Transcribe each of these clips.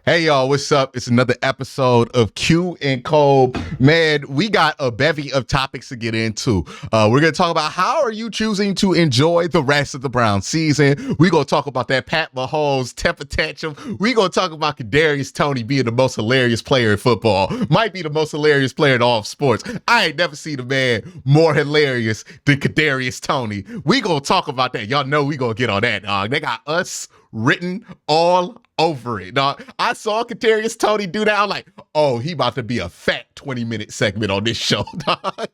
Hey y'all, what's up? It's another episode of QnCOLB. Man, we got a bevy of topics to get into. We're gonna talk about how are you choosing to enjoy the rest of the Browns season. We're gonna talk about that Pat Mahomes temper tantrum. We're gonna talk about KADARIUS Toney being the most hilarious player in football. Might be the most hilarious player in all of sports. I ain't never seen a man more hilarious than KADARIUS Toney. We gonna talk about that. Y'all know we gonna get on that, dog. They got us written all over it, dog. I saw KADARIUS Toney do that. I'm like, oh, he about to be a fat 20-minute segment on this show, dog.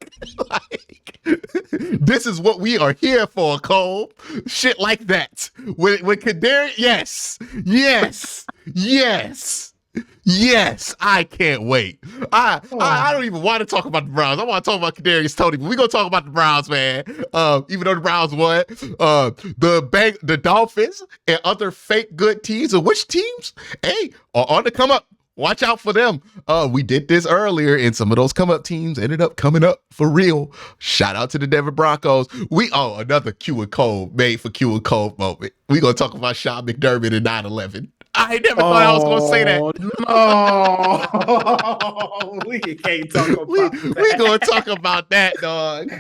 Like, this is what we are here for, Cole. Shit like that. With KADARIUS, yes, I can't wait. I don't even want to talk about the Browns. I want to talk about KADARIUS Toney, but we're going to talk about the Browns, man. Even though the Browns won, the Dolphins and other fake good teams, or which teams, hey, are on the come up. Watch out for them. We did this earlier, and some of those come up teams ended up coming up for real. Shout out to the Denver Broncos. Another QnCOLB made for QnCOLB moment. We going to talk about Sean McDormitt and 9/11. I never thought I was going to say that. No, we can't talk about that. We going to talk about that, dog.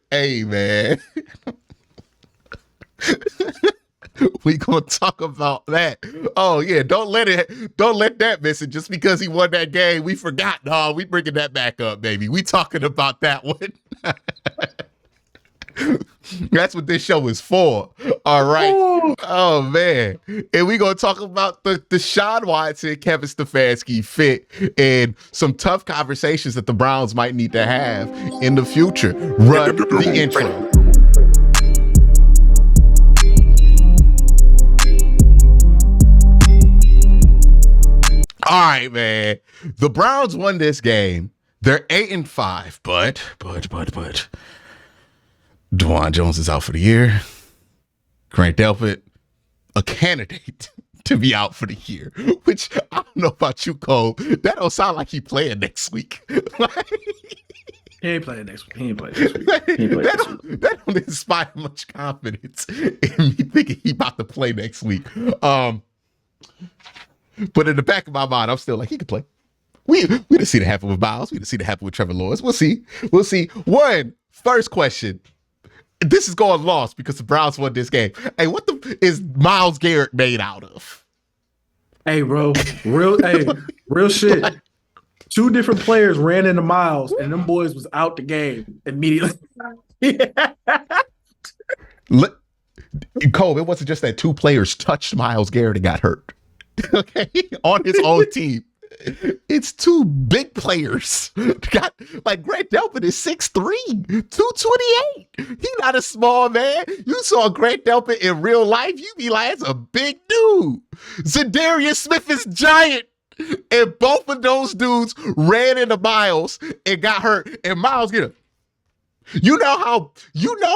Hey, man. We gonna talk about that. Oh yeah, don't let that miss it. Just because he won that game, we forgot. No, we bringing that back up, baby. We talking about that one. That's what this show is for. All right. Oh man, and we gonna talk about the Sean Watson, Kevin Stefanski fit, and some tough conversations that the Browns might need to have in the future. Run the intro. All right, man. The Browns won this game. They're 8-5, but Dwan Jones is out for the year. Grant Delpit, a candidate to be out for the year, which I don't know about you, Cole. That don't sound like he playing next week. He ain't playing next week. That don't inspire much confidence in me thinking he about to play next week. But in the back of my mind, I'm still like, he could play. We didn't see it happen with Miles. We didn't see it happen with Trevor Lawrence. We'll see. First question. This is going lost because the Browns won this game. Hey, what is Myles Garrett made out of? Hey, bro. Real shit. Two different players ran into Miles, and them boys was out the game immediately. Cole, it wasn't just that two players touched Myles Garrett and got hurt. Okay, on his own team. It's two big players. Grant Delpit is 6'3", 228. He not a small man. You saw Grant Delpit in real life, you be like, that's a big dude. Zadarius Smith is giant. And both of those dudes ran into Miles and got hurt. And Miles get him. You know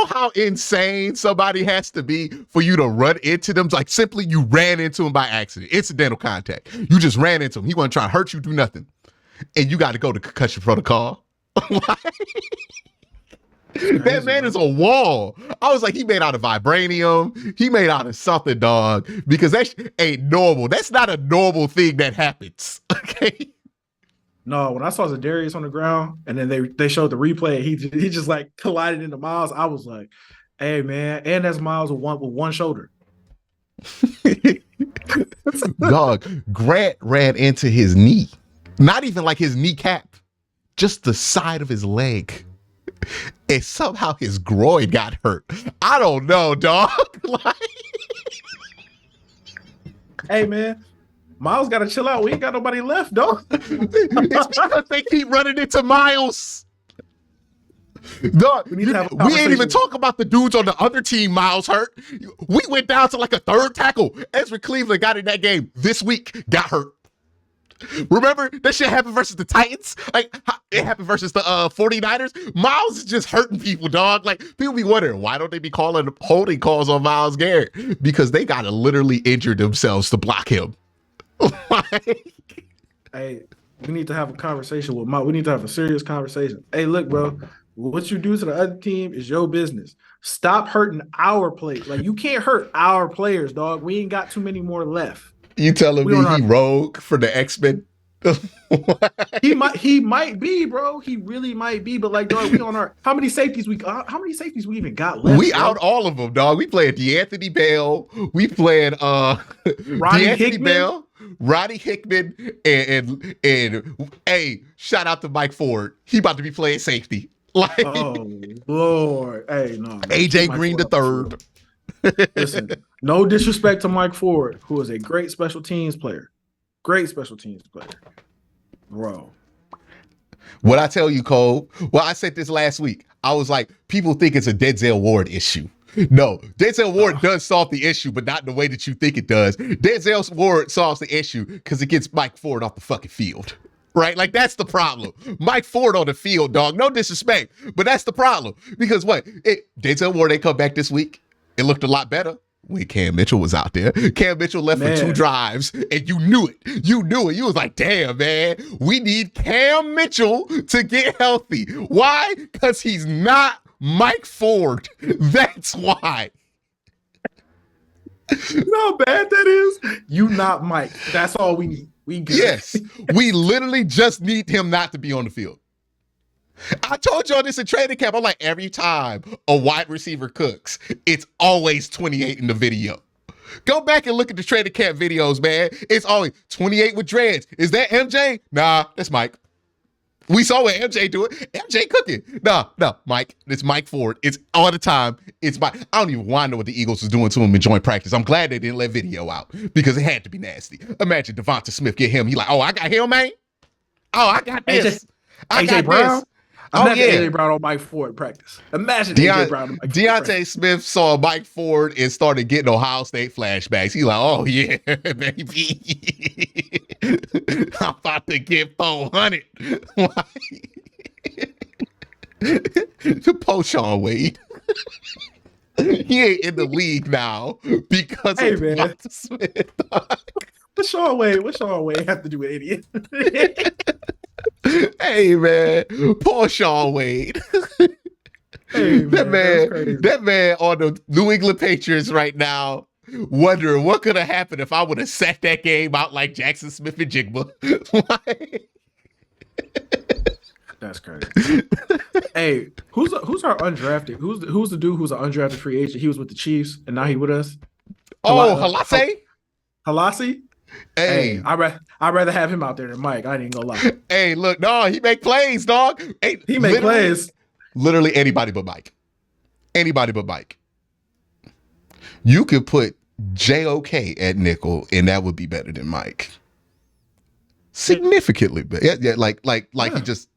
how insane somebody has to be for you to run into them? Like, simply you ran into him by accident. Incidental contact. You just ran into him. He wasn't trying to hurt you, do nothing. And you got to go to concussion protocol. That man is a wall. I was like, he made out of vibranium. He made out of something, dog. Because that ain't normal. That's not a normal thing that happens. Okay? No, when I saw Zadarius on the ground and then they showed the replay, he just like collided into Miles. I was like, hey man, and that's Miles with one shoulder. Dog, Grant ran into his knee. Not even like his kneecap, just the side of his leg. And somehow his groin got hurt. I don't know, dog. Hey man. Miles got to chill out. We ain't got nobody left, dog. It's because they keep running into Miles. Dog, we ain't even talk about the dudes on the other team Miles hurt. We went down to like a third tackle. Ezra Cleveland got in that game this week, got hurt. Remember that shit happened versus the Titans? Like, it happened versus the 49ers. Miles is just hurting people, dog. Like, people be wondering, why don't they be calling holding calls on Myles Garrett? Because they got to literally injure themselves to block him. Hey, we need to have a conversation with Mike. We need to have a serious conversation. Hey, look, bro, What you do to the other team is your business. Stop hurting our play. Like, you can't hurt our players, dog. We ain't got too many more left. You telling me he rogue for the X-Men? He might be, bro. He really might be. But like, dog, we on our how many safeties we even got left? We bro? out all of them, dog. We playing DeAnthony Bell. We playing DeAnthony Bell, Roddy Hickman, and hey, shout out to Mike Ford. He about to be playing safety. Like, oh Lord, hey, no, AJ Green the third. Listen, no disrespect to Mike Ford, who is a great special teams player. Great special teams player. Bro. What I tell you, Cole, well, I said this last week. I was like, people think it's a Denzel Ward issue. No, Denzel Ward does solve the issue, but not in the way that you think it does. Denzel Ward solves the issue because it gets Mike Ford off the fucking field. Right? Like, that's the problem. Mike Ford on the field, dog. No disrespect, but that's the problem. Because what? Denzel Ward, they come back this week. It looked a lot better when Cam Mitchell was out there. Cam Mitchell left for 2 drives, and you knew it. You knew it. You was like, damn, man, we need Cam Mitchell to get healthy. Why? Because he's not Mike Ford. That's why. You know how bad that is? You not Mike. That's all we need. We good. Yes. We literally just need him not to be on the field. I told y'all this in training camp. I'm like, every time a wide receiver cooks, it's always 28 in the video. Go back and look at the training camp videos, man. It's always 28 with dreads. Is that MJ? Nah, that's Mike. We saw what MJ do it. MJ cooking. No, Mike. It's Mike Ford. It's all the time. It's Mike. I don't even want to know what the Eagles was doing to him in joint practice. I'm glad they didn't let video out because it had to be nasty. Imagine Devonta Smith get him. He like, oh, I got him, man. Oh, I got this. I got Brown. this. Imagine AJ Brown on Mike Ford practice. Imagine AJ Brown on Mike Ford. Deontay Smith saw Mike Ford and started getting Ohio State flashbacks. He's like, oh, yeah, baby. I'm about to get 400. To post Sean Wade. He ain't in the league now because of Devonta Smith. What Sean Wade have to do with idiot? Hey, man, poor Sean Wade. Hey, that man on the New England Patriots right now, wondering what could have happened if I would have sat that game out like Jackson Smith and Jigba. That's crazy. Hey, who's our undrafted? Who's the dude who's an undrafted free agent? He was with the Chiefs and now he with us. Halase? Halase? Hey, I'd rather have him out there than Mike. I ain't gonna lie. Hey, look, no, he make plays, dog. Hey, he make plays. Literally anybody but Mike. Anybody but Mike. You could put JOK at nickel, and that would be better than Mike. Significantly better. Yeah, like he just.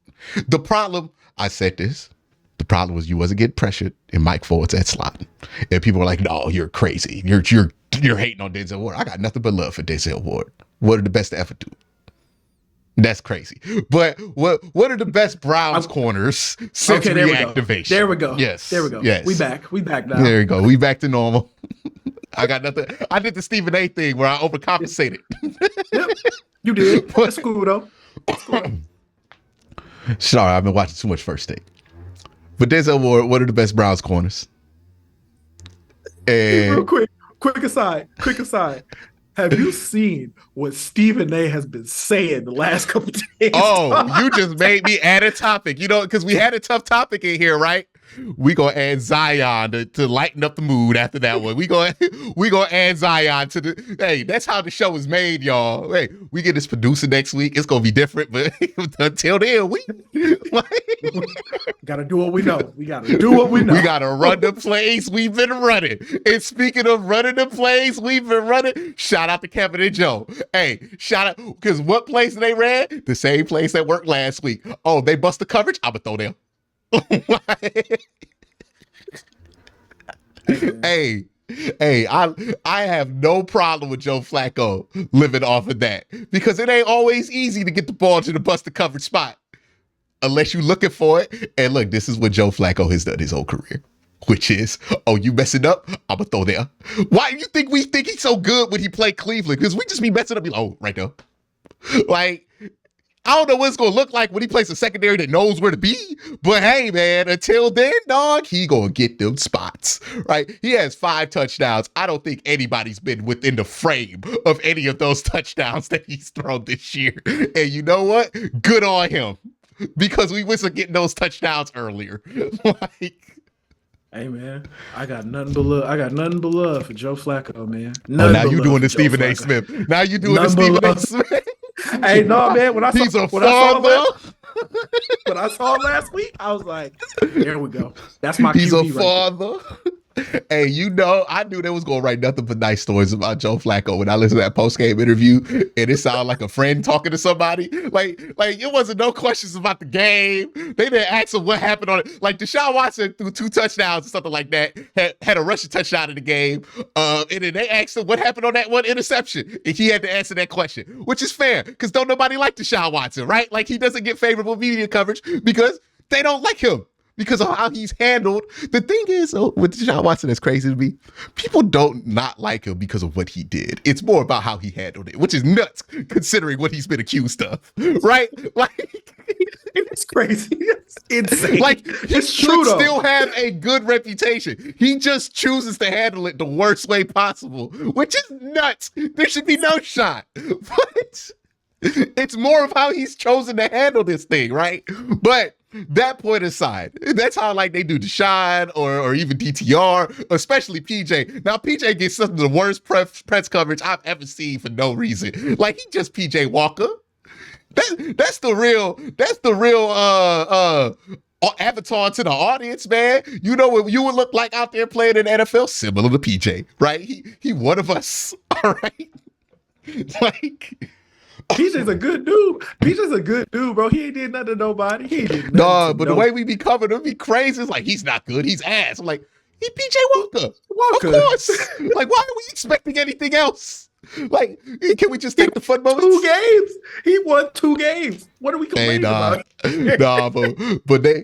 The problem, I said this. The problem was you wasn't getting pressured, and Mike Ford's at slot, and people were like, "No, you're crazy. You're hating on Denzel Ward." I got nothing but love for Denzel Ward. What are the best to ever do? That's crazy. But what are the best Browns corners since reactivation? There we go. Yes. There we go. Yes. We back now. There we go. We back to normal. I got nothing. I did the Stephen A thing where I overcompensated. Yep. You did. That's cool though. Sorry, I've been watching too much First Take. But Denzel Ward, what are the best Browns corners? And real quick aside. Have you seen what Stephen A has been saying the last couple of days? Oh, you just made me add a topic. You know, because we had a tough topic in here, right? We gonna add Zion to lighten up the mood after that one. We gonna add Zion to the. Hey, that's how the show is made, y'all. Hey, we get this producer next week. It's gonna be different, but until then, we gotta do what we know. We gotta do what we know. We gotta run the plays we've been running. And speaking of running the plays we've been running, shout out to Kevin and Joe. Hey, shout out because what plays they ran? The same plays that worked last week. Oh, they bust the coverage. I'ma throw them. Hey, I have no problem with Joe Flacco living off of that because it ain't always easy to get the ball to the busted coverage spot unless you're looking for it. And look, this is what Joe Flacco has done his whole career, which is, oh, you messing up? I'm gonna throw there. Why do you think we think he's so good when he played Cleveland? Because we just be messing up. Oh, right there. Like, I don't know what it's gonna look like when he plays a secondary that knows where to be. But hey, man, until then, dog, he gonna get them spots, right? He has 5 touchdowns. I don't think anybody's been within the frame of any of those touchdowns that he's thrown this year. And you know what? Good on him, because we wasn't getting those touchdowns earlier. Like, hey man, I got nothing but love for Joe Flacco, man. Now you doing the Stephen A. Smith. Now you doing the Stephen A. Smith. Hey, no, man. When I saw last week, I was like, "There we go. That's my." He's QB a father. Hey, you know, I knew they was gonna write nothing but nice stories about Joe Flacco when I listened to that post-game interview, and it sounded like a friend talking to somebody. Like it wasn't no questions about the game. They didn't ask him what happened on it. Like Deshaun Watson threw 2 touchdowns or something like that, had a rushing touchdown in the game, and then they asked him what happened on that one interception, and he had to answer that question, which is fair because don't nobody like Deshaun Watson, right? Like he doesn't get favorable media coverage because they don't like him, because of how he's handled. The thing is, with Deshaun Watson, that's crazy to me. People don't not like him because of what he did. It's more about how he handled it, which is nuts considering what he's been accused of, right? Like, it's crazy. It's insane. Like, he it's true, should still have a good reputation. He just chooses to handle it the worst way possible, which is nuts. There should be no shot. But it's more of how he's chosen to handle this thing, right? But that point aside, that's how like they do Deshaun or even DTR, especially PJ. Now PJ gets some of the worst press coverage I've ever seen for no reason. Like he just PJ Walker. That's the real avatar to the audience, man. You know what you would look like out there playing in the NFL? Similar to PJ, right? He one of us, all right? Like, PJ's a good dude. PJ's a good dude, bro. He ain't did nothing to nobody. He ain't did nothing. No, but the way we be covering him be crazy. It's like, he's not good. He's ass. I'm like, he PJ Walker. Of course. Like, why are we expecting anything else? Like, can we just take the fun moments? 2 games. He won 2 games. What are we complaining about? But they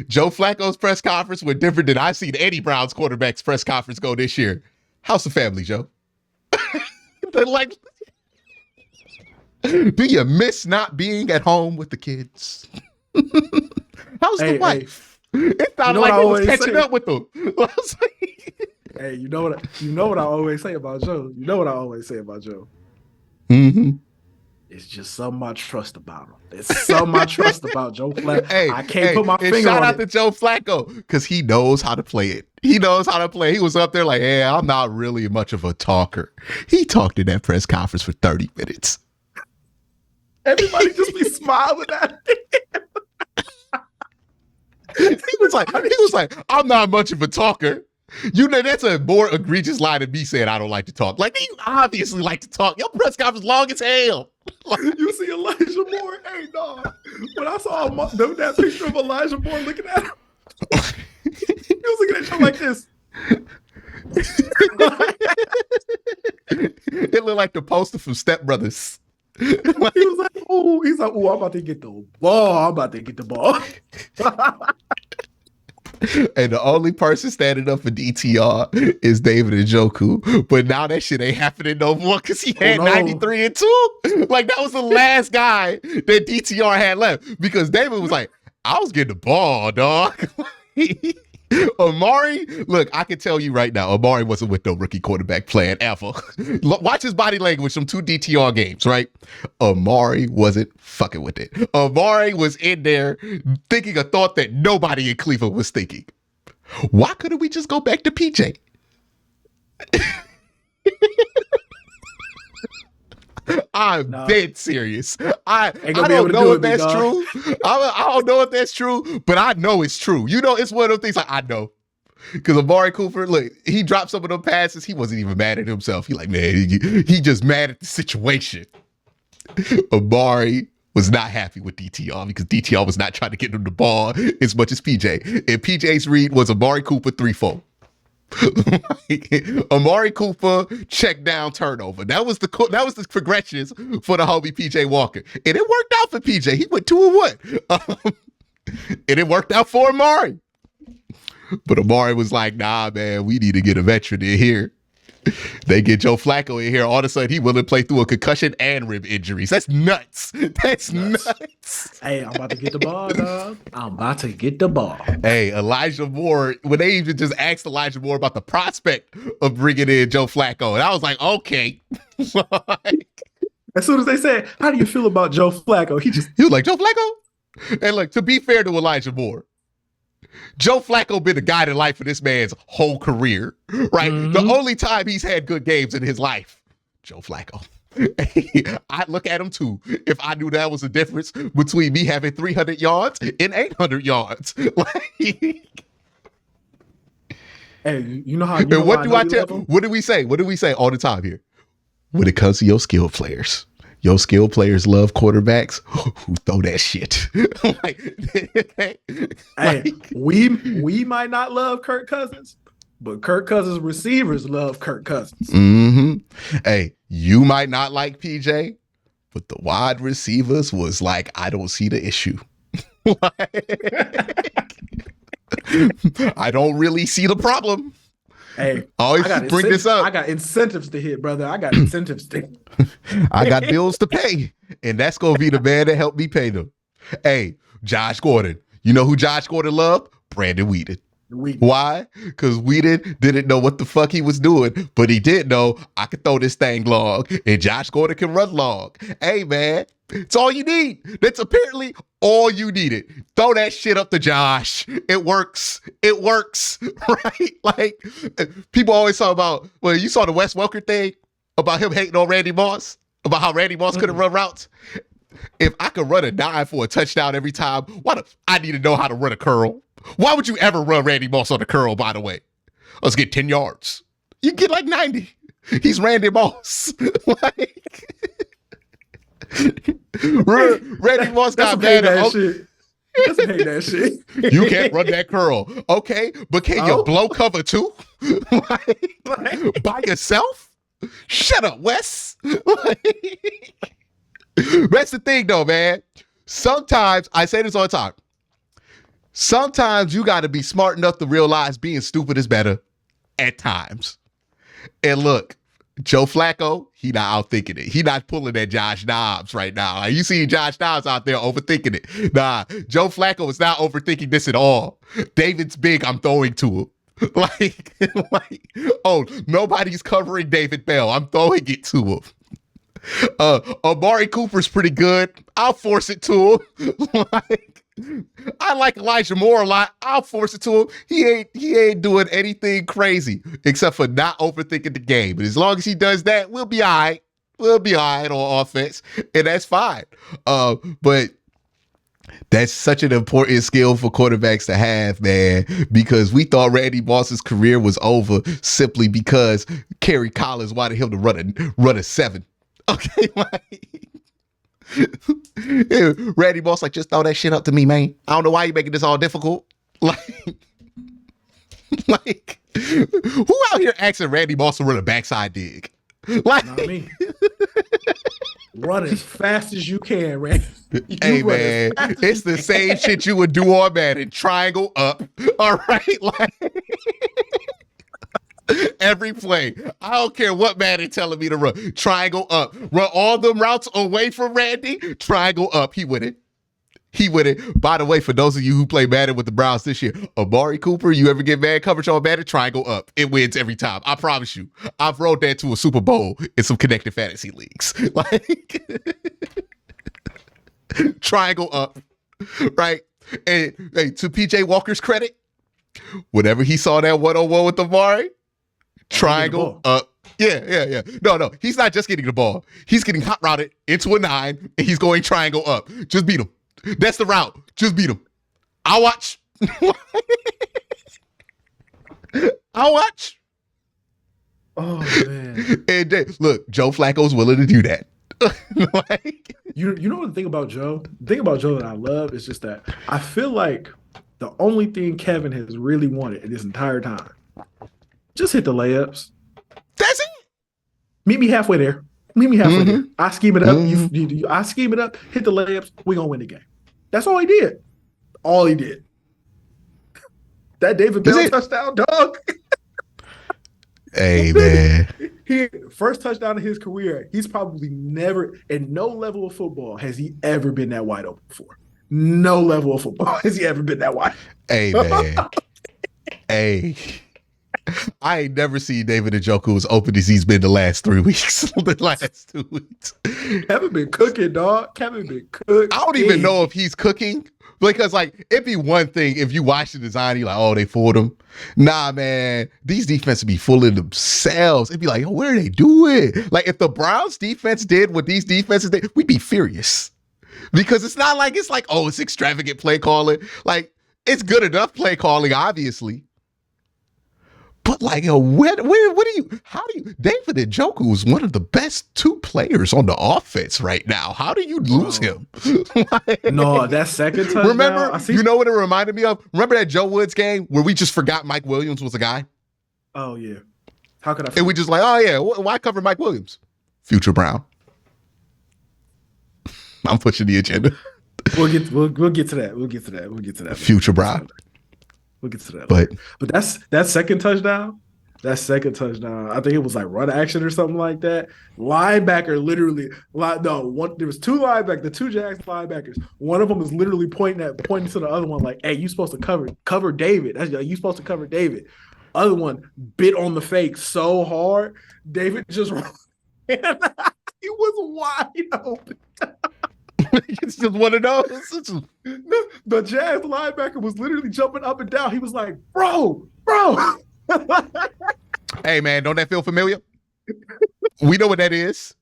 Joe Flacco's press conference were different than I've seen Eddie Brown's quarterback's press conference go this year. How's the family, Joe? They're like, do you miss not being at home with the kids? How's the wife? It sounded like he was catching up with them. Hey, you know what I always say about Joe? You know what I always say about Joe? Mm-hmm. It's just something I trust about him. It's something I trust about Joe Flacco. Hey, I can't put my finger on it. Shout out to Joe Flacco, because he knows how to play it. He knows how to play. He was up there like, hey, I'm not really much of a talker. He talked in that press conference for 30 minutes. Everybody just be smiling at him. He was like, I'm not much of a talker. You know, that's a more egregious line than me saying I don't like to talk. Like, you obviously like to talk. Your press conference long as hell. You see Elijah Moore? Hey, dog. When I saw that picture of Elijah Moore looking at him, he was looking at him like this. It looked like the poster from Step Brothers. He was like, oh, I'm about to get the ball. And the only person standing up for DTR is David Njoku. But now that shit ain't happening no more because he had 93 and 2. Like, that was the last guy that DTR had left. Because David was like, I was getting the ball, dog. Amari, look, I can tell you right now, Amari wasn't with no rookie quarterback playing ever. Watch his body language from 2 DTR games, right? Amari wasn't fucking with it. Amari was in there thinking a thought that nobody in Cleveland was thinking. Why couldn't we just go back to PJ? I'm dead serious. I don't know if that's true. I don't know if that's true, but I know it's true. You know, it's one of those things like, I know. Because Amari Cooper, look, he dropped some of them passes. He wasn't even mad at himself. He like, man, he just mad at the situation. Amari was not happy with DTR because DTR was not trying to get him the ball as much as PJ. And PJ's read was Amari Cooper 3-4. Amari Cooper check down turnover. That was the progressions for the homie PJ Walker, and it worked out for PJ. He went 2-1, and it worked out for Amari. But Amari was like, "Nah, man, we need to get a veteran in here." They get Joe Flacco in here. All of a sudden, he willing to play through a concussion and rib injuries. That's nuts. That's nuts. Hey, I'm about to get the ball, dog. I'm about to get the ball. Hey, Elijah Moore, when they even just asked Elijah Moore about the prospect of bringing in Joe Flacco, and I was like, okay. As soon as they said, how do you feel about Joe Flacco? He was like, Joe Flacco? And look, to be fair to Elijah Moore, Joe Flacco been the guide in life for this man's whole career, right? Mm-hmm. The only time he's had good games in his life, Joe Flacco. I'd look at him too if I knew that was the difference between me having 300 yards and 800 yards. Hey, you know how? And what do I tell? What do we say? What do we say all the time here? When it comes to your skill players, your skill players love quarterbacks who throw that shit. Hey, we might not love Kirk Cousins, but Kirk Cousins receivers love Kirk Cousins. Mm-hmm. Hey, you might not like PJ, but the wide receivers was like, I don't see the issue. I don't really see the problem. Hey, always bring this up. I got incentives to hit, brother. I got incentives to hit. I got bills to pay, and that's going to be the man that helped me pay them. Hey, Josh Gordon. You know who Josh Gordon loved? Brandon Weeden. Why? Because Weeden didn't know what the fuck he was doing, but he did know I could throw this thing long, and Josh Gordon can run long. Hey, man, it's all you need. That's apparently all you needed. Throw that shit up to Josh. It works. It works, right? Like, people always talk about, well, you saw the Wes Welker thing about him hating on Randy Moss, about how Randy Moss couldn't run routes. If I could run a dime for a touchdown every time, I need to know how to run a curl. Why would you ever run Randy Moss on a curl, by the way? Let's get 10 yards. You get like 90. He's Randy Moss. Like, Randy Moss got bad at shit. Doesn't hate that shit. You can't run that curl. Okay, but can you blow cover too? Like, by yourself? Shut up, Wes. Like, that's the thing though, man. Sometimes, I say this all the time, sometimes you got to be smart enough to realize being stupid is better at times. And look, Joe Flacco, he not outthinking it. He not pulling that Josh Dobbs right now. Like, you see Josh Dobbs out there overthinking it. Nah, Joe Flacco is not overthinking this at all. David's big, I'm throwing to him. Like, oh, nobody's covering David Bell. I'm throwing it to him. Amari Cooper's pretty good. I'll force it to him. Like, I like Elijah Moore a lot. I'll force it to him. He ain't doing anything crazy except for not overthinking the game. But as long as he does that, we'll be all right. We'll be all right on offense, and that's fine. But that's such an important skill for quarterbacks to have, man, because we thought Randy Moss's career was over simply because Kerry Collins wanted him to run a 7. Okay, like, Randy Moss, like, just throw that shit up to me, man. I don't know why you're making this all difficult. Like, who out here asking Randy Moss to run a backside dig? Like, not me. Run as fast as you can, Randy. Hey, man, it's the same shit you would do on Madden. Triangle up. All right, like. Every play. I don't care what Madden telling me to run. Triangle up. Run all them routes away from Randy. Triangle up. He with it. He with it. By the way, for those of you who play Madden with the Browns this year, Amari Cooper, you ever get man coverage on Madden? Triangle up. It wins every time. I promise you. I've rolled that to a Super Bowl in some connected fantasy leagues. Like, triangle up. Right? And hey, to PJ Walker's credit, whenever he saw that one-on-one with Amari, triangle up. Yeah. No. He's not just getting the ball. He's getting hot routed into a 9, and he's going triangle up. Just beat him. That's the route. Just beat him. I'll watch. I'll watch. Oh, man. And look, Joe Flacco's willing to do that. Like, you know what the thing about Joe? The thing about Joe that I love is just that I feel like the only thing Kevin has really wanted in this entire time, just hit the layups. That's it. Meet me halfway there. There. I scheme it up. I scheme it up. Hit the layups. We're going to win the game. That's all he did. All he did. That David Bell touchdown, dog. Hey, man. He first touchdown of his career. He's probably never, in no level of football, has he ever been that wide open before. No level of football has he ever been that wide. Hey, man. Hey. I ain't never seen David Njoku as open as he's been the last 3 weeks. The last 2 weeks. Kevin been cooking, dog. Kevin been cooking. I don't even know if he's cooking. Because, like, it'd be one thing if you watch the design, you're like, oh, they fooled him. Nah, man. These defenses be fooling themselves. It'd be like, oh, what are they doing? Like, if the Browns defense did what these defenses did, we'd be furious. Because it's not like, oh, it's extravagant play calling. Like, it's good enough play calling, obviously. But like, yo, David Njoku is one of the best 2 players on the offense right now. How do you lose him? No, that second touchdown. Remember, you know what it reminded me of? Remember that Joe Woods game where we just forgot Mike Williams was a guy? Oh, yeah. How could I forget? And we just like, oh, yeah, why cover Mike Williams? Future Brown. I'm pushing the agenda. We'll get to that. Future Brown. We'll get to that. But that second touchdown, I think it was like run action or something like that. Linebacker literally, there was 2 linebackers, the 2 Jags linebackers. One of them is literally pointing to the other one like, hey, you supposed to cover David. You supposed to cover David. Other one bit on the fake so hard, David just he was wide open. It's just one of those. The Jazz linebacker was literally jumping up and down. He was like, bro. Hey, man, don't that feel familiar? We know what that is.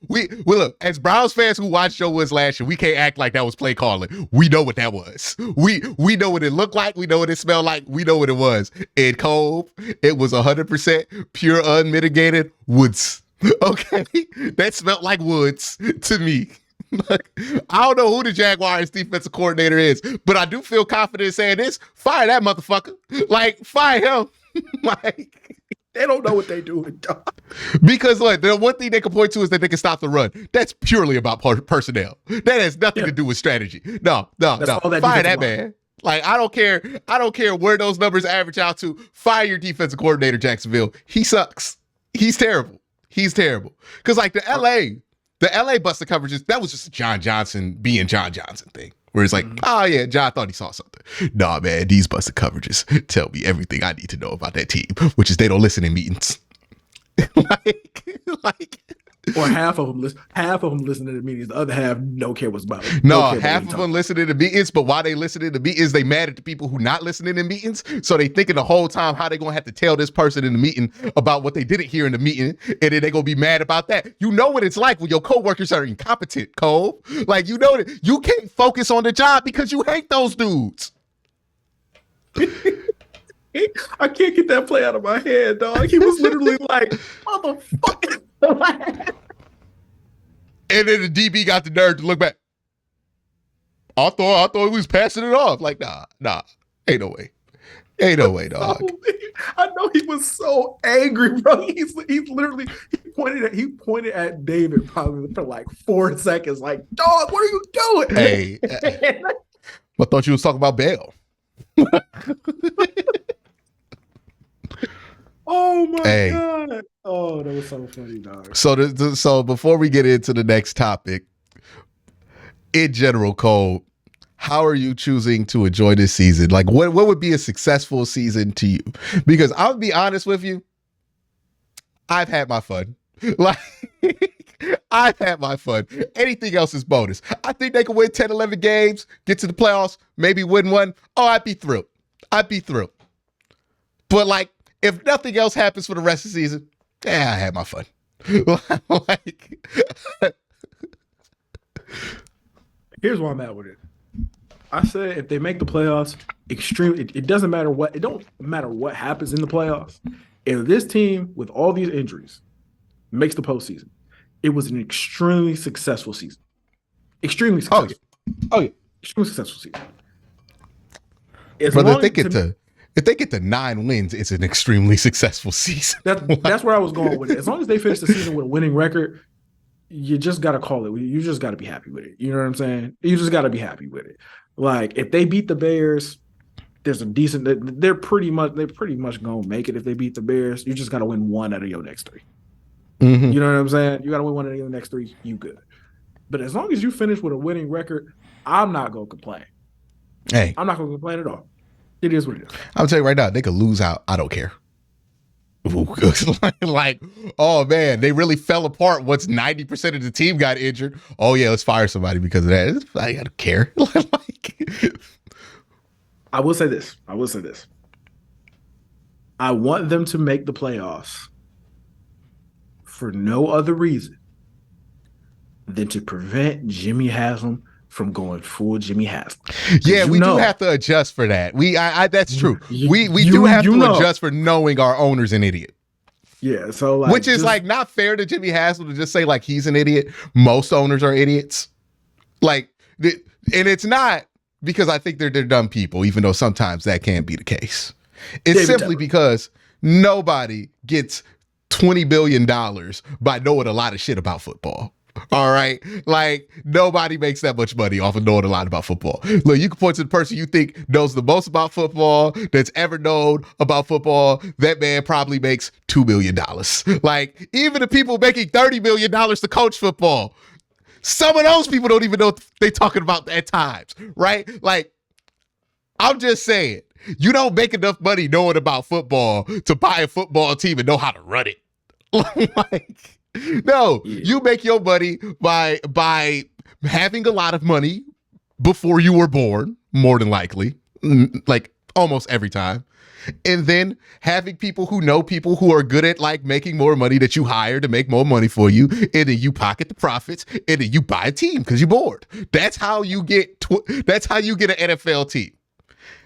We look, as Browns fans who watched Joe Woods last year, we can't act like that was play calling. We know what that was. We know what it looked like. We know what it smelled like. We know what it was. In Kolb, it was 100% pure, unmitigated woods. Okay? That smelled like woods to me. Look, I don't know who the Jaguars defensive coordinator is, but I do feel confident in saying this. Fire that motherfucker. Like, fire him. Like, they don't know what they do. Because look, the one thing they can point to is that they can stop the run. That's purely about personnel. That has nothing to do with strategy. No. Fire that man. Like, I don't care where those numbers average out to. Fire your defensive coordinator, Jacksonville. He sucks. He's terrible. Because like the LA busted coverages, that was just a John Johnson being John Johnson thing. Where it's like, oh yeah, John thought he saw something. Nah, man, these busted coverages tell me everything I need to know about that team, which is they don't listen in meetings. Or half of them listen to the meetings. The other half don't care what's about it. No, half of them listening to meetings, but while they listening to meetings, they mad at the people who not listening to meetings. So they thinking the whole time how they gonna have to tell this person in the meeting about what they didn't hear in the meeting, and then they gonna be mad about that. You know what it's like when your coworkers are incompetent, Cole. Like, you know that you can't focus on the job because you hate those dudes. I can't get that play out of my head, dog. He was literally like, motherfucker. And then the DB got the nerve to look back. I thought he was passing it off. Like, nah. Ain't no way, dog. I know he was so angry, bro. He's literally he pointed at David probably for like 4 seconds, like, dog, what are you doing? Hey, I thought you was talking about Bell. Oh my God. Oh, that was so funny, dog. So before we get into the next topic, in general, Cole, how are you choosing to enjoy this season? Like, what would be a successful season to you? Because I'll be honest with you, I've had my fun. Like, I've had my fun. Anything else is bonus. I think they could win 10, 11 games, get to the playoffs, maybe win one. Oh, I'd be thrilled. But like, if nothing else happens for the rest of the season, I had my fun. Like, here's where I'm at with it. I said if they make the playoffs, it doesn't matter what, it don't matter what happens in the playoffs. If this team with all these injuries makes the postseason, it was an extremely successful season. Extremely successful. Oh yeah. Extremely successful season. Brother, if they get to 9 wins, it's an extremely successful season. That's where I was going with it. As long as they finish the season with a winning record, you just got to call it. You just got to be happy with it. You know what I'm saying? You just got to be happy with it. Like, if they beat the Bears, there's a decent. They're pretty much gonna make it if they beat the Bears. You just gotta win one out of your next 3. Mm-hmm. You know what I'm saying? You gotta win one out of your next 3. You good. But as long as you finish with a winning record, I'm not gonna complain. Hey, I'm not gonna complain at all. It is what it is. I'll tell you right now, they could lose out. I don't care. Like, oh man, they really fell apart once 90% of the team got injured. Oh yeah, let's fire somebody because of that. I don't care. I will say this. I want them to make the playoffs for no other reason than to prevent Jimmy Haslam from going full Jimmy Haslam. Yeah, we do have to adjust for that. That's true. We do have to adjust for knowing our owner's an idiot. Yeah, so like, which is like not fair to Jimmy Haslam to just say like he's an idiot. Most owners are idiots. Like, and it's not because I think they're dumb people, even though sometimes that can be the case. It's simply because nobody gets $20 billion by knowing a lot of shit about football. All right. Like, nobody makes that much money off of knowing a lot about football. Look, you can point to the person you think knows the most about football that's ever known about football. That man probably makes $2 million. Like, even the people making $30 million to coach football, some of those people don't even know what they're talking about at times. Right. Like, I'm just saying, you don't make enough money knowing about football to buy a football team and know how to run it. Like, no, you make your money by having a lot of money before you were born, more than likely, like almost every time. And then having people who know people who are good at like making more money that you hire to make more money for you. And then you pocket the profits and then you buy a team because you're bored. That's how you get an NFL team.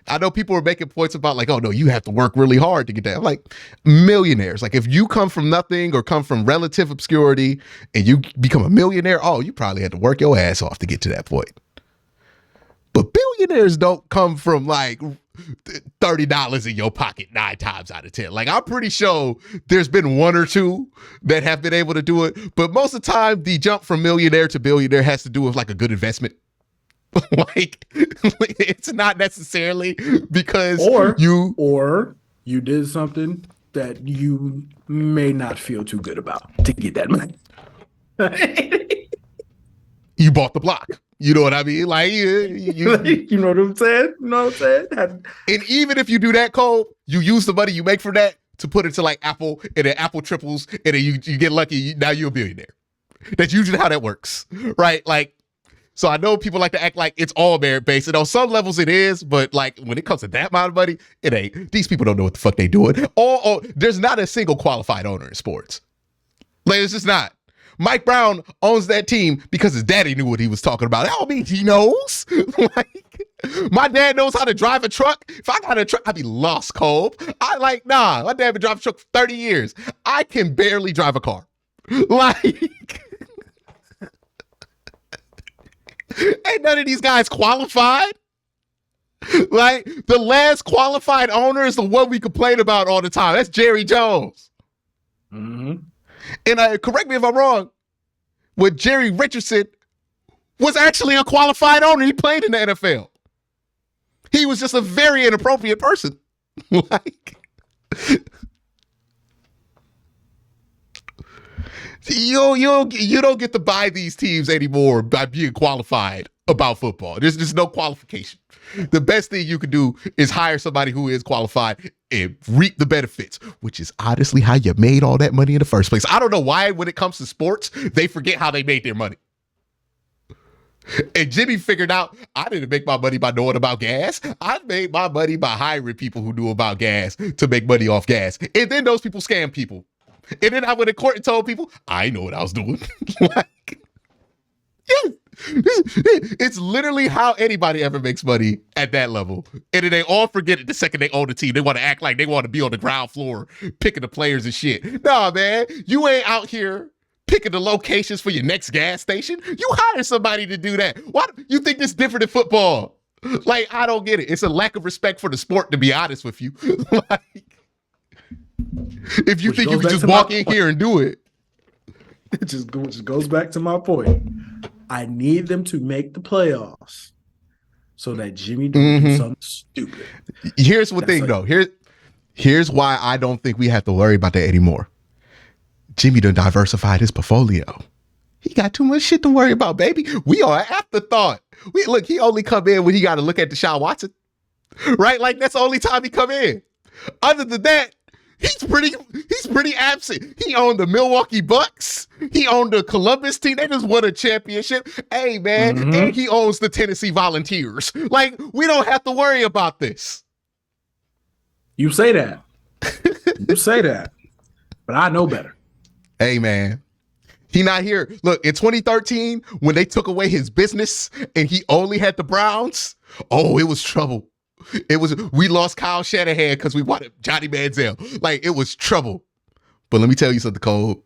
I know people are making points about like, oh no, you have to work really hard to get that. I'm like, millionaires. Like if you come from nothing or come from relative obscurity and you become a millionaire, oh, you probably had to work your ass off to get to that point. But billionaires don't come from like $30 in your pocket 9 times out of 10. Like I'm pretty sure there's been 1 or 2 that have been able to do it. But most of the time, the jump from millionaire to billionaire has to do with like a good investment. Like it's not necessarily because you did something that you may not feel too good about to get that money. You bought the block. You know what I mean? Like you know what I'm saying? You know what I'm saying? And even if you do that, Cole, you use the money you make from that to put into like Apple, and then Apple triples, and then you get lucky. Now you're a billionaire. That's usually how that works, right? Like. So I know people like to act like it's all merit-based, and on some levels it is, but like when it comes to that amount of money, it ain't. These people don't know what the fuck they doing. There's not a single qualified owner in sports. Like it's just not. Mike Brown owns that team because his daddy knew what he was talking about. That don't mean he knows. Like my dad knows how to drive a truck. If I got a truck, I'd be lost, Cole. My dad been driving a truck for 30 years. I can barely drive a car. Like ain't none of these guys qualified. Like the last qualified owner is the one we complain about all the time. That's Jerry Jones. Mm-hmm. And correct me if I'm wrong, but Jerry Richardson was actually a qualified owner. He played in the NFL. He was just a very inappropriate person. Like you don't get to buy these teams anymore by being qualified about football. There's just no qualification. The best thing you can do is hire somebody who is qualified and reap the benefits, which is honestly how you made all that money in the first place. I don't know why when it comes to sports, they forget how they made their money. And Jimmy figured out, I didn't make my money by knowing about gas. I made my money by hiring people who knew about gas to make money off gas. And then those people scam people. And then I went to court and told people, I know what I was doing. Like, yeah, it's literally how anybody ever makes money at that level. And then they all forget it the second they own the team. They want to act like they want to be on the ground floor picking the players and shit. Nah, man, you ain't out here picking the locations for your next gas station. You hire somebody to do that. Why you think it's different in football? Like, I don't get it. It's a lack of respect for the sport, to be honest with you. Like, if you think you can just walk in here and do it. It just goes back to my point. I need them to make the playoffs so that Jimmy don't do something stupid. Here's the thing, though. Here's why I don't think we have to worry about that anymore. Jimmy done diversified his portfolio. He got too much shit to worry about, baby. We are an afterthought. He only come in when he got to look at Deshaun Watson, right? Like, that's the only time he come in. Other than that, he's pretty absent. He owned the Milwaukee Bucks. He owned the Columbus team. They just won a championship. Hey, man, and he owns the Tennessee Volunteers. Like, we don't have to worry about this. You say that. You say that. But I know better. Hey, man. He not here. Look, in 2013, when they took away his business and he only had the Browns, it was trouble. We lost Kyle Shanahan because we wanted Johnny Manziel. Like, it was trouble. But let me tell you something, Cole.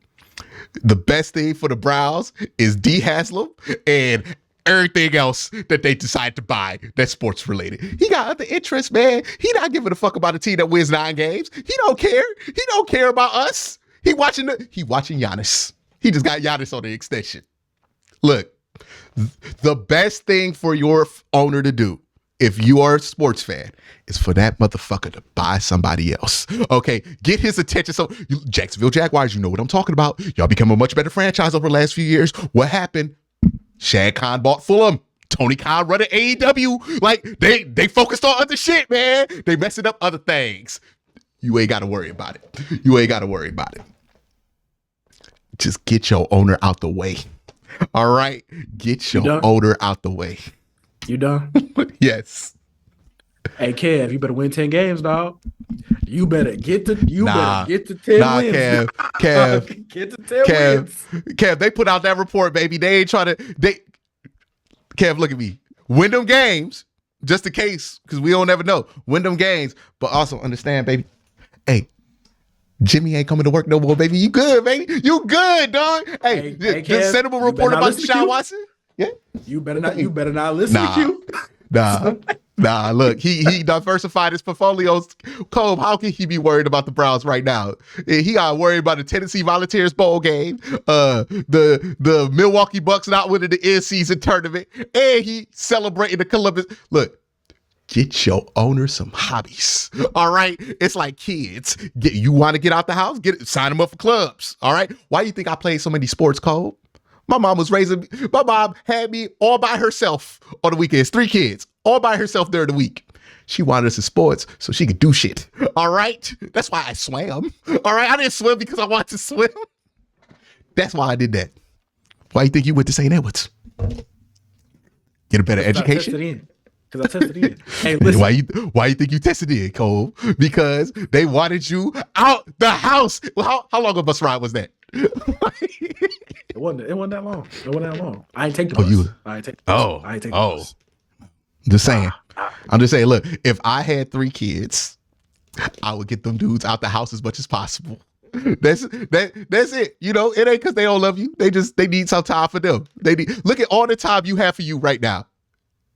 The best thing for the Browns is D. Haslam and everything else that they decide to buy that's sports related. He got other interests, man. He not giving a fuck about a team that wins 9 games. He don't care. He don't care about us. He watching Giannis. He just got Giannis on the extension. Look, the best thing for your owner to do, if you are a sports fan, is for that motherfucker to buy somebody else. Okay, get his attention. So, Jacksonville Jaguars, you know what I'm talking about. Y'all become a much better franchise over the last few years. What happened? Shad Khan bought Fulham. Tony Khan running AEW. Like, they focused on other shit, man. They messing up other things. You ain't got to worry about it. Just get your owner out the way. All right? Get your owner out the way. You done? Yes. Hey, Kev, you better win 10 games, dog. You better get to 10 wins. Kev. Get to 10 wins. Kev, they put out that report, baby. They ain't trying to Kev, look at me. Win them games, just in case, because we don't ever know. Win them games, but also understand, baby. Hey, Jimmy ain't coming to work no more, baby. You good, baby. You good, dog. Hey, just send him a report about Deshaun Watson. Yeah. You better not listen to Q. Nah, look, he diversified his portfolios. Colb, how can he be worried about the Browns right now? He got worried about the Tennessee Volunteers bowl game, the Milwaukee Bucks not winning the in-season tournament, and he celebrating the Columbus. Look, get your owner some hobbies. All right? It's like kids. You want to get out the house? Sign them up for clubs. All right? Why do you think I played so many sports, Colb? My mom had me all by herself on the weekends. 3 kids, all by herself during the week. She wanted us in sports so she could do shit. All right? That's why I swam. All right? I didn't swim because I wanted to swim. That's why I did that. Why you think you went to St. Edwards? Get a better education? Because I tested in. Hey, listen. Why you think you tested in, Cole? Because they wanted you out the house. Well, how long a bus ride was that? It wasn't that long. I ain't take the bus. I ain't take the bus. Just saying. I'm just saying, look, if I had 3 kids, I would get them dudes out the house as much as possible. That's it. You know, it ain't because they don't love you. They need some time for them. Look at all the time you have for you right now.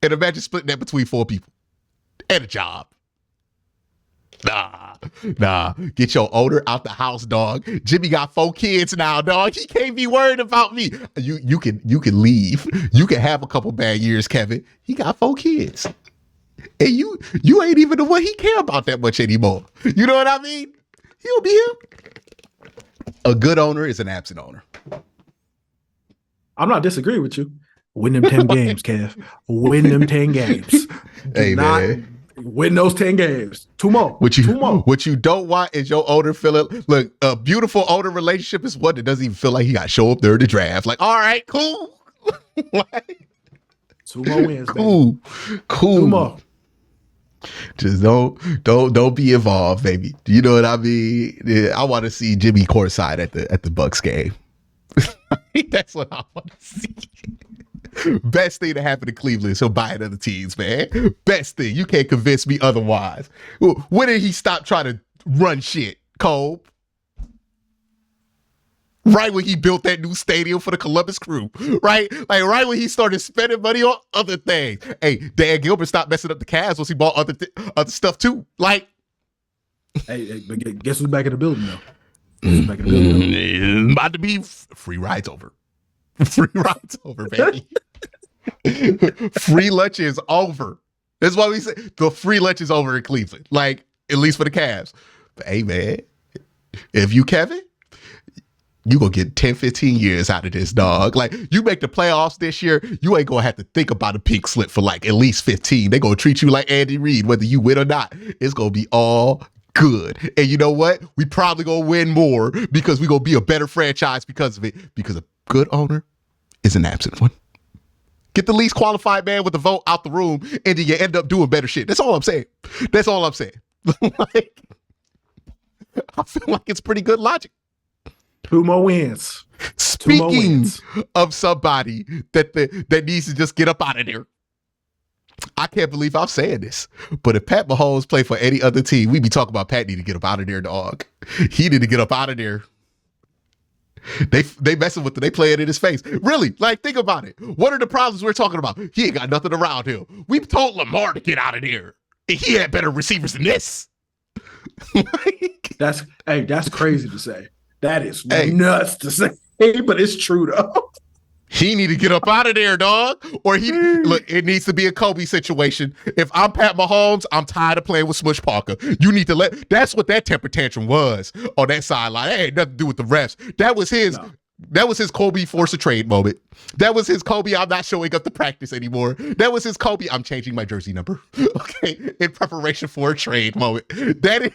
And imagine splitting that between 4 people and a job. Nah. Get your owner out the house, dog. Jimmy got 4 kids now, dog. He can't be worried about me. You can leave. You can have a couple bad years, Kevin. He got 4 kids. And you ain't even the one he care about that much anymore. You know what I mean? He'll be him. A good owner is an absent owner. I'm not disagreeing with you. Win them 10 games, Kev. Win them 10 games. Man. Win those 10 games. 2 more. What you don't want is your owner feeling. Look, a beautiful owner relationship is one that doesn't even feel like he got to show up there to draft. Like, all right, cool. 2 more wins. Cool. Baby. 2 more. Just don't be involved, baby. You know what I mean? I want to see Jimmy courtside at the Bucks game. That's what I want to see. Best thing to happen to Cleveland is he'll buy at other teams, man. Best thing. You can't convince me otherwise. When did he stop trying to run shit, Cole? Right when he built that new stadium for the Columbus Crew, right? Like right when he started spending money on other things. Hey, Dan Gilbert stopped messing up the Cavs once he bought other stuff too. Like, hey, but guess who's back in the building now? About to be free rides over. Free rides over, baby. Free lunch is over. That's why we say the free lunch is over in Cleveland. Like, at least for the Cavs. But hey, man, if you Kevin, you gonna get 10, 15 years out of this, dog. Like, you make the playoffs this year, you ain't gonna have to think about a pink slip for like at least 15. They gonna treat you like Andy Reid, whether you win or not. It's gonna be all good. And you know what? We probably gonna win more because we gonna be a better franchise because of it. Because a good owner is an absent one. Get the least qualified man with the vote out the room, and then you end up doing better shit. That's all I'm saying. That's all I'm saying. Like, I feel like it's pretty good logic. 2 more wins. Speaking of somebody that needs to just get up out of there, I can't believe I'm saying this, but if Pat Mahomes played for any other team, we'd be talking about Pat need to get up out of there, dog. He need to get up out of there. They messing with it. They play it in his face. Really, like, think about it. What are the problems we're talking about? He ain't got nothing around him. We've told Lamar to get out of there. And he had better receivers than this. Like, that's crazy to say. That is nuts to say, but it's true though. He need to get up out of there, dog. Or look, it needs to be a Kobe situation. If I'm Pat Mahomes, I'm tired of playing with Smush Parker. You need to that's what that temper tantrum was on that sideline. That had nothing to do with the refs. That was his Kobe force a trade moment. That was his Kobe, I'm not showing up to practice anymore. That was his Kobe, I'm changing my jersey number. Okay, in preparation for a trade moment. That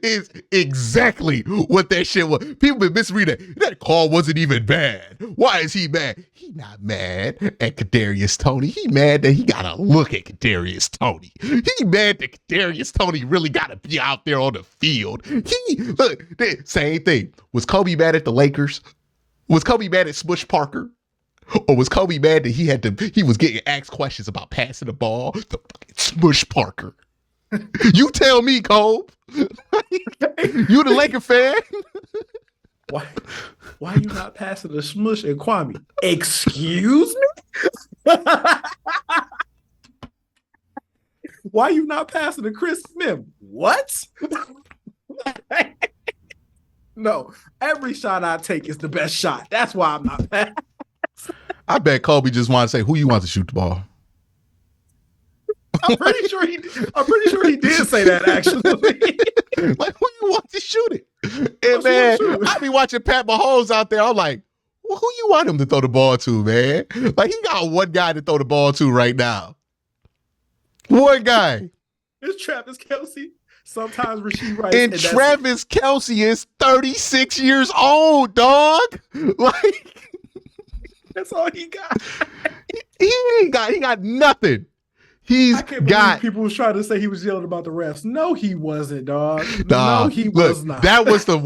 is exactly what that shit was. People been misreading that. That call wasn't even bad. Why is he mad? He not mad at Kadarius Toney. He mad that he gotta look at Kadarius Toney. He mad that Kadarius Toney really gotta be out there on the field. Same thing. Was Kobe mad at the Lakers? Was Kobe mad at Smush Parker? Or was Kobe mad that he was getting asked questions about passing the ball to fucking Smush Parker? You tell me, Cole. You the Laker fan? Why you not passing the Smush and Kwame? Excuse me? Why you not passing to Chris Smith? What? No, every shot I take is the best shot. That's why I'm not passing. I bet Kobe just wanted to say, who you want to shoot the ball? I'm pretty sure he did say that, actually. Like, who you want to shoot it? And man, I be watching Pat Mahomes out there. I'm like, well, who you want him to throw the ball to, man? Like, he got one guy to throw the ball to right now. One guy. It's Travis Kelce. Sometimes Rasheed Rice. And Travis Kelce is 36 years old, dog. Like, that's all he got. He got nothing. I can't believe people was trying to say he was yelling about the refs. No, he wasn't, dog. No, he was not. That was the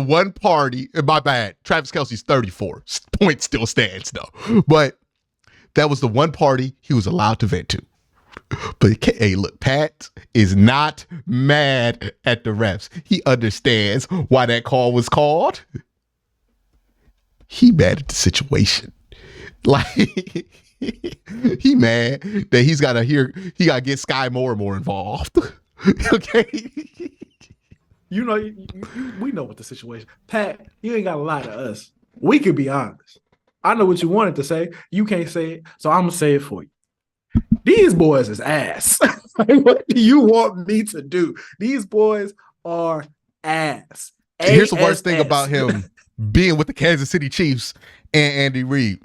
one party. My bad. Travis Kelce's 34. Point still stands though. But that was the one party he was allowed to vent to. But hey, look, Pat is not mad at the refs. He understands why that call was called. He mad at the situation. Like, he mad that he got to get Sky Moore more involved. Okay. You know, we know what the situation. Pat, you ain't got to lie to us. We can be honest. I know what you wanted to say. You can't say it, so I'm going to say it for you. These boys is ass. Like, what do you want me to do? These boys are ass. Here's the worst thing about him being with the Kansas City Chiefs and Andy Reid.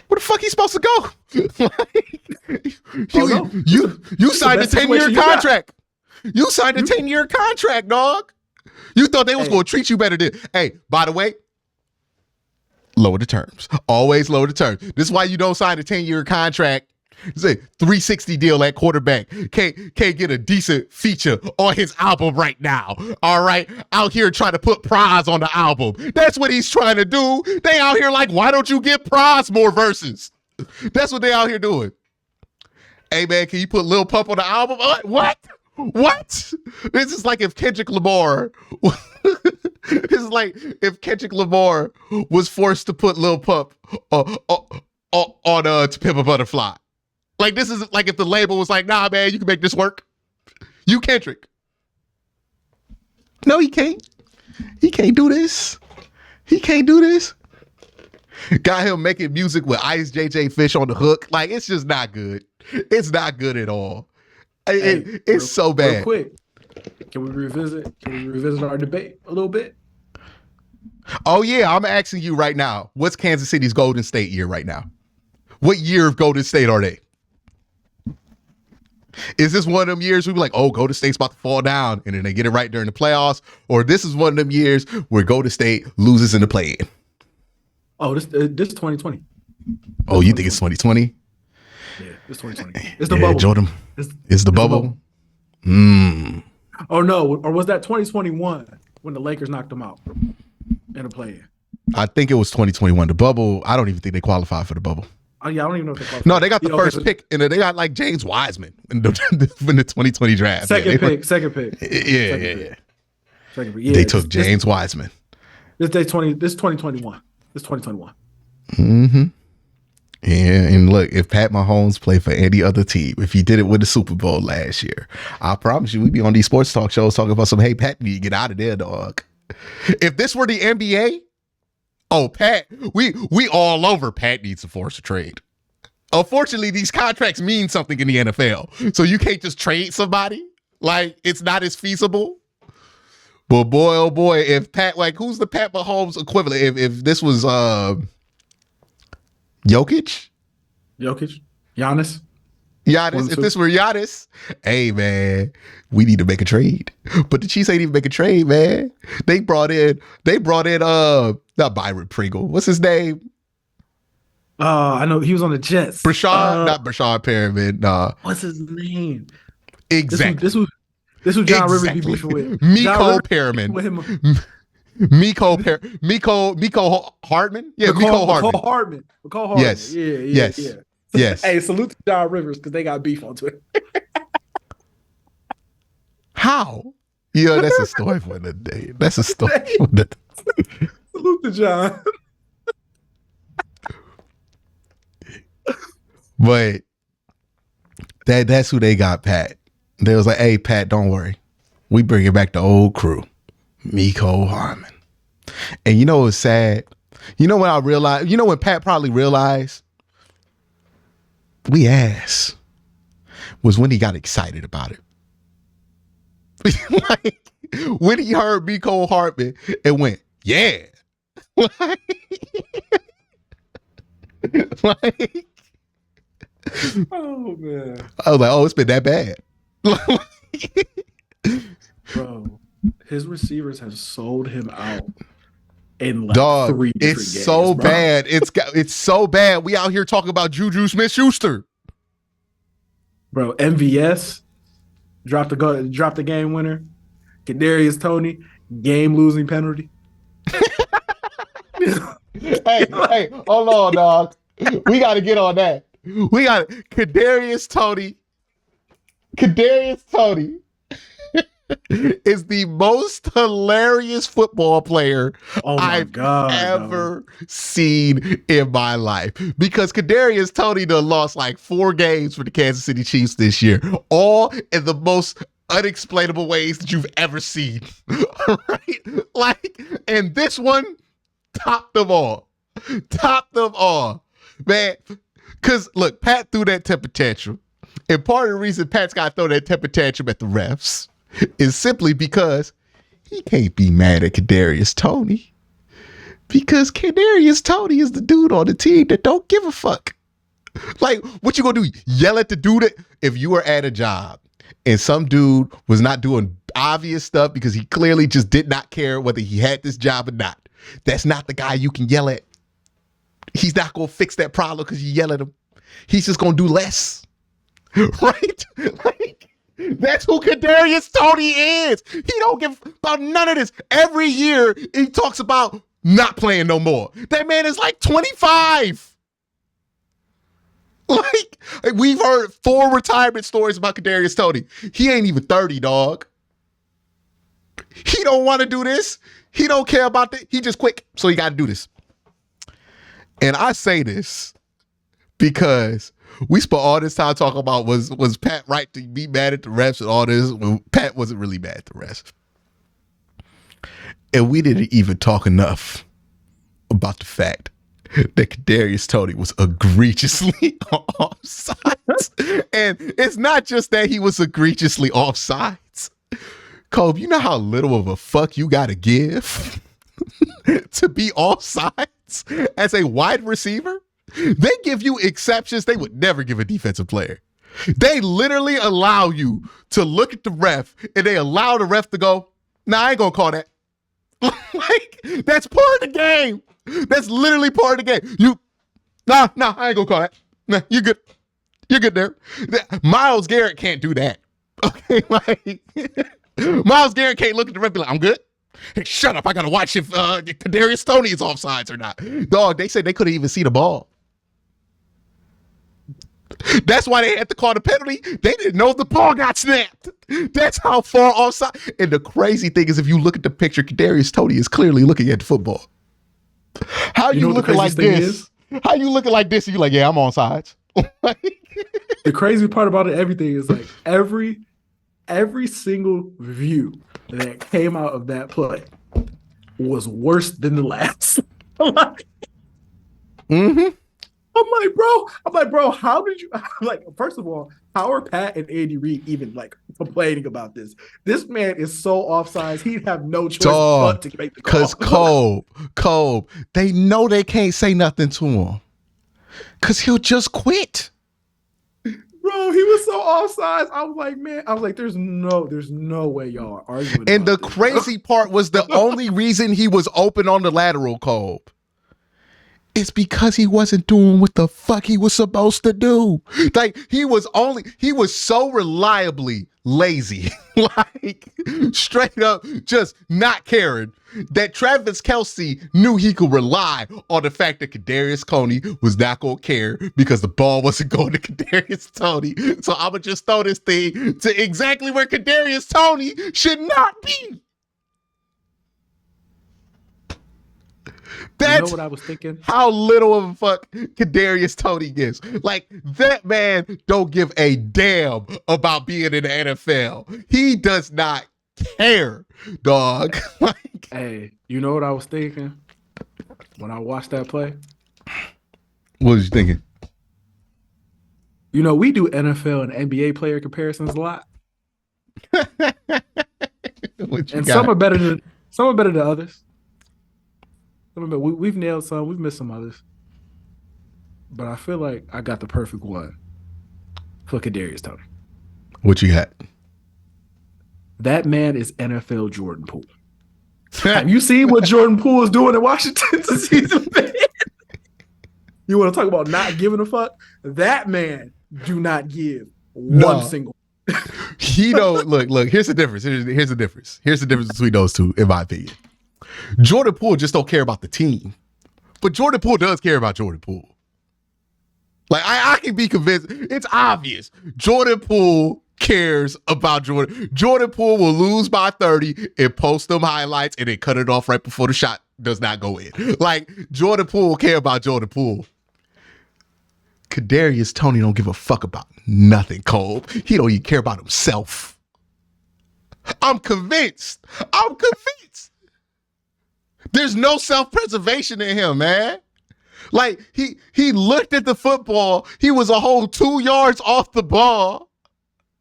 Where the fuck he supposed to go? You signed a 10-year contract. You signed a 10-year contract, dog. You thought they was going to treat you better than. Hey, by the way, lower the terms. Always lower the terms. This is why you don't sign a 10-year contract. Say $360 deal at quarterback. Can't get a decent feature on his album right now. All right, out here trying to put Prize on the album. That's what he's trying to do. They out here like, why don't you give Prize more verses? That's what they out here doing. Hey man, can you put Lil Pump on the album? What? This is like if Kendrick Lamar. This is like if Kendrick Lamar was forced to put Lil Pump on To Pimp a Butterfly. Like, this is like if the label was like, nah, man, you can make this work. You Kendrick. No, he can't. He can't do this. He can't do this. Got him making music with Ice JJ Fish on the hook. Like, it's just not good. It's not good at all. It's so bad. Real quick, can we revisit our debate a little bit? Oh yeah, I'm asking you right now. What's Kansas City's Golden State year right now? What year of Golden State are they? Is this one of them years we be like, oh, Golden State's about to fall down, and then they get it right during the playoffs? Or this is one of them years where Golden State loses in the play-in? Oh, this 2020. Oh, you think it's 2020? Yeah, it's 2020. It's the bubble. Jordan. It's the bubble. Oh no, or was that 2021 when the Lakers knocked them out in the play-in? I think it was 2021. The bubble, I don't even think they qualified for the bubble. Oh yeah, I don't even know if they qualified. No, they got the first pick, and they got like James Wiseman in the 2020 draft. Second pick. Second pick. They took James Wiseman. This 2021. This 2021. Mm-hmm. Yeah, and look, if Pat Mahomes played for any other team, if he did it with the Super Bowl last year, I promise you, we'd be on these sports talk shows talking about some, hey, Pat, you need to get out of there, dog. If this were the NBA, oh, Pat, we all over Pat needs to force a trade. Unfortunately, these contracts mean something in the NFL, so you can't just trade somebody. Like, it's not as feasible. But boy, oh boy, if Pat, like, who's the Pat Mahomes equivalent? If this was Jokic? Giannis? If this were Giannis, hey man, we need to make a trade. But the Chiefs ain't even make a trade, man. They brought in not Byron Pringle. What's his name? I know he was on the Jets. Not Brashad Perriman. What's his name? Exactly. This was John Rivers be beefing with. Miko Perriman. Miko Hartman? Yeah, Miko Hartman. McCall Hartman. Yes. Yeah. Yes. Hey, salute to John Rivers because they got beef on Twitter. How? Yeah, that's a story for the day. That's a story for the day. Salute to John. But that's who they got, Pat. They was like, hey, Pat, don't worry. We bringing back the old crew. Miko Hartman. And you know what's sad? You know when I realized, you know when Pat probably realized we ass was when he got excited about it. Like, when he heard Miko Hartman and went, yeah. Like, oh man. I was like, oh, it's been that bad. Bro, his receivers have sold him out in like Dog, 3 different it's games, so bro. bad. It's so bad. We out here talking about Juju Smith-Schuster. Bro, MVS dropped the game winner. KADARIUS TONEY, game losing penalty. hey, hold on, dog. We got to get on that. We got KADARIUS TONEY. KADARIUS TONEY is the most hilarious football player I've ever seen in my life. Because KADARIUS TONEY done lost like 4 games for the Kansas City Chiefs this year, all in the most unexplainable ways that you've ever seen. Right? Like, and this one topped them all. Man. Because look, Pat threw that temper tantrum. And part of the reason Pat's got to throw that temper tantrum at the refs is simply because he can't be mad at KADARIUS TONEY. Because KADARIUS TONEY is the dude on the team that don't give a fuck. Like, what you gonna do? Yell at the dude that, if you were at a job and some dude was not doing obvious stuff because he clearly just did not care whether he had this job or not. That's not the guy you can yell at. He's not gonna fix that problem because you yell at him. He's just gonna do less. Right? Like, that's who KADARIUS TONEY is. He don't give about none of this. Every year he talks about not playing no more. That man is like 25. Like, we've heard 4 retirement stories about KADARIUS TONEY. He ain't even 30, dog. He don't want to do this. He don't care about that. He just quick. So he got to do this. And I say this because we spent all this time talking about was Pat right to be mad at the refs and all this when Pat wasn't really mad at the refs. And we didn't even talk enough about the fact that KADARIUS TONEY was egregiously offsides. And it's not just that he was egregiously offsides. Colb, you know how little of a fuck you gotta give to be offsides as a wide receiver? They give you exceptions they would never give a defensive player. They literally allow you to look at the ref and they allow the ref to go, nah, I ain't gonna call that. Like, that's part of the game. That's literally part of the game. Nah, I ain't gonna call that. Nah, you're good. You're good there. Myles Garrett can't do that. Okay, like, Myles Garrett can't look at the ref and be like, I'm good. Hey, shut up. I gotta watch if KADARIUS TONEY is offsides or not. Dog, they said they couldn't even see the ball. That's why they had to call the penalty. They didn't know the ball got snapped. That's how far offside. And the crazy thing is, if you look at the picture, KADARIUS TONEY is clearly looking at the football. How you looking like this? How you looking like this? And you're like, yeah, I'm on sides. The crazy part about it, everything is like every single view that came out of that play was worse than the last. Mm-hmm. I'm like, bro, how did you like? First of all, how are Pat and Andy Reid even like complaining about this? This man is so offsides. He'd have no choice but to make the call. Because Colb, they know they can't say nothing to him. Because he'll just quit. Bro, he was so offsides. I was like, there's no way y'all are arguing. And the crazy part was the only reason he was open on the lateral, Colb. It's because he wasn't doing what the fuck he was supposed to do. Like, he was so reliably lazy, like straight up just not caring, that Travis Kelce knew he could rely on the fact that KADARIUS TONEY was not going to care because the ball wasn't going to KADARIUS TONEY. So I'm going to just throw this thing to exactly where KADARIUS TONEY should not be. That's, you know what I was thinking? How little of a fuck KADARIUS TONEY gives. Like, that man don't give a damn about being in the NFL. He does not care, dog. Like, hey, you know what I was thinking when I watched that play? What was you thinking? You know, we do NFL and NBA player comparisons a lot. And some are better than others. We've nailed some, we've missed some others. But I feel like I got the perfect one for KADARIUS TONEY. What you got? That man is NFL Jordan Poole. Have you seen what Jordan Poole is doing in Washington this season? You want to talk about not giving a fuck? That man do not give one single. He don't look. Here's the difference. Here's the difference. Here's the difference between those two, in my opinion. Jordan Poole just don't care about the team, but Jordan Poole does care about Jordan Poole. Like, I can be convinced. It's obvious. Jordan Poole cares about Jordan. Jordan Poole will lose by 30 and post them highlights and then cut it off right before the shot does not go in. Like, Jordan Poole will care about Jordan Poole. KADARIUS TONEY don't give a fuck about nothing, Colb. He don't even care about himself. I'm convinced. There's no self-preservation in him, man. Like, he looked at the football. He was a whole 2 yards off the ball.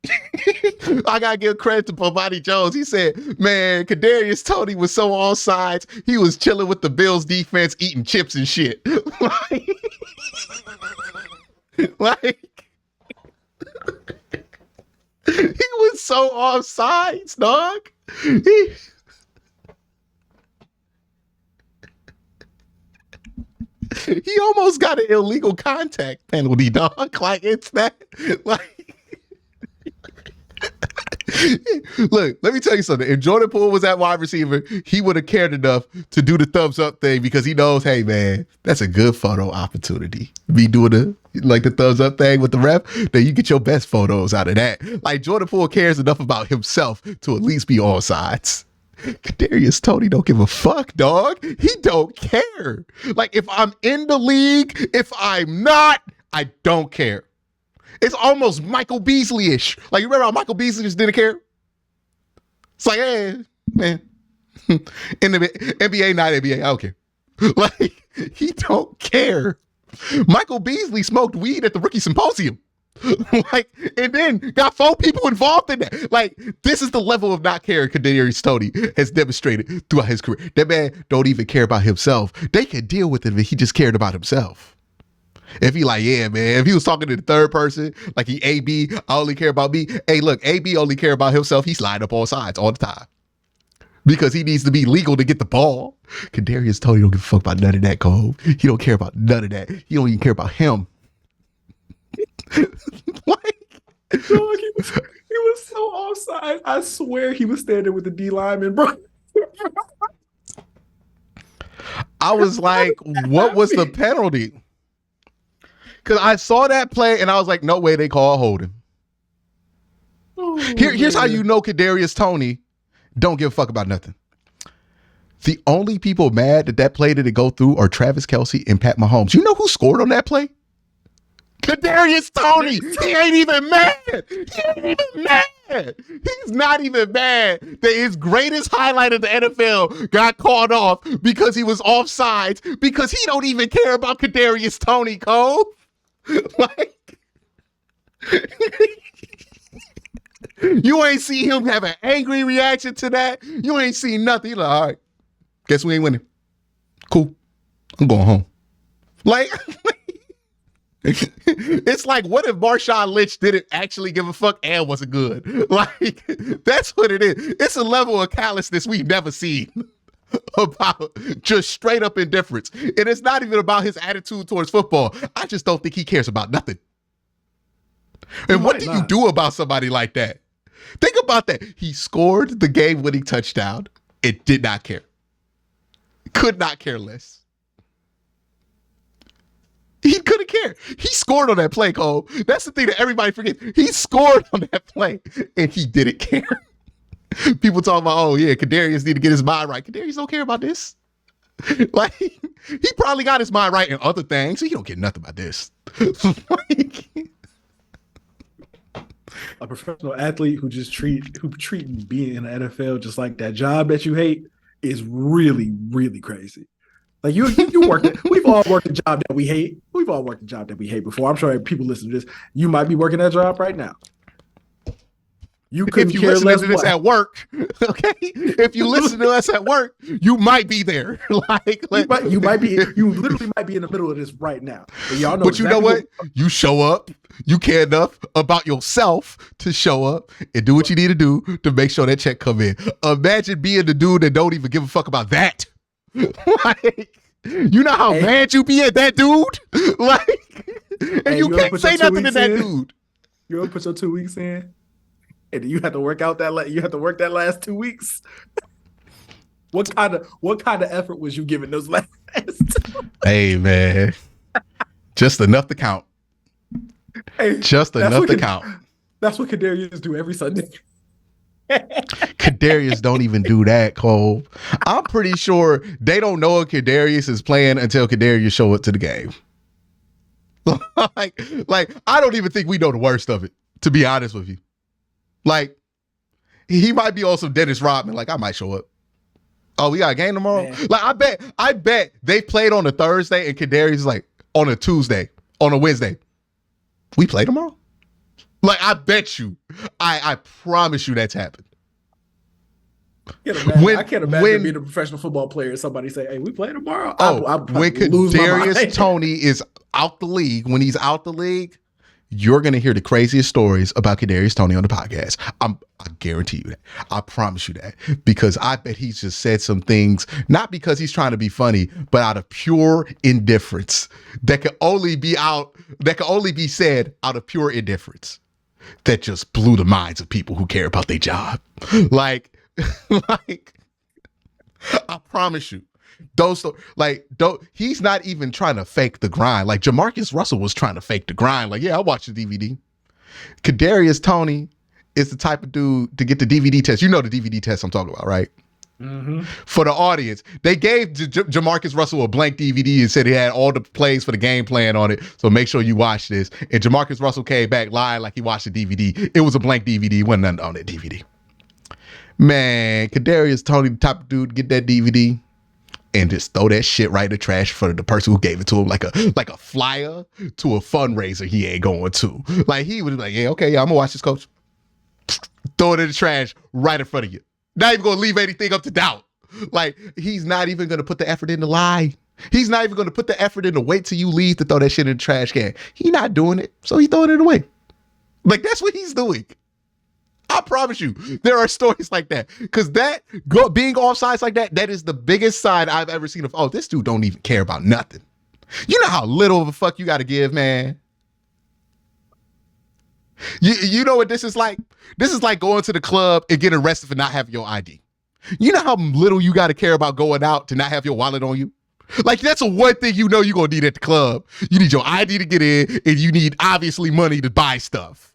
I gotta give credit to Bomani Jones. He said, man, KADARIUS TONEY was so on sides, he was chilling with the Bills defense, eating chips and shit. Like, he was so off sides, dog. He almost got an illegal contact penalty, dog. Like, it's that, like, look, let me tell you something. If Jordan Poole was that wide receiver, he would have cared enough to do the thumbs up thing because he knows, hey, man, that's a good photo opportunity. Me doing the thumbs up thing with the ref, then you get your best photos out of that. Like, Jordan Poole cares enough about himself to at least be on sides. KADARIUS TONEY don't give a fuck, dog. He don't care. Like, if I'm in the league, if I'm not, I don't care. It's almost Michael Beasley-ish. Like, you remember how Michael Beasley just didn't care? It's like, hey, man, in the NBA, not NBA, I don't care. Like, he don't care. Michael Beasley smoked weed at the rookie symposium. Like, and then got 4 people involved in that. Like, this is the level of not caring Kadarius Toney has demonstrated throughout his career. That man don't even care about himself. They can deal with it if he just cared about himself. If he like, yeah, man, if he was talking to the third person, like he AB, I only care about me. Hey, look, AB only care about himself. He's sliding up all sides all the time. Because he needs to be legal to get the ball. Kadarius Toney don't give a fuck about none of that, Cole. He don't care about none of that. He don't even care about him. Like, dog, he was so offside. I swear he was standing with the D lineman, bro. I was like, what was the penalty? Because I saw that play and I was like, no way they call holding. Here's how you know Kadarius Toney don't give a fuck about nothing. The only people mad that play didn't go through are Travis Kelce and Pat Mahomes. You know who scored on that play? Kadarius Toney. He ain't even mad. He ain't even mad. He's not even mad that his greatest highlight of the NFL got called off because he was offsides, because he don't even care about Kadarius Toney, Cole. Like, you ain't see him have an angry reaction to that. You ain't seen nothing. You're like, all right, guess we ain't winning. Cool. I'm going home. Like, it's like, what if Marshawn Lynch didn't actually give a fuck and wasn't good? Like, that's what it is. It's a level of callousness we've never seen about just straight up indifference. And it's not even about his attitude towards football. I just don't think he cares about nothing. And what do you do about somebody like that? Think about that. He scored the game-winning touchdown. It did not care. Could not care less. He couldn't care. He scored on that play, Cole. That's the thing that everybody forgets. He scored on that play, and he didn't care. People talk about, oh, yeah, Kadarius need to get his mind right. Kadarius don't care about this. Like, he probably got his mind right in other things, so he don't get nothing about this. Like, a professional athlete who treat being in the NFL just like that job that you hate is really, really crazy. Like you worked it. We've all worked a job that we hate. We've all worked a job that we hate before. I'm sure people listen to this. You might be working that job right now. You couldn't if you care listen less to this at work, okay? If you listen to us at work, you might be there. You literally might be in the middle of this right now. And y'all know. But you know what? You show up. You care enough about yourself to show up and do what you need to do to make sure that check come in. Imagine being the dude that don't even give a fuck about that. Like, you know how mad you be at that dude? Like, and you can't say nothing to that dude. You ever put your 2 weeks in? And you have to work out that last 2 weeks. What kind of effort was you giving those last? Hey man, just enough to count. Hey, just enough to count. That's what Kadarius do every Sunday. Kadarius don't even do that, Cole. I'm pretty sure they don't know if Kadarius is playing until Kadarius show up to the game. like I don't even think we know the worst of it, to be honest with you. Like, he might be on some Dennis Rodman. Like, I might show up. Oh, we got a game tomorrow? Man. Like, I bet they played on a Thursday and Kadarius is like, on a Tuesday, on a Wednesday. We play tomorrow? Like, I bet you. I promise you that's happened. I can't imagine being a professional football player and somebody say, hey, we play tomorrow? When Kadarius Toney is out the league, when he's out the league, you're going to hear the craziest stories about Kadarius Toney on the podcast. I guarantee you that. I promise you that. Because I bet he's just said some things, not because he's trying to be funny, but out of pure indifference that can only be said out of pure indifference that just blew the minds of people who care about their job. Like, I promise you. He's not even trying to fake the grind. Like Jamarcus Russell was trying to fake the grind. Like, yeah, I watched the DVD. Kadarius Toney is the type of dude to get the DVD test. You know the DVD test I'm talking about, right? Mm-hmm. For the audience, they gave Jamarcus Russell a blank DVD and said he had all the plays for the game plan on it. So make sure you watch this. And Jamarcus Russell came back lying like he watched the DVD. It was a blank DVD. Wasn't nothing on that DVD. Man, Kadarius Toney, the type of dude to get that DVD and just throw that shit right in the trash for the person who gave it to him, like a flyer to a fundraiser he ain't going to. Like, he was like, yeah, okay, yeah, I'm gonna watch this, coach. Throw it in the trash right in front of you. Not even gonna leave anything up to doubt. Like, he's not even gonna put the effort in to lie. He's not even gonna put the effort in to wait till you leave to throw that shit in the trash can. He not doing it, so he throwing it away. Like, that's what he's doing. I promise you, there are stories like that. Because being offsides like that is the biggest sign I've ever seen of, oh, this dude don't even care about nothing. You know how little of a fuck you got to give, man? You know what this is like? This is like going to the club and getting arrested for not having your ID. You know how little you got to care about going out to not have your wallet on you? Like, that's the one thing you know you're going to need at the club. You need your ID to get in, and you need, obviously, money to buy stuff.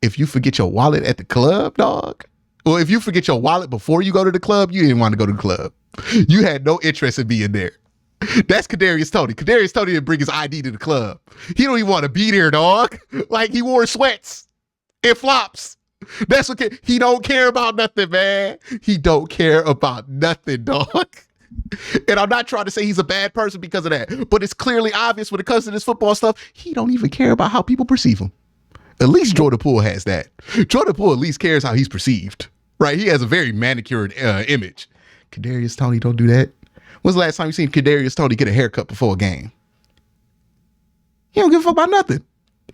If you forget your wallet at the club, dog, or if you forget your wallet before you go to the club, you didn't want to go to the club. You had no interest in being there. That's Kadarius Toney. Kadarius Toney didn't bring his ID to the club. He don't even want to be there, dog. Like, he wore sweats and flops. That's what he don't care about nothing, man. He don't care about nothing, dog. And I'm not trying to say he's a bad person because of that, but it's clearly obvious when it comes to this football stuff, he don't even care about how people perceive him. At least Jordan Poole has that. Jordan Poole at least cares how he's perceived, right? He has a very manicured image. Kadarius Toney don't do that. When's the last time you seen Kadarius Toney get a haircut before a game? He don't give a fuck about nothing.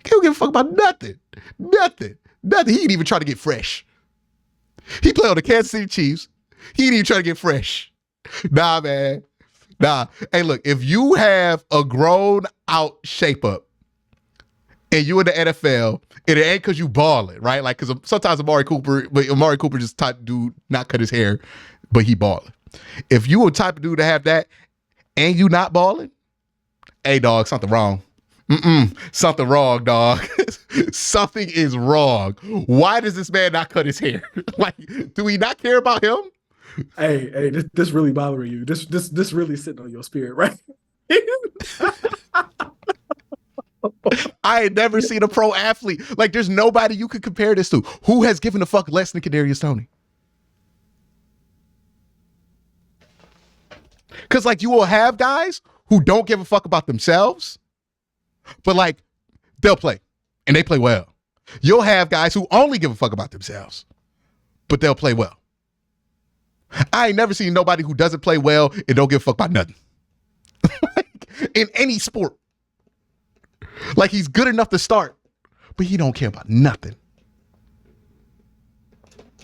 He don't give a fuck about nothing. Nothing. He ain't even try to get fresh. He played on the Kansas City Chiefs. He ain't even try to get fresh. Nah, man. Nah. Hey, look, if you have a grown out shape up and you in the NFL, and it ain't because you balling, right? Like, because sometimes Amari Cooper just type of dude not cut his hair, but he balling. If you a type of dude to have that and you not balling, hey, dog, something wrong. Something wrong, dog. Something is wrong. Why does this man not cut his hair? Like, do we not care about him? Hey, this really bothering you. This really sitting on your spirit, right? I ain't never seen a pro athlete. Like, there's nobody you could compare this to. Who has given a fuck less than Kadarius Toney? Because, like, you will have guys who don't give a fuck about themselves, but, like, they'll play, and they play well. You'll have guys who only give a fuck about themselves, but they'll play well. I ain't never seen nobody who doesn't play well and don't give a fuck about nothing. Like, in any sport. Like, he's good enough to start, but he don't care about nothing.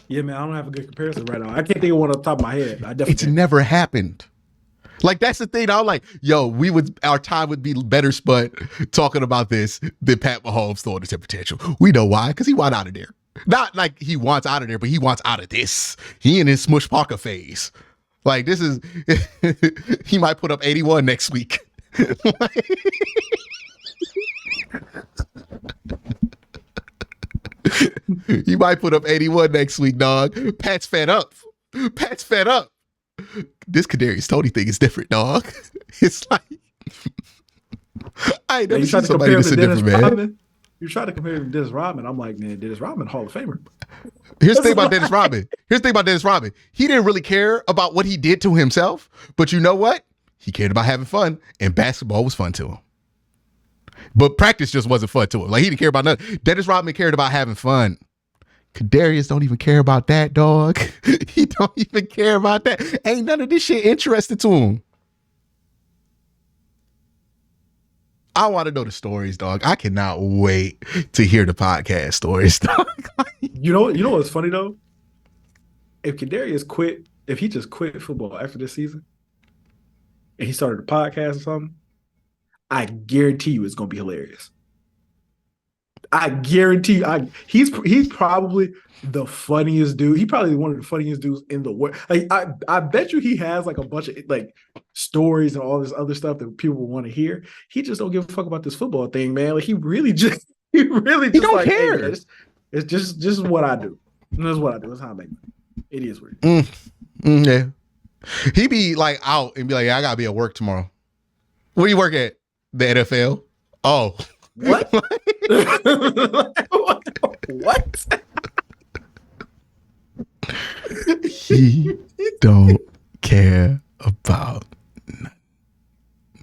Yeah, man, I don't have a good comparison right now. I can't think of one on the top of my head. It's never happened. Like, that's the thing. I'm like, yo, our time would be better spent talking about this than Pat Mahomes throwing the temper tantrum. We know why, because he wants out of there. Not like he wants out of there, but he wants out of this. He in his Smush Parker phase. Like, this is, he might put up 81 next week. He might put up 81 next week, dog. Pat's fed up. This Kadarius Toney thing is different, dog. It's like, I ain't never seen somebody this different, man. You try to compare him to Dennis Rodman. I'm like, man, Dennis Rodman, Hall of Famer. Here's the thing about Dennis Rodman. He didn't really care about what he did to himself, but you know what? He cared about having fun, and basketball was fun to him. But practice just wasn't fun to him. Like, he didn't care about nothing. Dennis Rodman cared about having fun. Kadarius don't even care about that, dog. He don't even care about that. Ain't none of this shit interested to him. I want to know the stories, dog. I cannot wait to hear the podcast stories, dog. You know what's funny though? If he just quit football after this season, and he started a podcast or something, I guarantee you it's gonna be hilarious. I guarantee you, he's probably the funniest dude. He's probably one of the funniest dudes in the world. Like, I bet you he has like a bunch of like stories and all this other stuff that people want to hear. He just don't give a fuck about this football thing, man. Like, he don't don't like, care. Hey, man, it's just what I do. That's what I do. That's how I make money. It is weird. Yeah. He be like out and be like, yeah, I gotta be at work tomorrow. Where you work at? The NFL? Oh. What? What? He don't care about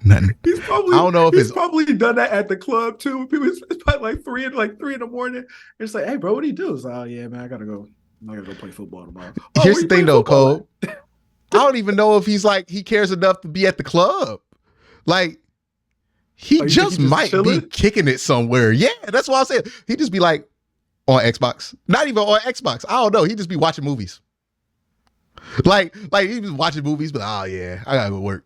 nothing. I don't know if he's probably done that at the club too. People, it's probably like three in the morning. It's like, hey, bro, what do you do? It's like, oh yeah, man, I gotta go play football tomorrow. Here's the thing though, Cole. I don't even know if he's like he cares enough to be at the club. Like he just might be kicking it somewhere. Yeah, that's what I said. He'd just be like on Xbox. Not even on Xbox. I don't know. He'd just be watching movies. Like he was watching movies, but oh yeah, I gotta go work.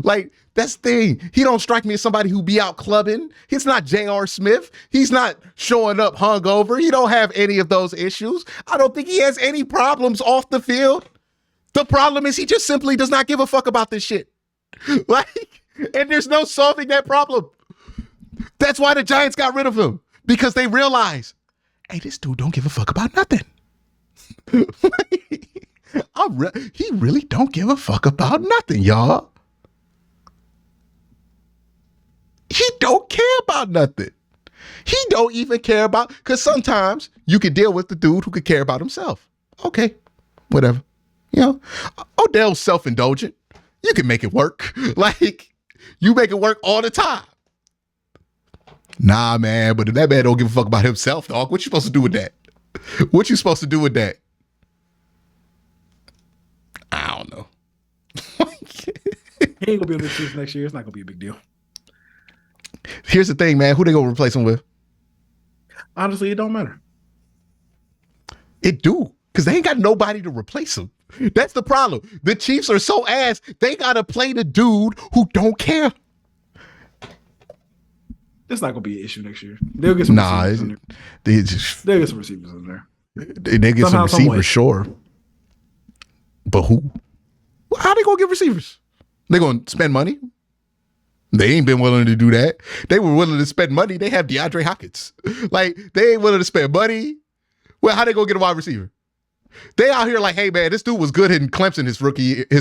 like that's the thing. He don't strike me as somebody who be out clubbing. He's not J.R. Smith. He's not showing up hungover. He don't have any of those issues. I don't think he has any problems off the field. The problem is he just simply does not give a fuck about this shit. And there's no solving that problem. That's why the Giants got rid of him, because they realize, hey, this dude don't give a fuck about nothing. He really don't give a fuck about nothing, y'all. He don't care about nothing. He don't even care about, because sometimes you can deal with the dude who could care about himself. Okay, whatever. You know, Odell's self-indulgent. You can make it work. Like, you make it work all the time. Nah, man, but if that man don't give a fuck about himself, dog, what you supposed to do with that? What you supposed to do with that? I don't know. He ain't gonna be on the Chiefs next year. It's not gonna be a big deal. Here's the thing, man. Who they gonna replace him with? Honestly, it don't matter. It do, because they ain't got nobody to replace him. That's the problem. The Chiefs are so ass, they gotta play the dude who don't care. It's not gonna be an issue next year. They'll get some receivers in there. They'll get some receivers in there. They get some receivers, sure. But who? How they gonna get receivers? They gonna spend money? They ain't been willing to do that. They were willing to spend money. They have DeAndre Hopkins. Like, they ain't willing to spend money. Well, how they gonna get a wide receiver? They out here like, hey man, this dude was good in Clemson his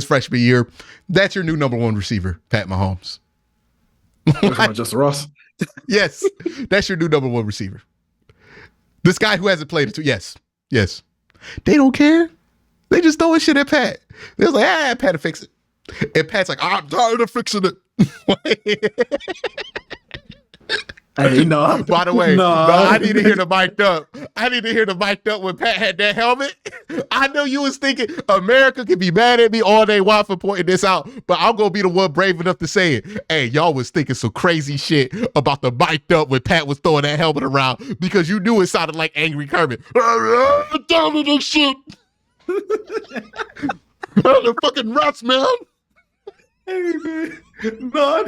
freshman year. That's your new number one receiver, Pat Mahomes. Just Ross. Yes, that's your new number one receiver. This guy who hasn't played it too. Yes. They don't care. They just throwing shit at Pat. They're like, Pat will fix it. And Pat's like, I'm tired of fixing it. Hey, no. By the way, no, I need to hear the mic'd up. I need to hear the mic'd up when Pat had that helmet. I know you was thinking America can be mad at me all they want for pointing this out, but I'm going to be the one brave enough to say it. Hey, y'all was thinking some crazy shit about the mic'd up when Pat was throwing that helmet around because you knew it sounded like angry Kermit. Down to this shit. The fucking rats, man. Hey, man. No,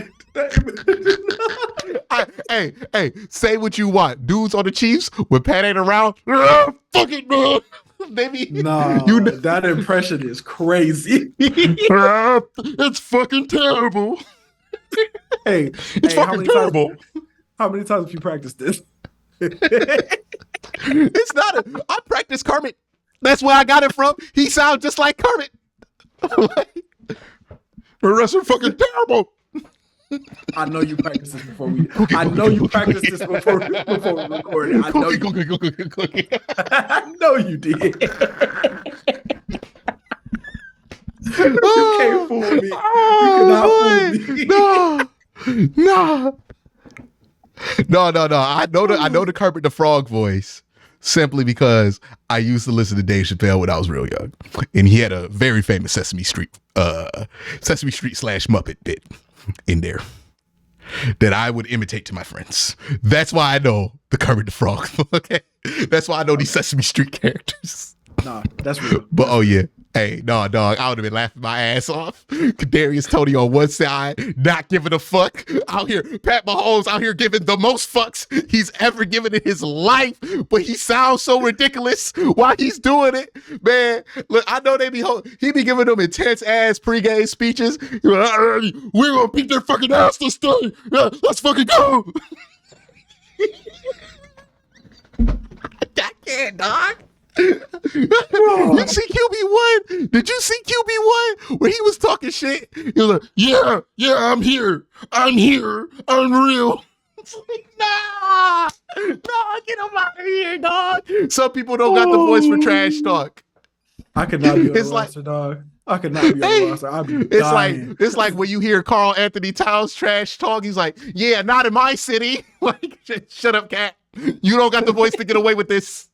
hey, say what you want. Dudes on the Chiefs, when Pat ain't around, fuck it, man. Baby. No, that impression is crazy. It's fucking terrible. It's fucking terrible. How many times have you practiced this? It's not I practice Kermit. That's where I got it from. He sounds just like Kermit. The rest are fucking terrible. I know you practiced this before we. I know you practiced this before we recorded. I know you. I know you did. You can't fool me. You cannot fool me. No. I know the Kermit the Frog voice simply because I used to listen to Dave Chappelle when I was real young, and he had a very famous Sesame Street / Muppet bit in there that I would imitate to my friends. That's why I know the Kermit the Frog. Okay, that's why I know these Sesame Street characters. Nah, that's real. But oh yeah. Hey, no, dog, I would have been laughing my ass off. KADARIUS Toney on one side, not giving a fuck. Out here, Pat Mahomes out here giving the most fucks he's ever given in his life, but he sounds so ridiculous while he's doing it. Man, look, I know he be giving them intense ass pregame speeches. We're gonna beat their fucking ass this day. Yeah, let's fucking go. I can't, dog. You see QB1? Did you see QB1 where he was talking shit? He was like, yeah, I'm here, I'm real. It's like, nah, get him out of here, dog. Some people don't got the voice for trash talk. I could not be on the It's like, roster, dog. I could not be on the hey, roster. I'd be dying. it's like when you hear Carl Anthony Towns trash talk, he's like, yeah, not in my city. Like, shut up, cat. You don't got the voice to get away with this.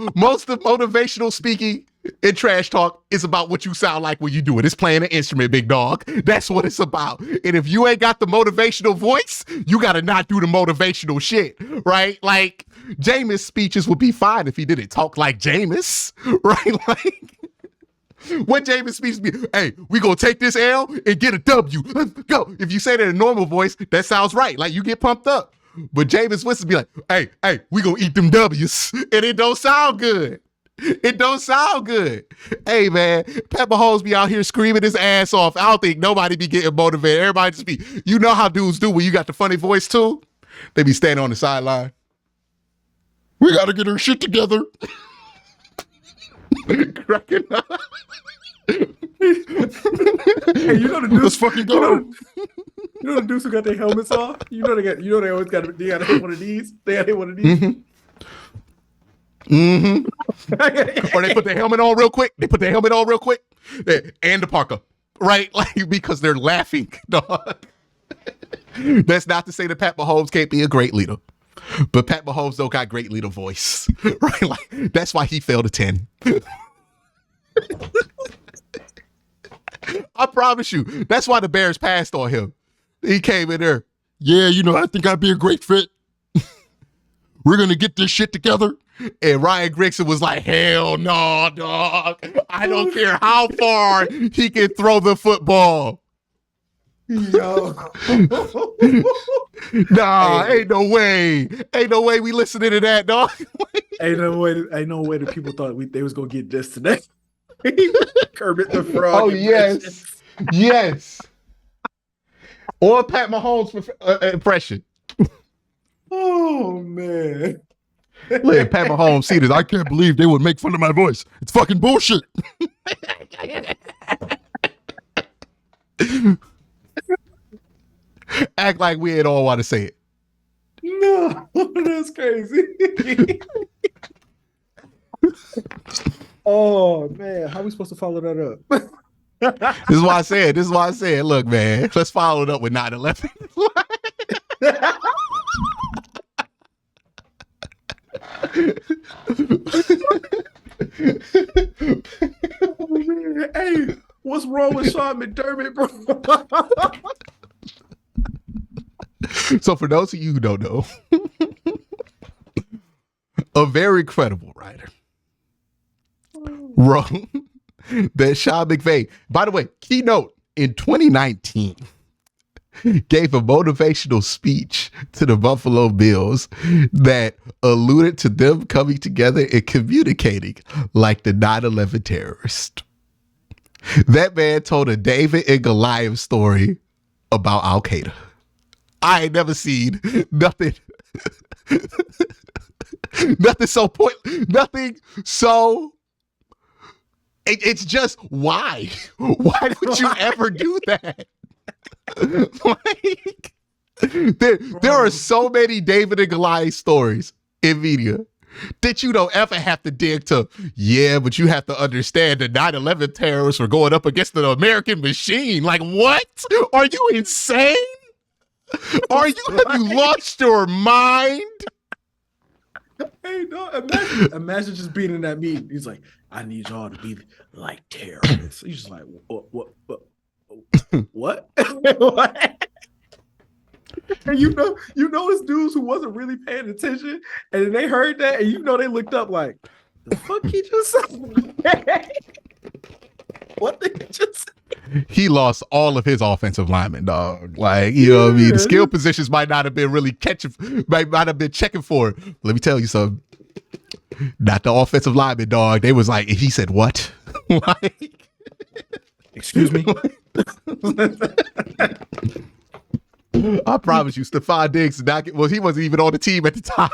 Most of motivational speaking and trash talk is about what you sound like when you do it. It's playing an instrument, big dog. That's what it's about. And if you ain't got the motivational voice, you got to not do the motivational shit, right? Like, Jameis' speeches would be fine if he didn't talk like Jameis, right? Like, what Jameis' speech be? Hey, we gonna take this L and get a W. Let's go. If you say that in a normal voice, that sounds right. Like, you get pumped up. But Jameis Winston be like, hey, we gonna eat them W's. And it don't sound good. It don't sound good. Hey, man, Pat Mahomes be out here screaming his ass off. I don't think nobody be getting motivated. Everybody just be, you know how dudes do when you got the funny voice too? They be standing on the sideline. We got to get our shit together. Cracking up. Hey, you know the dudes. Let's fucking go. You know the dudes who got their helmets off. You know they always got to hit one of these. They got to hit one of these. Mm-hmm. Or they put their helmet on real quick. And the parka, right? Like, because they're laughing, dog. That's not to say that Pat Mahomes can't be a great leader. But Pat Mahomes don't got great leader voice, right? Like, that's why he failed a 10. I promise you, that's why the Bears passed on him. He came in there. Yeah, I think I'd be a great fit. We're going to get this shit together. And Ryan Grigson was like, hell no, dog. I don't care how far he can throw the football. Yo. Nah, hey. Ain't no way. Ain't no way we listening to that, dog. Ain't no way that people thought they was going to get this today. Kermit the Frog. Oh, yes. Yes. Or Pat Mahomes impression. Oh, man. Let Pat Mahomes see this. I can't believe they would make fun of my voice. It's fucking bullshit. Act like we ain't all want to say it. No, that's crazy. Oh, man. How are we supposed to follow that up? This is why I said, look, man, let's follow it up with 9/11. Oh, man. Hey, what's wrong with Sean McDermott, bro? So for those of you who don't know, a very credible writer wrote that Sean McVay, by the way, keynote in 2019, gave a motivational speech to the Buffalo Bills that alluded to them coming together and communicating like the 9/11 terrorist. That man told a David and Goliath story about Al Qaeda. I ain't never seen nothing so it's just why would you ever do that? Like, there are so many David and Goliath stories in media that you don't ever have to dig to. Yeah, but you have to understand the 9/11 terrorists were going up against the American machine. Like, what? Are you insane? Have you lost your mind? Hey, no, imagine just being in that meeting. He's like, I need y'all to be like terrorists. He's just like, what? What? And you know it's dudes who wasn't really paying attention, and then they heard that, and they looked up like, the fuck he just said? What did he just say? He lost all of his offensive linemen, dog. Like, you know what I mean? The skill positions might not have been really might have been checking for it. Let me tell you something. Not the offensive lineman, dog. They was like, he said what? Like, excuse me? I promise you, Stephon Diggs he wasn't even on the team at the time.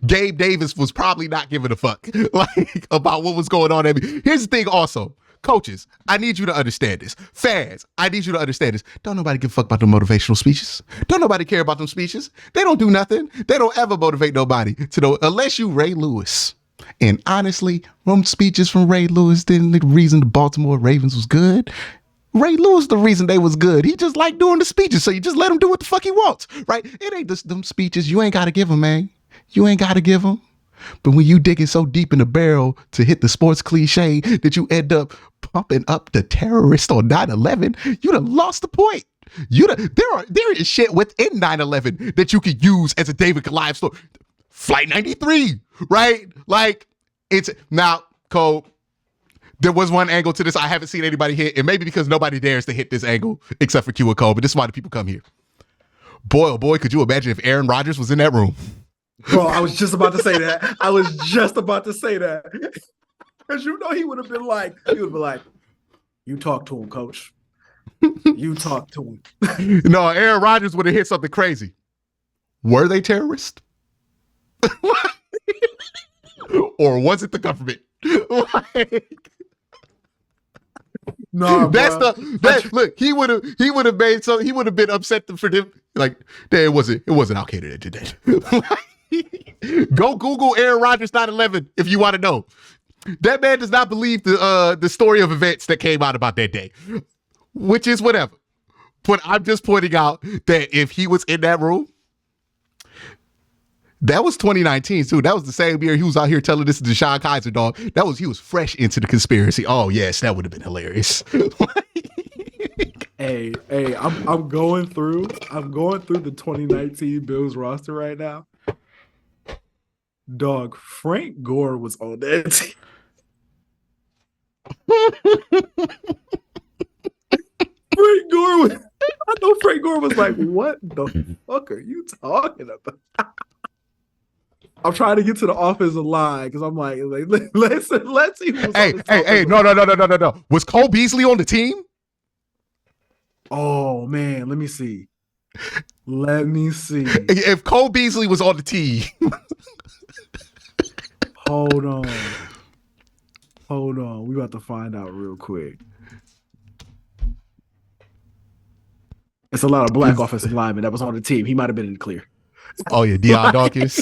Gabe Davis was probably not giving a fuck like about what was going on. Here's the thing also. Coaches, I need you to understand this. Fans, I need you to understand this. Don't nobody give a fuck about the motivational speeches. Don't nobody care about them speeches. They don't do nothing. They don't ever motivate nobody to know, unless you Ray Lewis. And honestly, from speeches from Ray Lewis, then the reason the Baltimore Ravens was good. Ray Lewis, the reason they was good. He just liked doing the speeches, so you just let him do what the fuck he wants, right? It ain't just them speeches. You ain't got to give them, man. You ain't got to give them. But when you digging so deep in the barrel to hit the sports cliche that you end up pumping up the terrorist on 9/11, you done lost the point. There is shit within 9/11 that you could use as a David Goliath story. Flight 93, right? Like, it's now, Cole, there was one angle to this I haven't seen anybody hit, and maybe because nobody dares to hit this angle except for QnCOLB, but this is why the people come here. Boy, oh boy, could you imagine if Aaron Rodgers was in that room? Bro, I was just about to say that. Because you know he would have been like, you talk to him, coach. You talk to him. No, Aaron Rodgers would have hit something crazy. Were they terrorists? Or was it the government? No, look, he would have been upset for them. Like, it wasn't Al Qaeda that did that. Go Google Aaron Rodgers 9/11 if you want to know. That man does not believe the story of events that came out about that day, which is whatever. But I'm just pointing out that if he was in that room, that was 2019 too. That was the same year he was out here telling this to Deshaun Kaiser, dog. He was fresh into the conspiracy. Oh yes, that would have been hilarious. Hey, I'm going through the 2019 Bills roster right now. Dog, Frank Gore was on that team. I know Frank Gore was like, what the fuck are you talking about? I'm trying to get to the offensive line because I'm like, let's see. Hey, no. Was Cole Beasley on the team? Oh man, let me see. If Cole Beasley was on the team. Hold on. We about to find out real quick. It's a lot of black offensive linemen that was on the team. He might have been in the clear. Oh yeah, Deion Dawkins.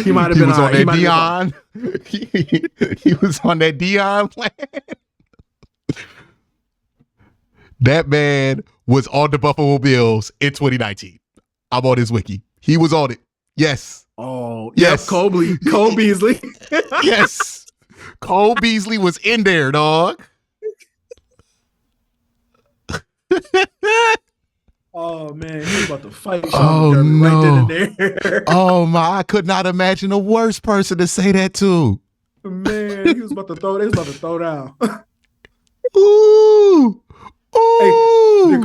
He might have been on that Deion. He was on that Deion plan. That man was on the Buffalo Bills in 2019. I'm on his wiki. He was on it. Yes. Oh, yes. Cole Beasley. Yes. Cole Beasley was in there, dog. Oh man, he was about to fight Sean Oh McDormitt no. right then and there. Oh my, I could not imagine a worse person to say that to. Man, he was about to throw down. Ooh. Ooh. Hey,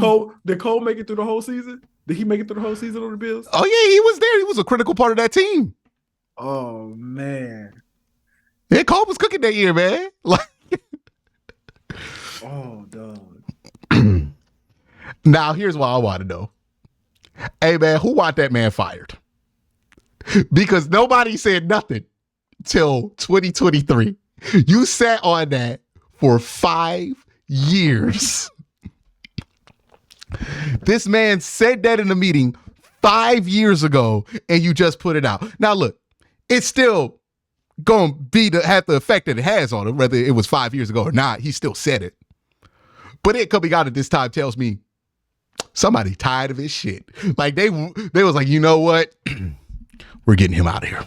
did Cole make it through the whole season? Did he make it through the whole season on the Bills? Oh yeah, he was there. He was a critical part of that team. Oh man. Yeah, Cole was cooking that year, man. Like, oh dog. Now here's what I want to know. Hey man, who want that man fired? Because nobody said nothing till 2023. You sat on that for 5 years. This man said that in a meeting 5 years ago, and you just put it out. Now look, it's still going to have the effect that it has on him, whether it was 5 years ago or not. He still said it. But it coming out at this time tells me somebody tired of his shit. Like they was like, you know what? We're getting him out of here.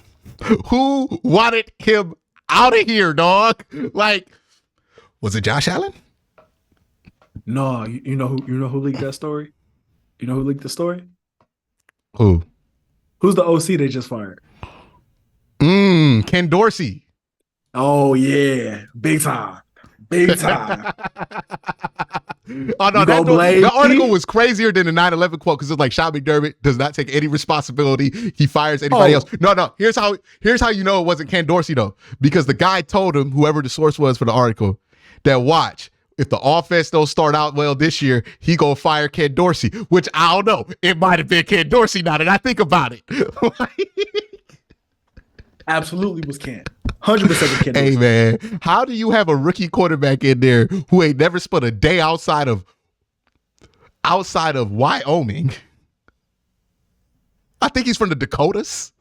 Who wanted him out of here, dog? Like, was it Josh Allen? No, you know who leaked that story? You know who leaked the story? Who? Who's the OC they just fired? Ken Dorsey. Oh yeah, big time. Oh no, that article was crazier than the 9/11 quote because it's like Sean McDermott does not take any responsibility. He fires anybody else. No. Here's how you know it wasn't Ken Dorsey though, because the guy told him, whoever the source was for the article, that watch, if the offense don't start out well this year, he gonna fire Ken Dorsey. Which I don't know. It might have been Ken Dorsey now that I think about it. Absolutely was Ken. 100% was Ken Dorsey. Hey man, how do you have a rookie quarterback in there who ain't never spent a day outside of Wyoming? I think he's from the Dakotas.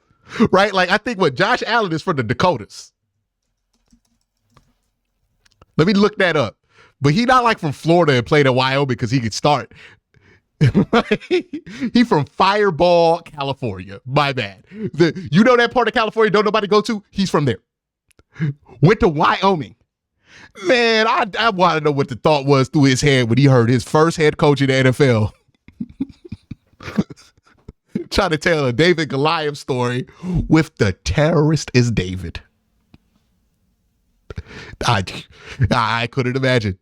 right? Like, I think what Josh Allen is from the Dakotas. Let me look that up. But he not like from Florida and played at Wyoming because he could start. He from Fireball, California. My bad. You know that part of California don't nobody go to? He's from there. Went to Wyoming. Man, I want to know what the thought was through his head when he heard his first head coach in the NFL. Trying to tell a David Goliath story with the terrorist is David. I couldn't imagine.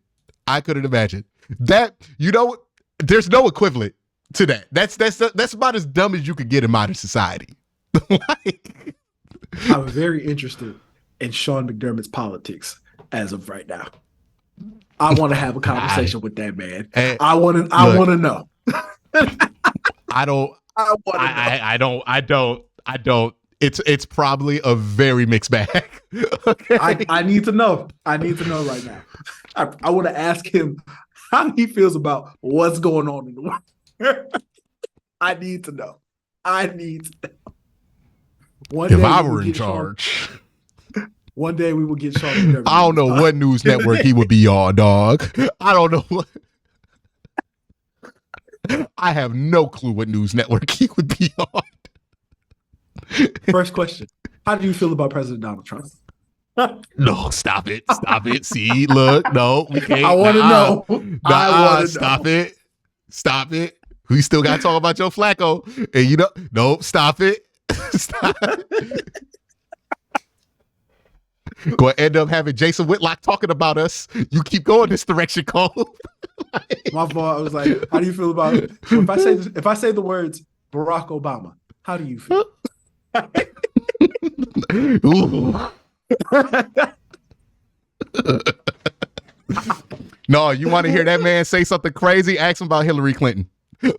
I couldn't imagine that. You know, there's no equivalent to that. That's about as dumb as you could get in modern society. Like, I'm very interested in Sean McDermott's politics as of right now. I want to have a conversation with that man. I want to know. I don't. It's probably a very mixed bag. Okay? I need to know. I need to know right now. I want to ask him how he feels about what's going on in the world. I need to know. If I were in charge. One day we will get Sean McDermott. I don't know what news network he would be on, dog. I don't know what. I have no clue what news network he would be on. First question. How do you feel about President Donald Trump? No, stop it. Stop it. See, look, no, we can't. I want to know. I want to stop it. Stop it. We still got to talk about Joe Flacco. And you know, no, stop it. Stop. Going to end up having Jason Whitlock talking about us. You keep going this direction, Cole. My fault. I was like, how do you feel about it? If I say the words Barack Obama, how do you feel? No, you want to hear that man say something crazy? Ask him about Hillary Clinton. You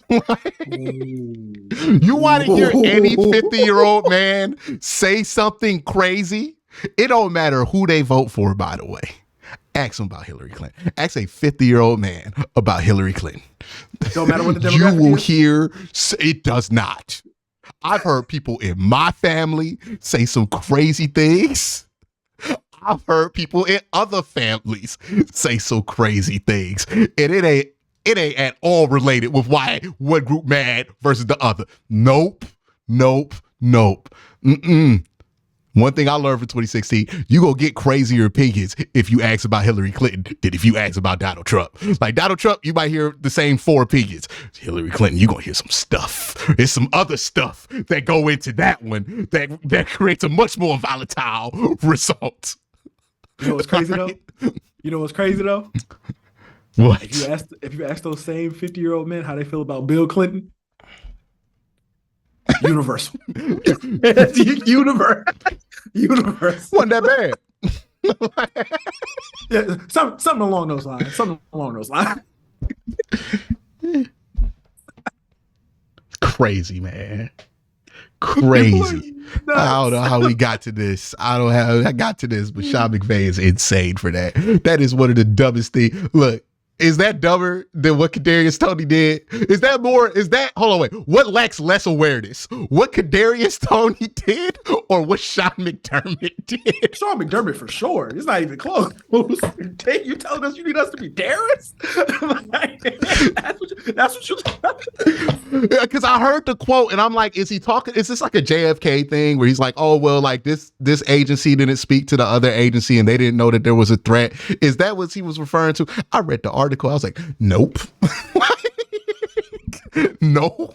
want to hear any 50-year-old man say something crazy? It don't matter who they vote for, by the way. Ask him about Hillary Clinton. Ask a 50-year-old man about Hillary Clinton. Don't matter what the demographic You will is? hear, it does not. I've heard people in my family say some crazy things. I've heard people in other families say some crazy things. And it ain't at all related with why one group mad versus the other. Nope. One thing I learned from 2016, you gonna get crazier opinions if you ask about Hillary Clinton than if you ask about Donald Trump. Like Donald Trump, you might hear the same 4 opinions. Hillary Clinton, you gonna hear some stuff. There's some other stuff that go into that one that creates a much more volatile result. You know what's crazy though? What? If you ask those same 50-year-old men how they feel about Bill Clinton, universal. Universe. Wasn't that bad. Yeah, something along those lines. Crazy, man. Crazy. I don't know how we got to this. I got to this, but Sean McVay is insane for that. That is one of the dumbest things. Look, is that dumber than what KADARIUS Toney did? Hold on, wait. What lacks less awareness? What KADARIUS Toney did or what Sean McDermott did? Sean McDermott for sure. It's not even close. You telling us you need us to be terrorists? That's what you Because I heard the quote and I'm like, is he talking? Is this like a JFK thing where he's like, oh, well, like this agency didn't speak to the other agency and they didn't know that there was a threat? Is that what he was referring to? I read the article. I was like, nope. No,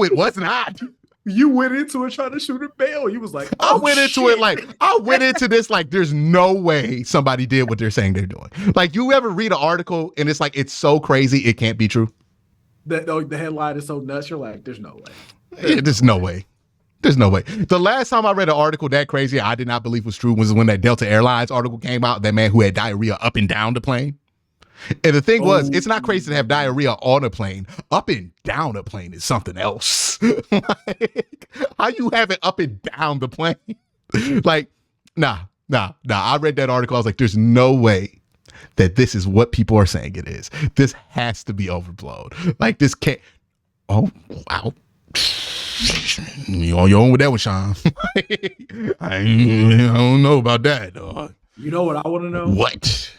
it was not. You went into it trying to shoot a bail. You was like, I went into this like there's no way somebody did what they're saying they're doing. Like, you ever read an article and it's like, it's so crazy it can't be true? The headline is so nuts. You're like, there's no way. There's no way. There's no way. The last time I read an article that crazy I did not believe was true was when that Delta Airlines article came out, that man who had diarrhea up and down the plane. And the thing was, it's not crazy to have diarrhea on a plane. Up and down a plane is something else. Like, how you have it up and down the plane? Like, nah. I read that article. I was like, there's no way that this is what people are saying it is. This has to be overblown. Like, this can't. Oh, wow. You on your own with that one, Sean. I don't know about that, dog. You know what I want to know? What?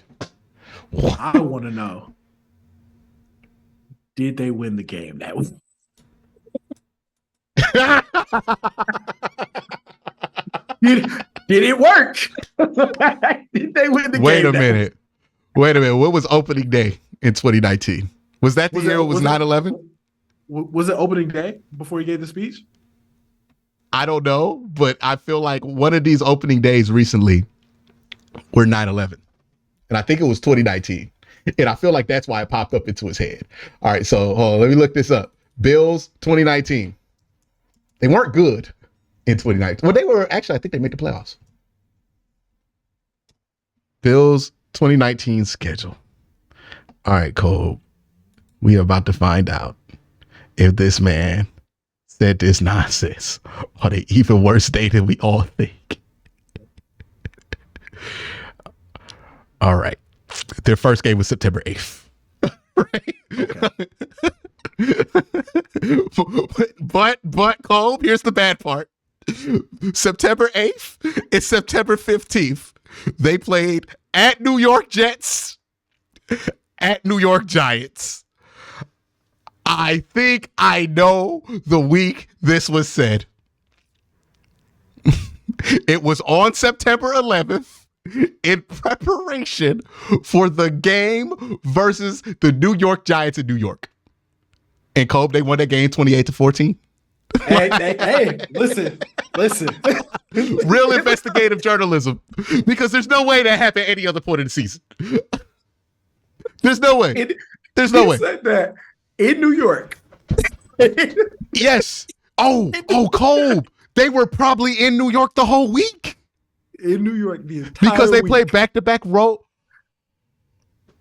I want to know. Did they win the game that week? Did it work? Did they win the game? Wait a minute. What was opening day in 2019? Was that the year it was 9/11? Was it opening day before he gave the speech? I don't know, but I feel like one of these opening days recently were 9/11. And I think it was 2019. And I feel like that's why it popped up into his head. All right, so hold on, let me look this up. Bills 2019. They weren't good in 2019. Well, they were actually, I think they made the playoffs. Bills 2019 schedule. All right, Cole. We are about to find out if this man said this nonsense on an even worse day than we all think. All right. Their first game was September 8th. Right? But Cole, here's the bad part. September 8th and September 15th, they played at New York Jets, at New York Giants. I think I know the week this was said. It was on September 11th in preparation for the game versus the New York Giants in New York. And Colb, they won that game 28-14. Hey, listen. Real investigative journalism. Because there's no way that happened any other point in the season. There's no way. There's no way. Said that in New York. Yes. Oh, Colb. They were probably in New York the whole week. In New York the entire because they week. played back-to-back road.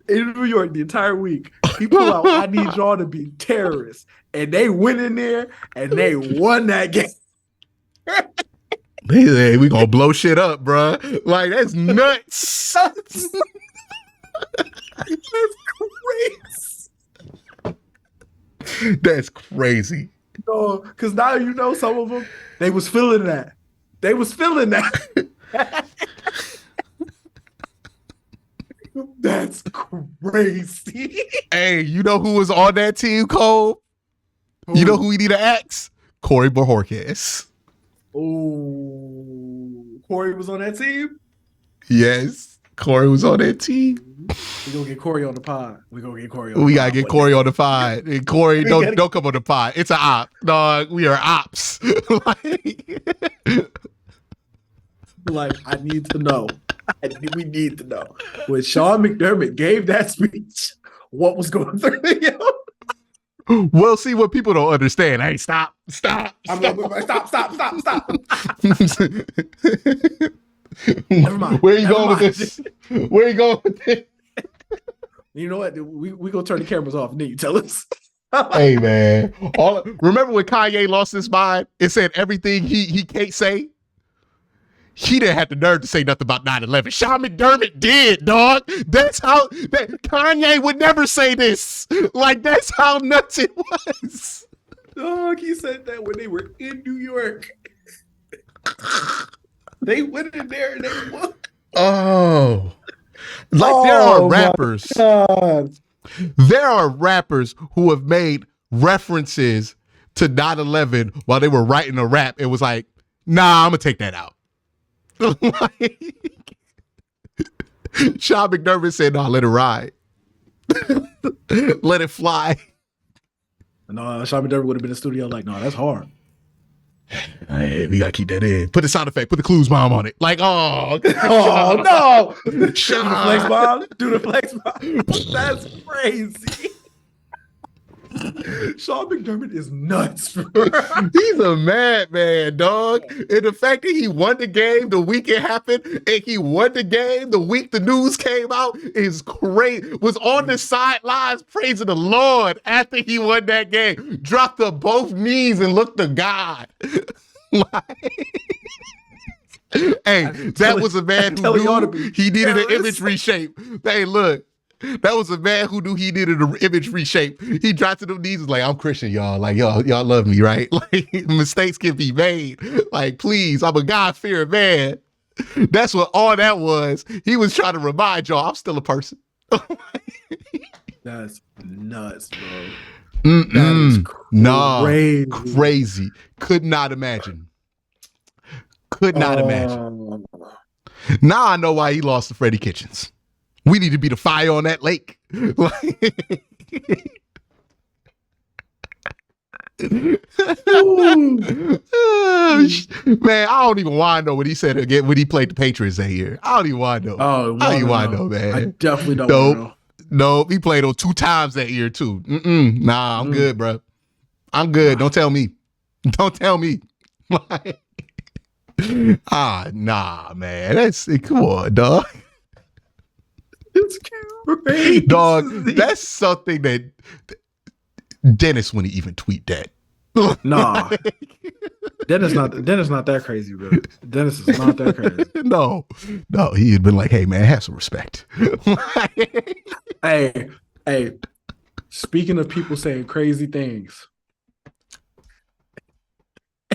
In New York the entire week. He pulled out, I need y'all to be terrorists. And they went in there and they won that game. Hey, we gonna blow shit up, bro. Like, that's nuts. That's crazy. That's crazy. No, because now you know some of them, they was feeling that. That's crazy. Hey, you know who was on that team, Cole? You know who we need to ask? Corey Bojorquez. Oh, Corey was on that team? Yes, Corey was on that team. We're going to get Corey on the pod. We got to get Corey on the pod. And Corey, don't come on the pod. It's an op. Dog, we are ops. Like, I need to know. We need to know. When Sean McDermott gave that speech, what was going through him? We'll see what people don't understand. Hey, stop. Stop. Never mind. Where are you going with this? You know what? We gonna turn the cameras off and then you tell us. Hey, man. Remember when Kanye lost his mind? It said everything he can't say? He didn't have the nerve to say nothing about 9/11. Sean McDermott did, dog. That's how Kanye would never say this. Like, that's how nuts it was. Dog, he said that when they were in New York. They went in there and they won. Oh. Like, there are rappers. There are rappers who have made references to 9/11 while they were writing a rap. It was like, nah, I'm going to take that out. Sean McDermott said, no, let it ride. Let it fly. No, Sean McDermott would have been in the studio like, no, that's hard. Hey, we gotta keep that in. Put the sound effect, put the clues bomb on it. Like, no. Sean. Do the flex bomb. That's crazy. Sean McDermott is nuts. He's a madman, dog. And the fact that he won the game the week it happened, and he won the game the week the news came out is crazy. Was on the sidelines praising the Lord after he won that game. Dropped to both knees and looked to God. Hey, that was a man who knew he needed an image reshape. Hey, look. That was a man who knew he needed an image reshape. He dropped to them knees, was like, I'm Christian, y'all. Like, y'all love me, right? Like, mistakes can be made. Like, please, I'm a God-fearing man. That's what all that was. He was trying to remind y'all, I'm still a person. That's nuts, bro. That is crazy. Could not imagine. Could not imagine. Now I know why he lost to Freddie Kitchens. We need to be the fire on that lake. Man, I don't even want to know what he said again when he played the Patriots that year. I don't even want to know. I don't even want to know, man. I definitely don't know. Nope, he played on 2 times that year too. Nah, I'm good, bro. I'm good. Don't tell me. Don't tell me. Nah, man. Come on, dog. It's crazy. Dog, that's something that Dennis wouldn't even tweet that. Nah. Dennis not that crazy, bro. Dennis is not that crazy. No, he'd been like, hey man, have some respect. Hey, speaking of people saying crazy things.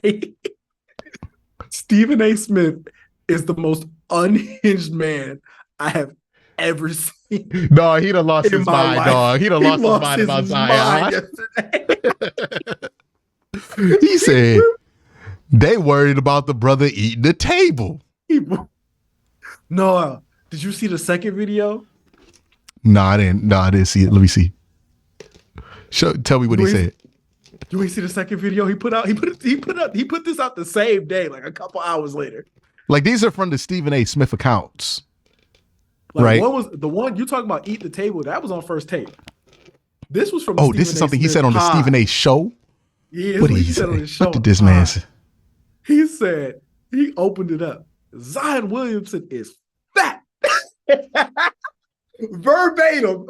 Hey, Stephen A. Smith is the most unhinged man I have ever seen. No, he done lost his mind, dog. He done lost his mind about Zion. He said they worried about the brother eating the table. No, did you see the second video? No, I didn't see it. Let me see. Tell me what he said. Do we see the second video he put this out the same day, like a couple hours later. Like these are from the Stephen A. Smith accounts. Like, right. What was the one you talking about? Eat the table. That was on First Take. This was from. This is something he said on the Stephen A. show. Yeah, what he said on his show. What did this man say? He said he opened it up. Zion Williamson is fat. Verbatim.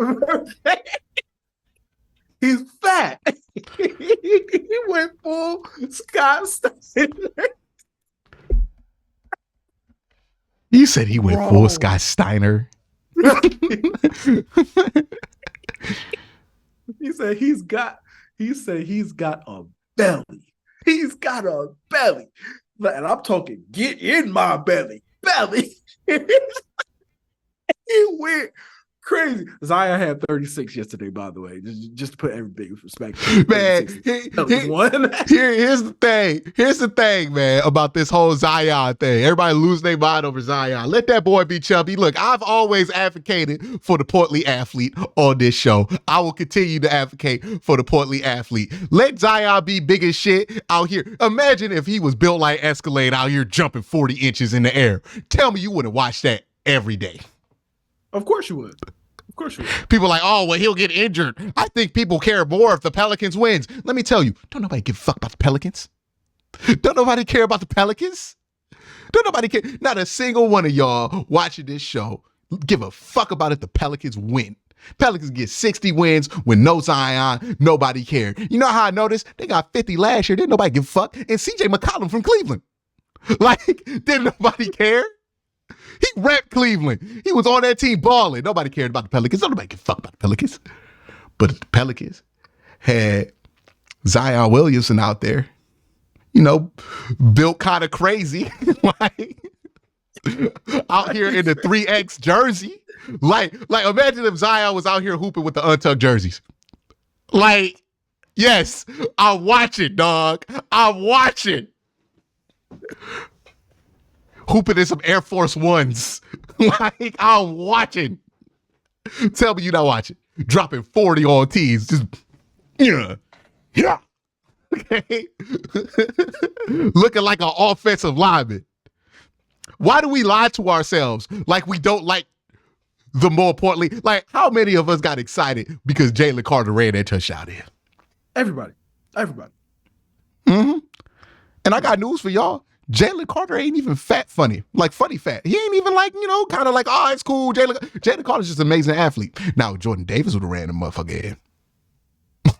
He's fat. He went full Scott Steiner. You said he went full Scott Steiner. He said he's got a belly. He's got a belly. And I'm talking, get in my belly. He went crazy. Zion had 36 yesterday, by the way. Just to put everything in perspective. Man, here's the thing, man, about this whole Zion thing. Everybody lose their mind over Zion. Let that boy be chubby. Look, I've always advocated for the portly athlete on this show. I will continue to advocate for the portly athlete. Let Zion be big as shit out here. Imagine if he was built like Escalade out here jumping 40 inches in the air. Tell me you wouldn't watch that every day. Of course you would. Of course you would. People are like, oh, well, he'll get injured. I think people care more if the Pelicans wins. Let me tell you, don't nobody give a fuck about the Pelicans. Don't nobody care about the Pelicans. Don't nobody care. Not a single one of y'all watching this show give a fuck about if the Pelicans win. Pelicans get 60 wins with no Zion. Nobody cared. You know how I noticed? They got 50 last year. Didn't nobody give a fuck. And CJ McCollum from Cleveland. Like, didn't nobody care? He repped Cleveland. He was on that team balling. Nobody cared about the Pelicans. Nobody give a fuck about the Pelicans. But the Pelicans had Zion Williamson out there, you know, built kind of crazy, like out here in the 3X jersey. Like imagine if Zion was out here hooping with the untucked jerseys. Like, yes, I'm watching, dog. I'm watching. Hooping in some Air Force Ones. Like, I'm watching. Tell me you're not watching. Dropping 40 on tees. Just, yeah. Okay. Looking like an offensive lineman. Why do we lie to ourselves like we don't like the more importantly? Like, how many of us got excited because Jalen Carter ran that touchdown in? Everybody. Mm-hmm. And I got news for y'all. Jalen Carter ain't even funny, like funny fat. He ain't even like, you know, kind of like, oh, it's cool. Jalen Carter's just an amazing athlete. Now, Jordan Davis would have ran the motherfucker in.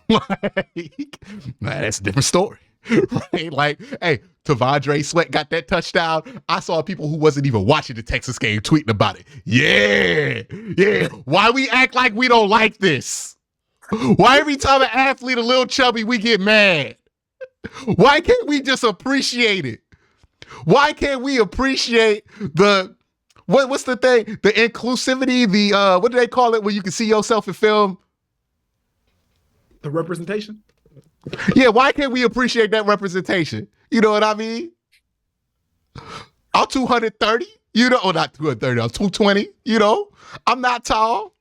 Like, man, that's a different story. Right? Like, hey, Tavondre Sweat got that touchdown. I saw people who wasn't even watching the Texas game tweeting about it. Yeah. Why we act like we don't like this? Why every time an athlete a little chubby, we get mad? Why can't we just appreciate it? Why can't we appreciate the what's the thing? The inclusivity, the what do they call it when you can see yourself in film? The representation? Yeah, why can't we appreciate that representation? You know what I mean? I'm 230, or not 230, I'm 220, I'm not tall.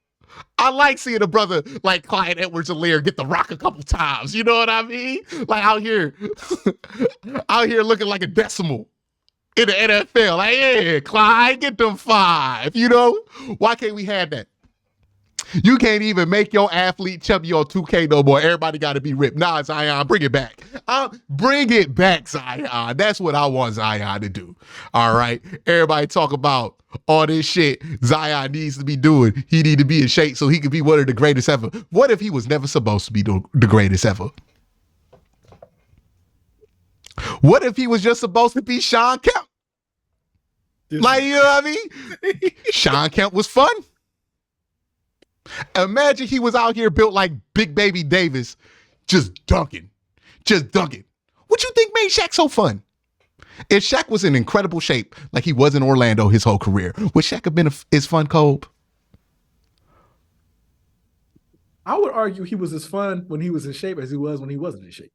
I like seeing a brother like Clyde Edwards-Helaire get the rock a couple times. You know what I mean? Like out here looking like a decimal in the NFL. Like, yeah, Clyde, get them 5. Why can't we have that? You can't even make your athlete chubby on 2K no more. Everybody got to be ripped. Nah, Zion, bring it back. Bring it back, Zion. That's what I want Zion to do. All right? Everybody talk about all this shit Zion needs to be doing. He need to be in shape so he could be one of the greatest ever. What if he was never supposed to be the greatest ever? What if he was just supposed to be Sean Kemp? Like, you know what I mean? Sean Kemp was fun. Imagine he was out here built like Big Baby Davis, just dunking. What you think made Shaq so fun? If Shaq was in incredible shape, like he was in Orlando his whole career, would Shaq have been as fun, Kolb? I would argue he was as fun when he was in shape as he was when he wasn't in shape.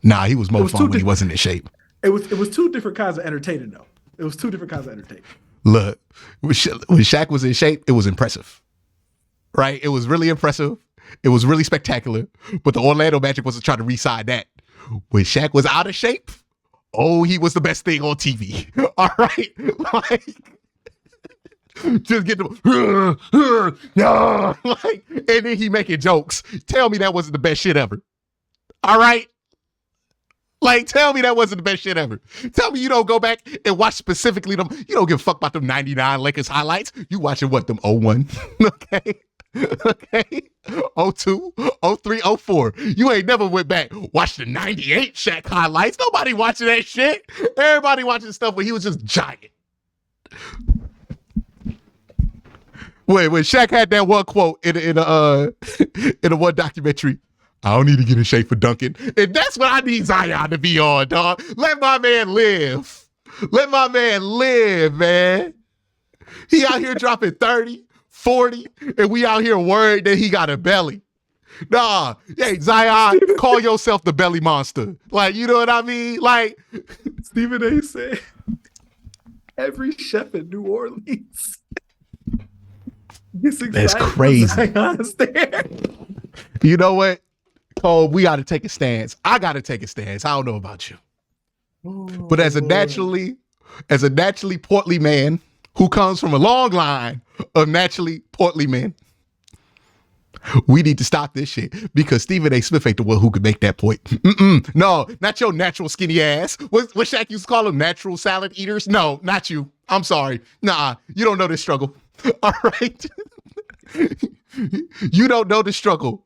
Nah, he was more fun when he wasn't in shape. It was two different kinds of entertaining, though. It was two different kinds of entertainment. Look, when Shaq was in shape, it was impressive. Right? It was really impressive. It was really spectacular. But the Orlando Magic wasn't trying to re-sign that. When Shaq was out of shape, he was the best thing on TV. All right? Like, just get them, like, and then he making jokes. Tell me that wasn't the best shit ever. All right? Like, tell me that wasn't the best shit ever. Tell me you don't go back and watch specifically them. You don't give a fuck about them 99 Lakers highlights. You watching what, them 01? Okay? Okay, 02, 03, 04. You ain't never went back, watched the 98 Shaq highlights. Nobody watching that shit. Everybody watching stuff where he was just giant. When Shaq had that one quote in a one documentary, I don't need to get in shape for dunking. And that's what I need Zion to be on, dog. Let my man live. Let my man live, man. He out here dropping 30. 40, and we out here worried that he got a belly. Nah, hey, Zion, call yourself the belly monster. Like, you know what I mean? Like, Stephen A. said, every chef in New Orleans gets excited. That's crazy. Zion's there. You know what, Cole? We got to take a stance. I got to take a stance. I don't know about you, but as a naturally portly man who comes from a long line of naturally portly men, we need to stop this shit because Stephen A. Smith ain't the one who could make that point. No, not your natural skinny ass. What Shaq used to call them, natural salad eaters? No, not you. I'm sorry. Nah, you don't know this struggle. All right? You don't know the struggle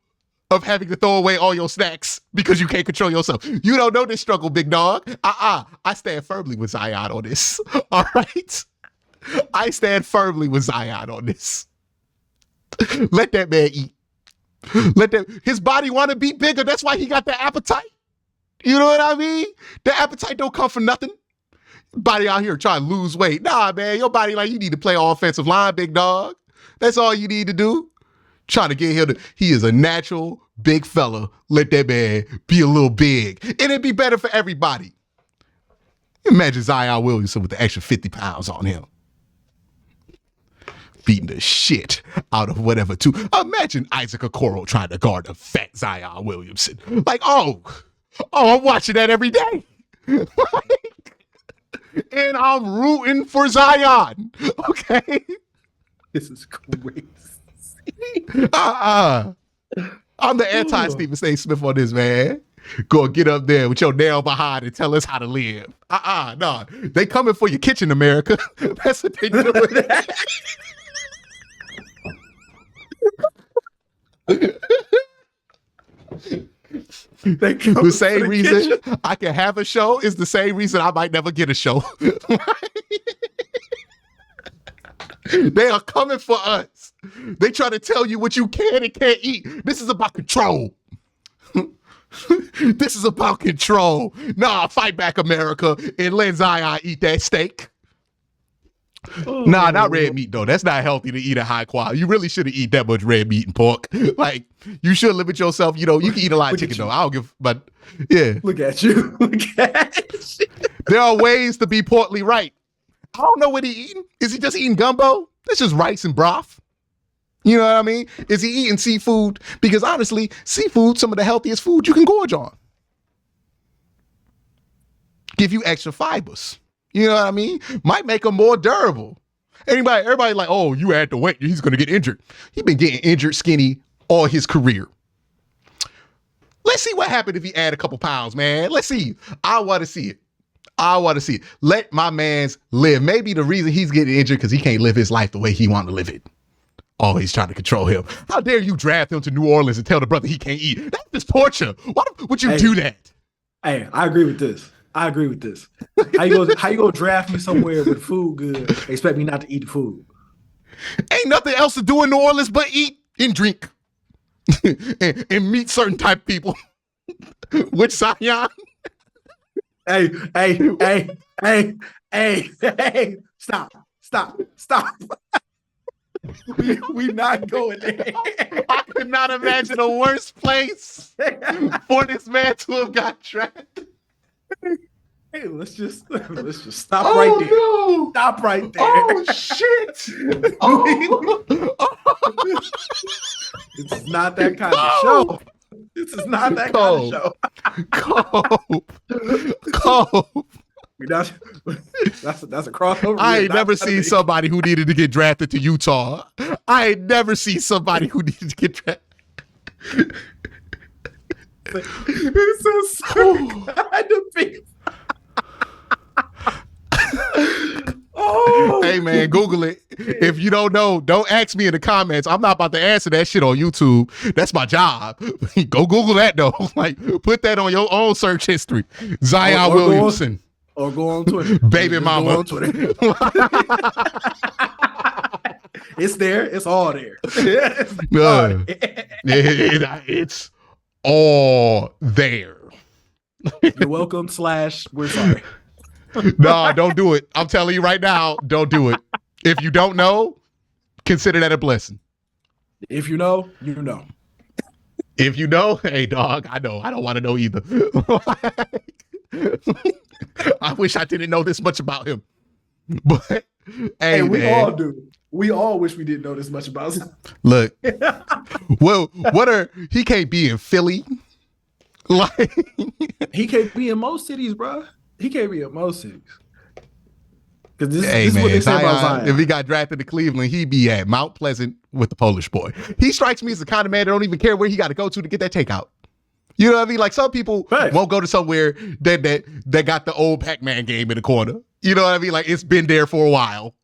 of having to throw away all your snacks because you can't control yourself. You don't know this struggle, big dog. I stand firmly with Zion on this. All right? I stand firmly with Zion on this. Let that man eat. His body want to be bigger. That's why he got the appetite. You know what I mean? The appetite don't come from nothing. Body out here trying to lose weight. Nah, man, your body like you need to play offensive line, big dog. That's all you need to do. Trying to get him he is a natural big fella. Let that man be a little big. And it'd be better for everybody. Imagine Zion Williamson with the extra 50 pounds on him. Beating the shit out of whatever, too. Imagine Isaac Okoro trying to guard a fat Zion Williamson. Like, I'm watching that every day. And I'm rooting for Zion. Okay? This is crazy. I'm the anti-Stephen A. Smith on this, man. Go get up there with your nail behind and tell us how to live. No. They coming for your kitchen, America. That's what they doing. The same reason I can have a show is the same reason I might never get a show. They are coming for us. They try to tell you what you can and can't eat. This is about control. This is about control. Nah, fight back, America, and let Zion eat that steak. Nah, not red meat, though. That's not healthy to eat a high quality. You really shouldn't eat that much red meat and pork. Like, you should limit yourself. You know, you can eat a lot of chicken, though. I don't give, but yeah. Look at you. Look at you. There are ways to be portly right. I don't know what he eating. Is he just eating gumbo? That's just rice and broth. You know what I mean? Is he eating seafood? Because honestly, seafood, some of the healthiest food you can gorge on. Give you extra fibers. You know what I mean? Might make him more durable. Everybody like, oh, you add the weight, he's going to get injured. He's been getting injured skinny all his career. Let's see what happened if he add a couple pounds, man. Let's see. I want to see it. Let my mans live. Maybe the reason he's getting injured because he can't live his life the way he want to live it. Always trying to control him. How dare you draft him to New Orleans and tell the brother he can't eat? That's just torture. Why would you do that? Hey, I agree with this. How you gonna draft me somewhere with food good, expect me not to eat the food? Ain't nothing else to do in New Orleans but eat and drink and meet certain type of people. Which Zion? Hey, stop. We not going there. I could not imagine a worse place for this man to have got drafted. Hey, let's just stop right there. No. Stop right there. Oh shit! Oh. This is not that kind of show. This is not that kind of show. Cope. That's a crossover. I ain't never seen somebody who needed to get drafted to Utah. I ain't never seen somebody who needed to get drafted. This is so kind of big. Oh. Hey man, Google it. If you don't know, don't ask me in the comments. I'm not about to answer that shit on YouTube. That's my job. Go Google that though. Like, put that on your own search history. Zion Williamson. Or go on Twitter. Baby mama. Go on Twitter. It's there. It's all there. It's all there. You're welcome. We're sorry. No, don't do it. I'm telling you right now, don't do it. If you don't know, consider that a blessing. If you know, you know. If you know, hey dog, I know. I don't want to know either. I wish I didn't know this much about him. But hey, we man. all do. We all wish we didn't know this much about him. Look, well, he can't be in Philly. Like he can't be in most cities, bro. He can't be in most cities. Because this hey, is man, what they say about Zion. If he got drafted to Cleveland, he'd be at Mount Pleasant with the Polish boy. He strikes me as the kind of man that don't even care where he got to go to get that takeout. You know what I mean? Like some people won't go to somewhere that got the old Pac-Man game in the corner. You know what I mean? Like it's been there for a while.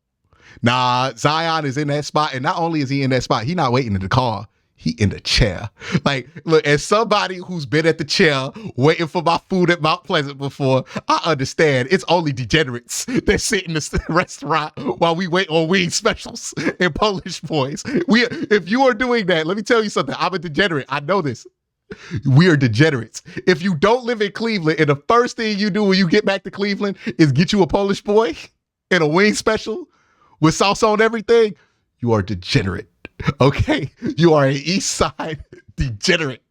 Nah, Zion is in that spot. And not only is he in that spot, he not waiting in the car. He in the chair. Like, look, as somebody who's been at the chair waiting for my food at Mount Pleasant before, I understand it's only degenerates that sit in the restaurant while we wait on wing specials and Polish boys. If you are doing that, let me tell you something. I'm a degenerate. I know this. We are degenerates. If you don't live in Cleveland and the first thing you do when you get back to Cleveland is get you a Polish boy and a wing special with salsa on everything, you are degenerate. Okay? You are an East Side degenerate.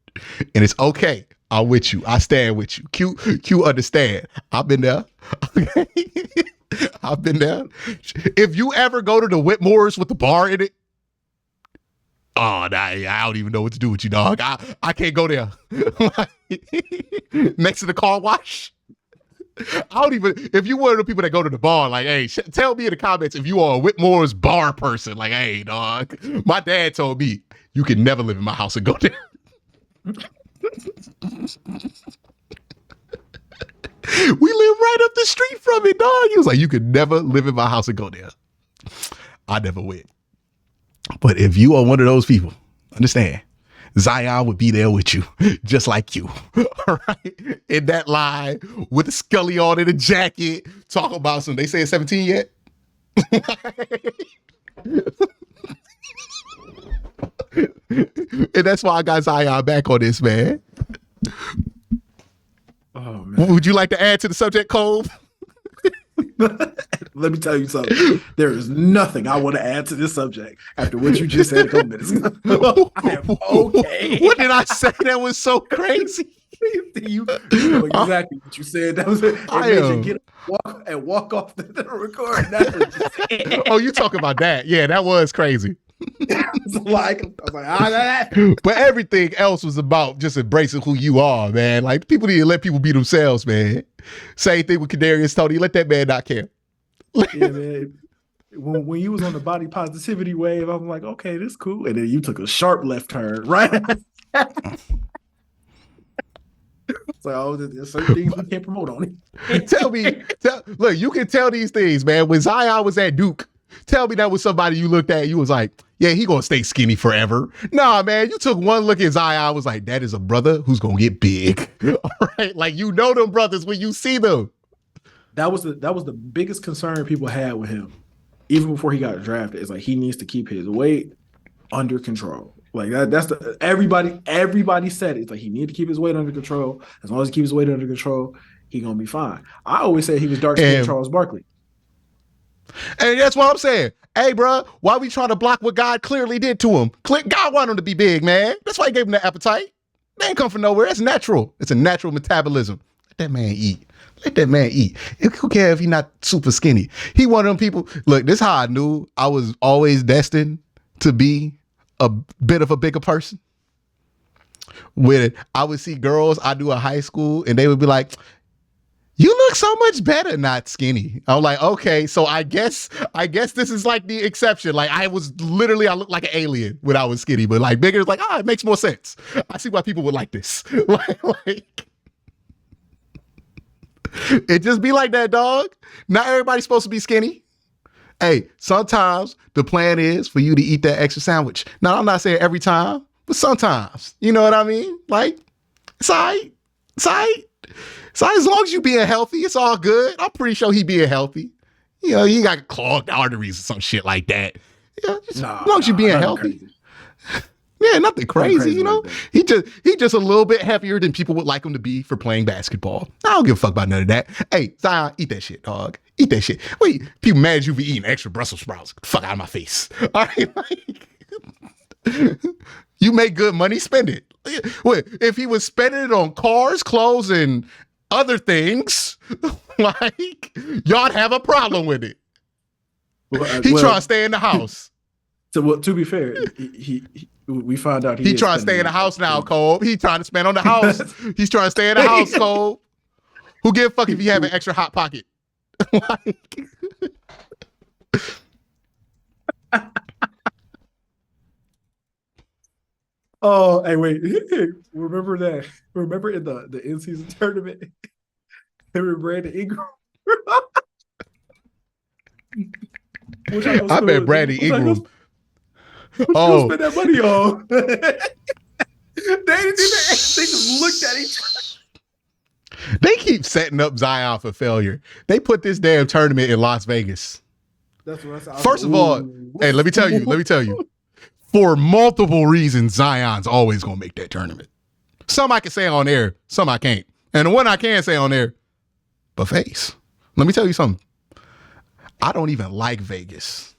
And it's okay. I'm with you. I stand with you. Q understand. I've been there. Okay? I've been there. If you ever go to the Whitmore's with the bar in it, oh, nah, I don't even know what to do with you, dog. I can't go there. Next to the car wash. I don't even, if you one of the people that go to the bar, like, hey, tell me in the comments if you are a Whitmore's bar person. Like, hey, dog, my dad told me you can never live in my house and go there. We live right up the street from it, dog. He was like, you could never live in my house and go there. I never went. But if you are one of those people, understand, Zion would be there with you, just like you. All right. In that line with a Scully on in a jacket, talking about some, they say it's 17 yet? And that's why I got Zion back on this, man. Oh, man. Would you like to add to the subject, Cole? Let me tell you something. There is nothing I want to add to this subject after what you just said a couple minutes ago. I am okay. What did I say that was so crazy? You know exactly what you said. That was it. It made you get up, walk off the record. Oh, you talking about that? Yeah, that was crazy. I was like, but everything else was about just embracing who you are, man. Like, people need to let people be themselves, man. Same thing with KADARIUS, Toney. Let that man not care. Yeah, man. When you was on the body positivity wave, I'm like, okay, this is cool. And then you took a sharp left turn, right? So, oh, there's certain things we can't promote on it. Look, you can tell these things, man. When Zion was at Duke, tell me that was somebody you looked at, you was like, yeah, he gonna stay skinny forever. Nah, man, you took one look at Zion, was like, that is a brother who's gonna get big. All right, like, you know them brothers when you see them. That was the biggest concern people had with him, even before he got drafted. Is like, he needs to keep his weight under control. Like that's the everybody said it. It's like, he need to keep his weight under control. As long as he keeps his weight under control, he gonna be fine. I always said he was dark skinned Charles Barkley. And that's what I'm saying. Hey, bro, why we trying to block what God clearly did to him? God wanted him to be big, man. That's why he gave him the appetite. They ain't come from nowhere. It's natural. It's a natural metabolism. Let that man eat. Let that man eat. Who cares if he's not super skinny? He one of them people. Look, this is how I knew I was always destined to be a bit of a bigger person. When I would see girls I knew in high school, and they would be like, you look so much better not skinny. I'm like, okay, so I guess this is like the exception. Like, I looked like an alien when I was skinny, but like bigger is like, it makes more sense. I see why people would like this. like it just be like that, dog. Not everybody's supposed to be skinny. Hey, sometimes the plan is for you to eat that extra sandwich. Now, I'm not saying every time, but sometimes. You know what I mean? Like, it's all right. It's all right. So as long as you being healthy, it's all good. I'm pretty sure he being healthy. You know, he got clogged arteries or some shit like that. Yeah, as long as you being healthy. Crazy. Yeah, nothing crazy, you know. Like he just a little bit heavier than people would like him to be for playing basketball. I don't give a fuck about none of that. Hey, Zion, eat that shit, dog. Eat that shit. Wait, people mad at you for eating extra Brussels sprouts. Get the fuck out of my face. All right, like, you make good money, spend it. Wait, if he was spending it on cars, clothes, and other things, like, y'all have a problem with it. He trying to stay in the house. So, to be fair, we found out he trying to stay in the house now, Cole. He trying to spend on the house. He's trying to stay in the house, Cole. Who give a fuck if you have an extra hot pocket? Like, oh, hey, wait. Remember that? Remember in the in-season tournament? Remember Brandon Ingram? I bet Brandon Ingram. Oh, spend that money on. They didn't even. They just looked at each other. They keep setting up Zion for failure. They put this damn tournament in Las Vegas. That's what I said. First of all, hey, let me tell you. For multiple reasons, Zion's always gonna make that tournament. Some I can say on air, some I can't. And the one I can say on air, buffets. Let me tell you something. I don't even like Vegas.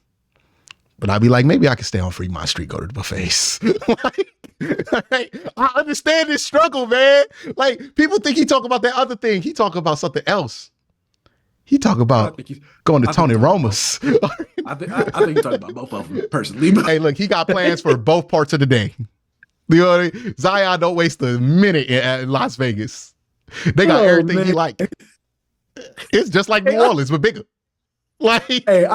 But I'd be like, maybe I could stay on Fremont Street, go to the buffets. Like, I understand this struggle, man. Like, people think he talk about that other thing. He talk about something else. He talk about going to Tony Roma's. I think he's talking about both of them personally. Hey, look, he got plans for both parts of the day. You know what I mean? Zion don't waste a minute in Las Vegas. They got everything he like. It's just like New Orleans, but bigger. Like, hey,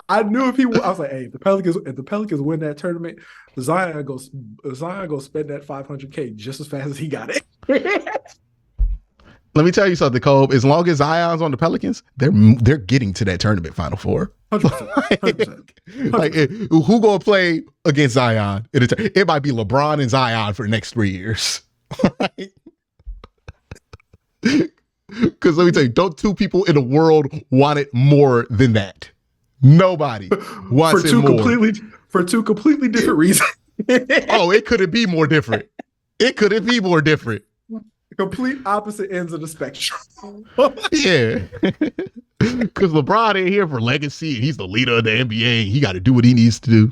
I knew if I was like, hey, if the Pelicans win that tournament, Zion goes spend that $500K just as fast as he got it. Let me tell you something, Cole. As long as Zion's on the Pelicans, they're getting to that tournament Final Four. 100%. 100%. Like, who gonna play against Zion? It might be LeBron and Zion for the next 3 years. Because let me tell you, don't two people in the world want it more than that. Nobody wants it more. For two completely different reasons. Oh, it couldn't be more different. It couldn't be more different. Complete opposite ends of the spectrum. Yeah. Because LeBron ain't here for legacy, and he's the leader of the NBA. He got to do what he needs to do.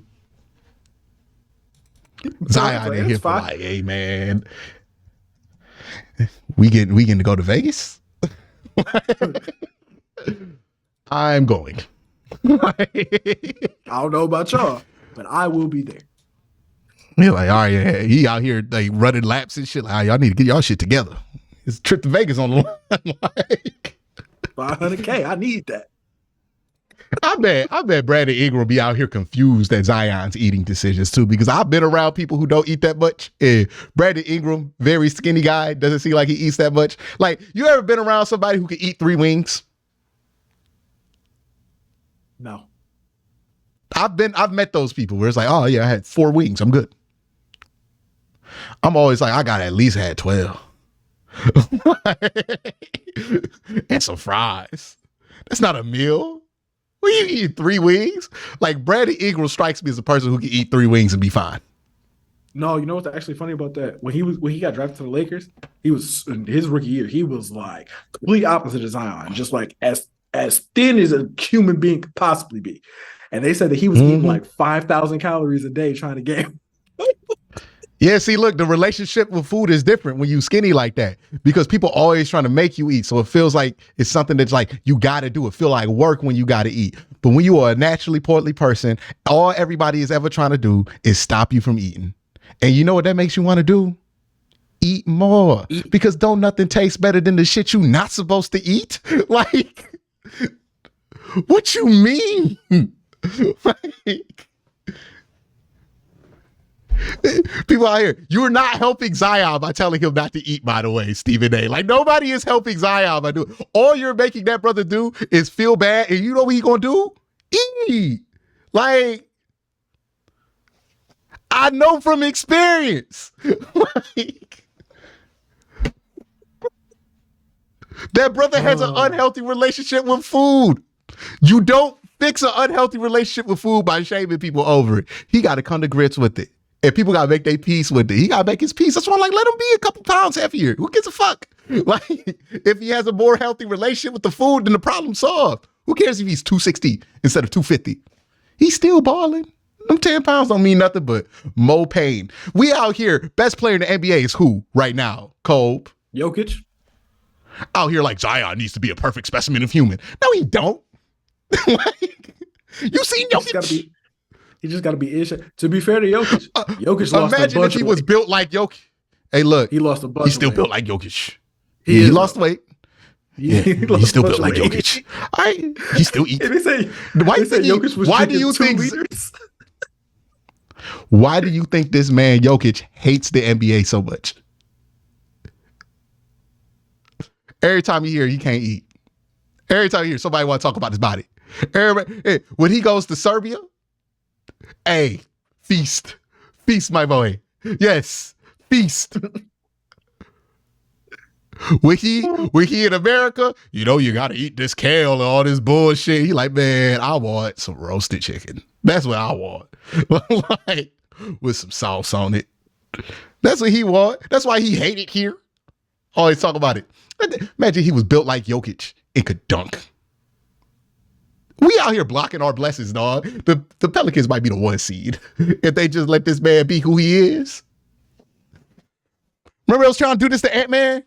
Zion ain't here for like, hey man, we getting to go to Vegas. I'm going. I don't know about y'all, but I will be there. He's like, all right, yeah, he out here like running laps and shit. Like, all right, y'all need to get y'all shit together. It's a trip to Vegas on the line. Like, $500K, I need that. I bet Brandon Ingram be out here confused at Zion's eating decisions too, because I've been around people who don't eat that much. And Brandon Ingram, very skinny guy, doesn't seem like he eats that much. Like, you ever been around somebody who can eat 3 wings? No. I've met those people where it's like, oh yeah, I had 4 wings, I'm good. I'm always like, I gotta at least had 12. And some fries. That's not a meal. Well, you eat 3 wings? Like, Brandon Ingram strikes me as a person who can eat 3 wings and be fine. No, you know what's actually funny about that? When he got drafted to the Lakers, he was in his rookie year, he was like complete opposite of Zion, just like as thin as a human being could possibly be. And they said that he was eating like 5,000 calories a day trying to gain. Yeah, see, look, the relationship with food is different when you skinny like that, because people always trying to make you eat. So it feels like it's something that's like, you got to do it. Feel like work when you got to eat. But when you are a naturally portly person, all everybody is ever trying to do is stop you from eating. And you know what that makes you want to do? Eat more. Because don't nothing taste better than the shit you not supposed to eat. Like, what you mean? Like, people out here, you're not helping Zion by telling him not to eat, by the way, Stephen A. Like, nobody is helping Zion by doing. All you're making that brother do is feel bad, and you know what he gonna do? Eat. Like, I know from experience. Like, that brother has an unhealthy relationship with food. You don't fix an unhealthy relationship with food by shaming people over it. He got to come to grips with it. And people got to make their peace with it. He got to make his peace. That's why I'm like, let him be a couple pounds heavier. Who gives a fuck? Like, if he has a more healthy relationship with the food, then the problem's solved. Who cares if he's 260 instead of 250? He's still balling. Them 10 pounds don't mean nothing but more pain. We out here, best player in the NBA is who right now? Kolb. Jokic. Out here like Zion needs to be a perfect specimen of human. No, he don't. Like, you seen Jokic? He just got to be ish. To be fair to Jokic, Jokic lost imagine a bunch if he of was weight. built like Jokic. Hey, look, he lost a bunch. He's still of weight. built like Jokic. He lost weight. Yeah, he's still built like Jokic. He still eats. They say Jokic was why do you think? Why do you think this man Jokic hates the NBA so much? Every time you hear he can't eat. Every time you hear somebody want to talk about his body. Hey, when he goes to Serbia, hey, feast, my boy. Yes, feast. When he in America, you know, you got to eat this kale and all this bullshit. He like, man, I want some roasted chicken. That's what I want. Like, with some sauce on it. That's what he want. That's why he hated here. Always talk about it. Imagine he was built like Jokic and could dunk. We out here blocking our blessings, dog. The Pelicans might be the 1 seed if they just let this man be who he is. Remember, I was trying to do this to Ant-Man?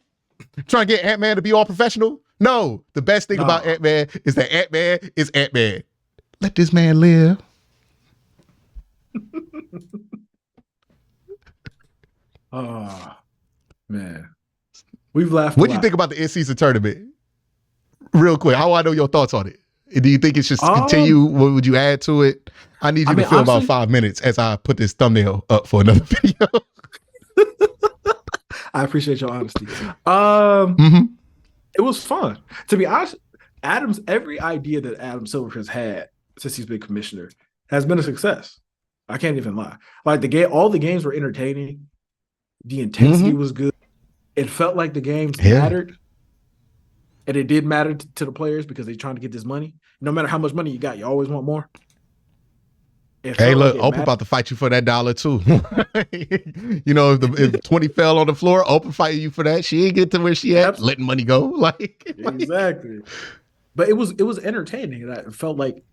Trying to get Ant-Man to be all professional? No. The best thing about Ant-Man is that Ant-Man is Ant-Man. Let this man live. Oh, man. We've laughed. What do you think about the in-season tournament? Real quick, how do I know your thoughts on it? Do you think it should continue? What would you add to it? I need you to fill about 5 minutes as I put this thumbnail up for another video. I appreciate your honesty. It was fun. To be honest, every idea that Adam Silver has had since he's been commissioner has been a success. I can't even lie. Like all the games were entertaining. The intensity was good. It felt like the games mattered. And it did matter to the players because they're trying to get this money. No matter how much money you got, you always want more. Hey, look, Open about to fight you for that dollar too. You know, if 20 fell on the floor, Open fighting you for that. She ain't get to where she at, letting money go. Like exactly. But it was entertaining. And I felt like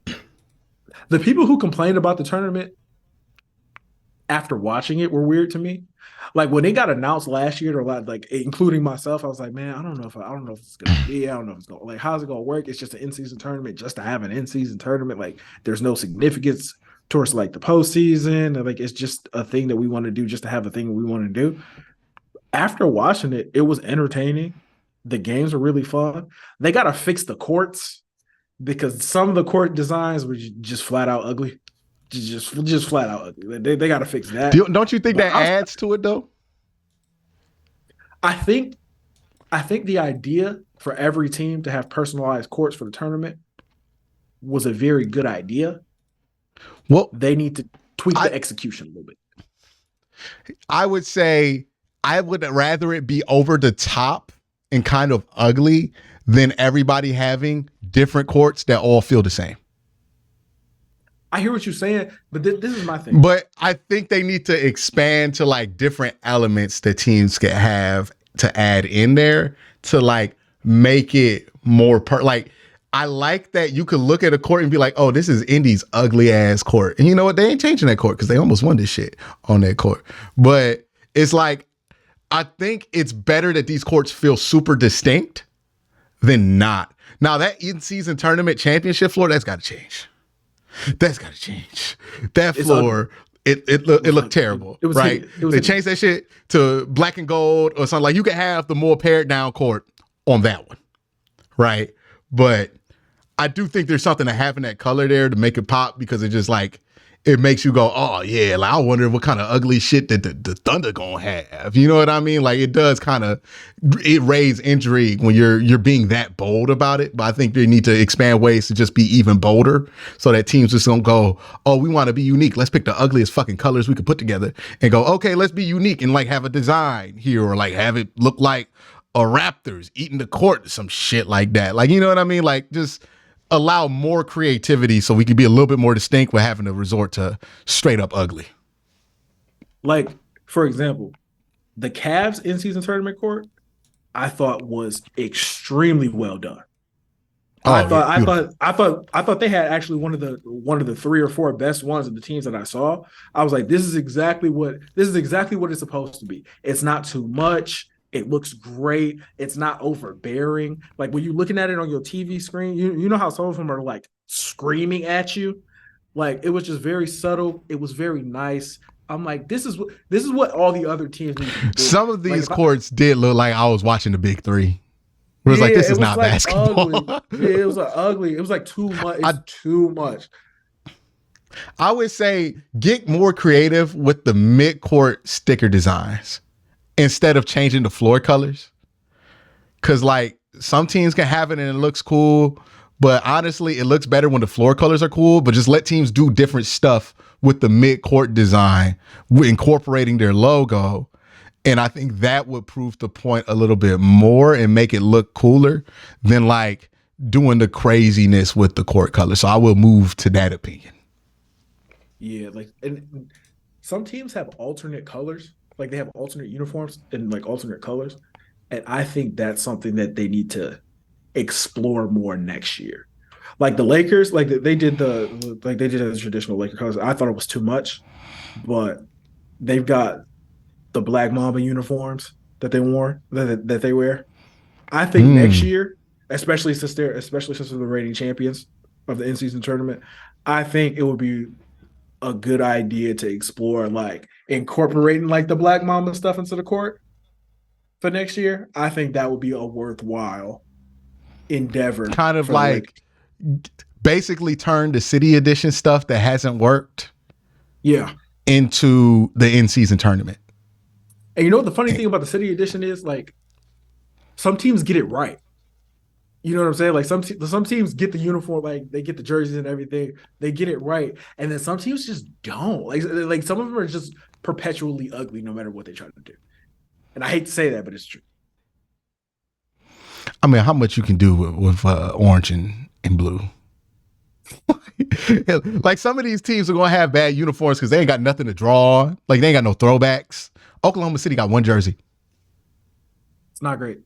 the people who complained about the tournament after watching it were weird to me. Like when it got announced last year, or like including myself, I was like, man, I don't know if it's gonna be. I don't know if it's gonna like how's it gonna work. It's just an in-season tournament, just to have an in-season tournament. Like there's no significance towards like the postseason. And, like it's just a thing that we want to do, just to have a thing we want to do. After watching it, it was entertaining. The games were really fun. They gotta fix the courts because some of the court designs were just flat out ugly. Just flat out ugly. They got to fix that. Don't you think that adds to it though? I think the idea for every team to have personalized courts for the tournament was a very good idea. Well, they need to tweak the execution a little bit. I would say I would rather it be over the top and kind of ugly than everybody having different courts that all feel the same. I hear what you're saying, but this is my thing. But I think they need to expand to like different elements that teams can have to add in there to like make it more like I like that you could look at a court and be like, oh, this is Indy's ugly ass court. And you know what? They ain't changing that court because they almost won this shit on that court. But it's like, I think it's better that these courts feel super distinct than not. Now that in-season tournament championship floor, that's got to change. That's got to change. That floor, it looked terrible, right? They changed that shit to black and gold or something. Like you could have the more pared down court on that one, right? But I do think there's something to having that color there to make it pop because it just like it makes you go, oh yeah, like I wonder what kind of ugly shit that the Thunder gonna have. You know what I mean? Like it does kind of it raise intrigue when you're being that bold about it. But I think they need to expand ways to just be even bolder so that teams just don't go, oh, we want to be unique. Let's pick the ugliest fucking colors we could put together and go, okay, let's be unique and like have a design here or like have it look like a Raptors eating the court or some shit like that. Like, you know what I mean? Like just allow more creativity so we can be a little bit more distinct with having to resort to straight up ugly. Like, for example, the Cavs in-season tournament court, I thought was extremely well done. I thought they had actually one of the 3 or 4 best ones of the teams that I saw. I was like, this is exactly what it's supposed to be. It's not too much. It looks great. It's not overbearing. Like when you're looking at it on your TV screen, you know how some of them are like screaming at you. Like it was just very subtle. It was very nice. I'm like, this is what all the other teams need to do. Some of these courts did look like I was watching the Big Three. It was like, this is not like basketball. It was ugly. It was like too much. Too much. I would say get more creative with the mid-court sticker designs instead of changing the floor colors. Cause like some teams can have it and it looks cool, but honestly, it looks better when the floor colors are cool, but just let teams do different stuff with the mid-court design, incorporating their logo. And I think that would prove the point a little bit more and make it look cooler than like doing the craziness with the court color. So I will move to that opinion. Yeah, like, and some teams have alternate colors. Like they have alternate uniforms and like alternate colors. And I think that's something that they need to explore more next year. Like the Lakers, like they did the traditional Laker colors. I thought it was too much, but they've got the Black Mamba uniforms that they wear. I think next year, especially since they're the reigning champions of the in-season tournament, I think it would be a good idea to explore like incorporating like the Black Mamba stuff into the court for next year. I think that would be a worthwhile endeavor. Kind of like basically turn the city edition stuff that hasn't worked into the in-season tournament. And you know what the funny thing about the city edition is? Like some teams get it right. You know what I'm saying? Like some teams get the uniform, like they get the jerseys and everything, they get it right, and then some teams just don't. Like some of them are just perpetually ugly, no matter what they try to do. And I hate to say that, but it's true. I mean, how much you can do with orange and blue? Like some of these teams are gonna have bad uniforms because they ain't got nothing to draw on. Like they ain't got no throwbacks. Oklahoma City got one jersey. It's not great.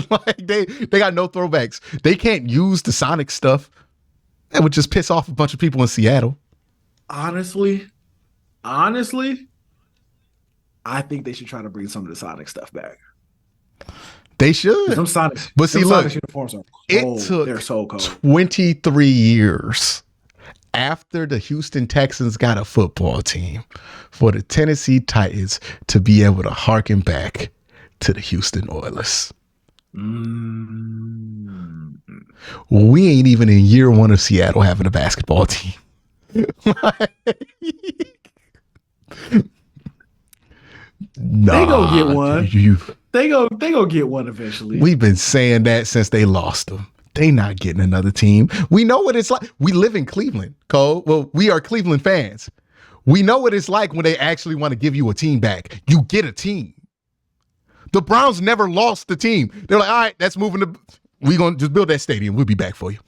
Like they got no throwbacks. They can't use the Sonic stuff. That would just piss off a bunch of people in Seattle. Honestly, I think they should try to bring some of the Sonic stuff back. They should. Some Sonic, but see, look, Sonic uniforms are cold. It took They're so cold. 23 years after the Houston Texans got a football team for the Tennessee Titans to be able to harken back to the Houston Oilers. We ain't even in year one of Seattle having a basketball team. Nah, they gonna get one. They go get one eventually. We've been saying that since they lost them. They not getting another team. We know what it's like. We live in Cleveland, Cole. Well, we are Cleveland fans. We know what it's like when they actually want to give you a team back. You get a team. The Browns never lost the team. They're like, all right, that's moving to. We're going to just build that stadium. We'll be back for you.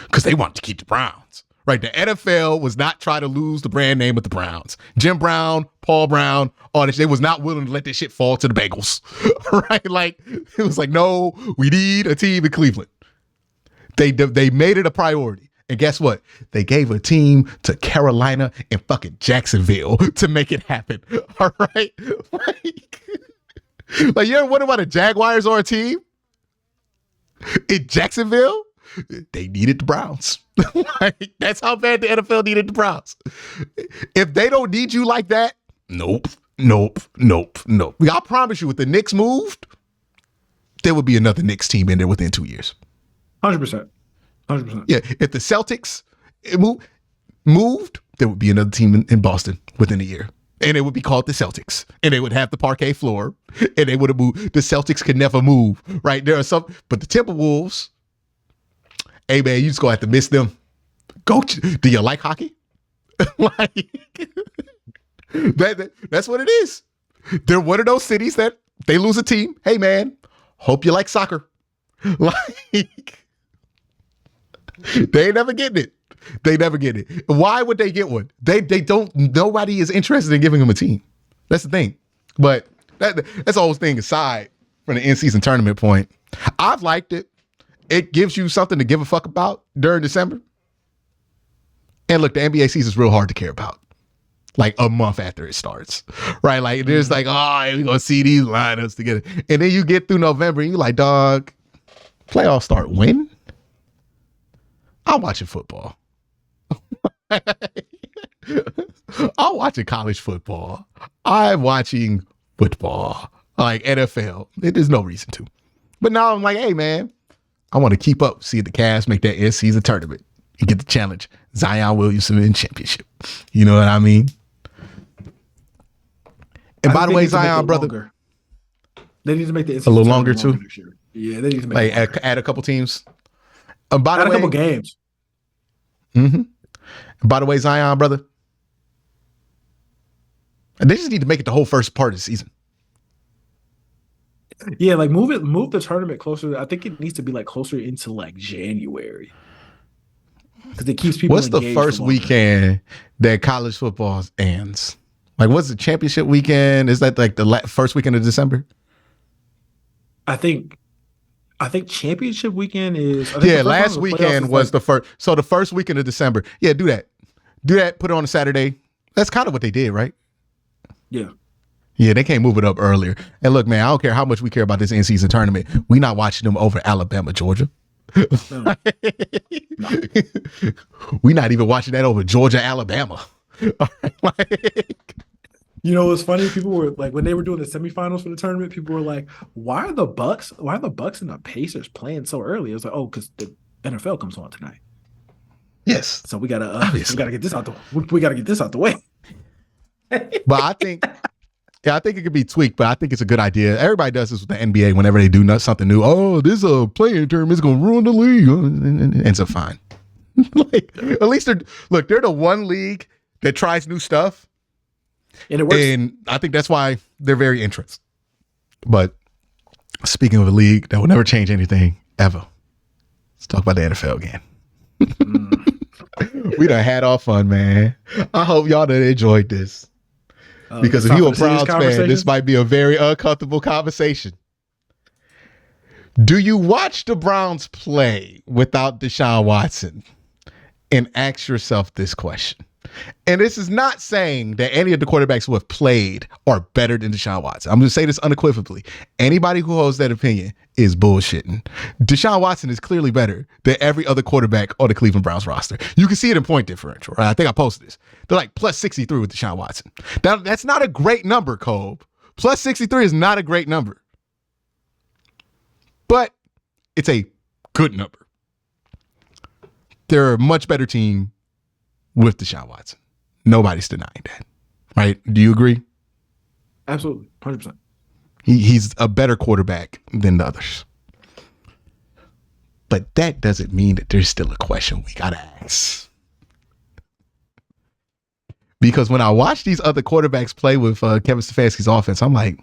Because they want to keep the Browns. Right? The NFL was not trying to lose the brand name of the Browns. Jim Brown, Paul Brown, all this. They was not willing to let this shit fall to the Bengals. Right? Like, it was like, no, we need a team in Cleveland. They made it a priority. And guess what? They gave a team to Carolina and fucking Jacksonville to make it happen. All right? Like you ever wonder why the Jaguars are a team? In Jacksonville, they needed the Browns. Like, that's how bad the NFL needed the Browns. If they don't need you like that, nope. I promise you, if the Knicks moved, there would be another Knicks team in there within 2 years. 100%. Yeah, if the Celtics moved, there would be another team in Boston within a year. And it would be called the Celtics. And they would have the parquet floor. And they would have moved. The Celtics could never move, right? There are some, but the Timberwolves, hey man, you just gonna have to miss them. Do you like hockey? Like, that's what it is. They're one of those cities that they lose a team. Hey man, hope you like soccer. Like, they ain't never getting it. They never get it. Why would they get one? They don't. Nobody is interested in giving them a team. That's the thing. But that's the whole thing aside from the in-season tournament point. I've liked it. It gives you something to give a fuck about during December. And look, the NBA season is real hard to care about. Like a month after it starts, right? Like there's like, oh, we're gonna see these lineups together, and then you get through November, and you're like, dog, playoffs start when? I'm watching football. I'm watching college football. I'm watching football, like NFL. There's no reason to. But now I'm like, hey, man, I want to keep up, see the Cavs make that in-season tournament and get the challenge. Zion Williamson in championship. You know what I mean? And by the way, Zion, brother. Longer. They need to make the a little longer too. Yeah, they need to make like add a couple teams. By the way, a couple games. Mm-hmm. By the way, Zion, brother, and they just need to make it the whole first part of the season. Yeah, like move the tournament closer. I think it needs to be like closer into like January because it keeps people. What's the first weekend that college football ends? Like, what's the championship weekend? Is that like the first weekend of December? I think championship weekend is. Last weekend was the first. So the first weekend of December. Yeah, do that. Put it on a Saturday. That's kind of what they did, right? Yeah. Yeah, they can't move it up earlier. And look, man, I don't care how much we care about this in-season tournament. We not watching them over Alabama, Georgia. No. We not even watching that over Georgia, Alabama. You know what's funny? People were like, when they were doing the semifinals for the tournament, people were like, why are the Bucks and the Pacers playing so early? It was like, oh, because the NFL comes on tonight. Yes. So we gotta get this out the way. But I think Yeah, I think it could be tweaked, but I think it's a good idea. Everybody does this with the NBA whenever they do something new. Oh, this playing term is going to ruin the league. And ends up fine. Like, at least they're the one league that tries new stuff. And it works. And I think that's why they're very interested. But speaking of a league that will never change anything ever, let's talk about the NFL again. We done had our fun, man. I hope y'all done enjoyed this. Because if you're a Browns fan, this might be a very uncomfortable conversation. Do you watch the Browns play without Deshaun Watson? And ask yourself this question. And this is not saying that any of the quarterbacks who have played are better than Deshaun Watson. I'm going to say this unequivocally. Anybody who holds that opinion is bullshitting. Deshaun Watson is clearly better than every other quarterback on the Cleveland Browns roster. You can see it in point differential, right? I think I posted this. They're like plus 63 with Deshaun Watson. That's not a great number, Kolb. Plus 63 is not a great number. But it's a good number. They're a much better team with Deshaun Watson. Nobody's denying that, right? Do you agree? Absolutely, 100%. He's a better quarterback than the others. But that doesn't mean that there's still a question we got to ask. Because when I watch these other quarterbacks play with Kevin Stefanski's offense, I'm like,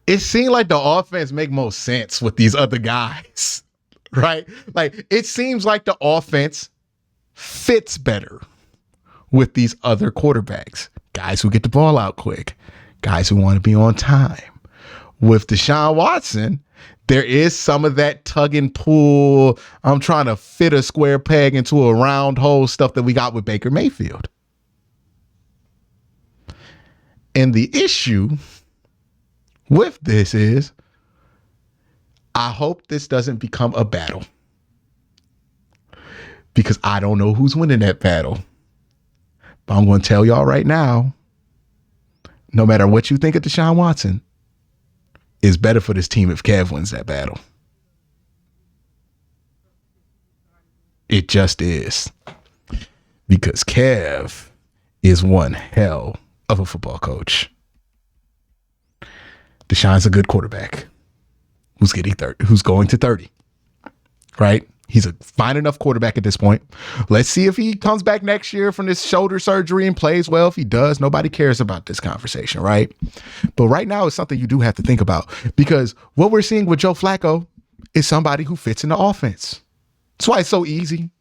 it seemed like the offense make most sense with these other guys. Right? Like, it seems like the offense fits better with these other quarterbacks. Guys who get the ball out quick. Guys who want to be on time. With Deshaun Watson, there is some of that tug and pull. I'm trying to fit a square peg into a round hole stuff that we got with Baker Mayfield. And the issue with this is, I hope this doesn't become a battle, because I don't know who's winning that battle. But I'm going to tell y'all right now, no matter what you think of Deshaun Watson, it's better for this team if Kev wins that battle. It just is. Because Kev is one hell of a football coach. Deshaun's a good quarterback. Who's getting 30, who's going to 30, right? He's a fine enough quarterback at this point. Let's see if he comes back next year from this shoulder surgery and plays well. If he does, nobody cares about this conversation, right? But right now, it's something you do have to think about, because what we're seeing with Joe Flacco is somebody who fits in the offense. That's why it's so easy.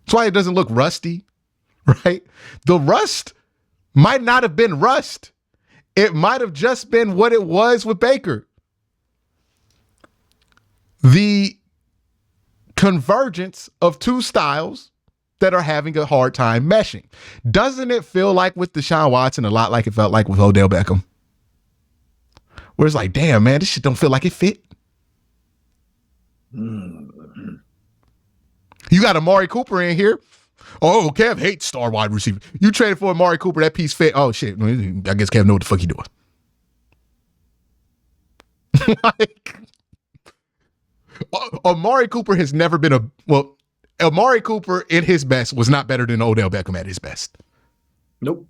That's why it doesn't look rusty, right? The rust might not have been rust. It might have just been what it was with Baker. The convergence of two styles that are having a hard time meshing. Doesn't it feel like with Deshaun Watson a lot like it felt like with Odell Beckham? Where it's like, damn, man, this shit don't feel like it fit. You got Amari Cooper in here. Oh, Kev hates star wide receiver. You traded for Amari Cooper, that piece fit. Oh, shit. I guess Kev know what the fuck he doing. Like, Amari Cooper has never been Amari Cooper in his best was not better than Odell Beckham at his best. Nope.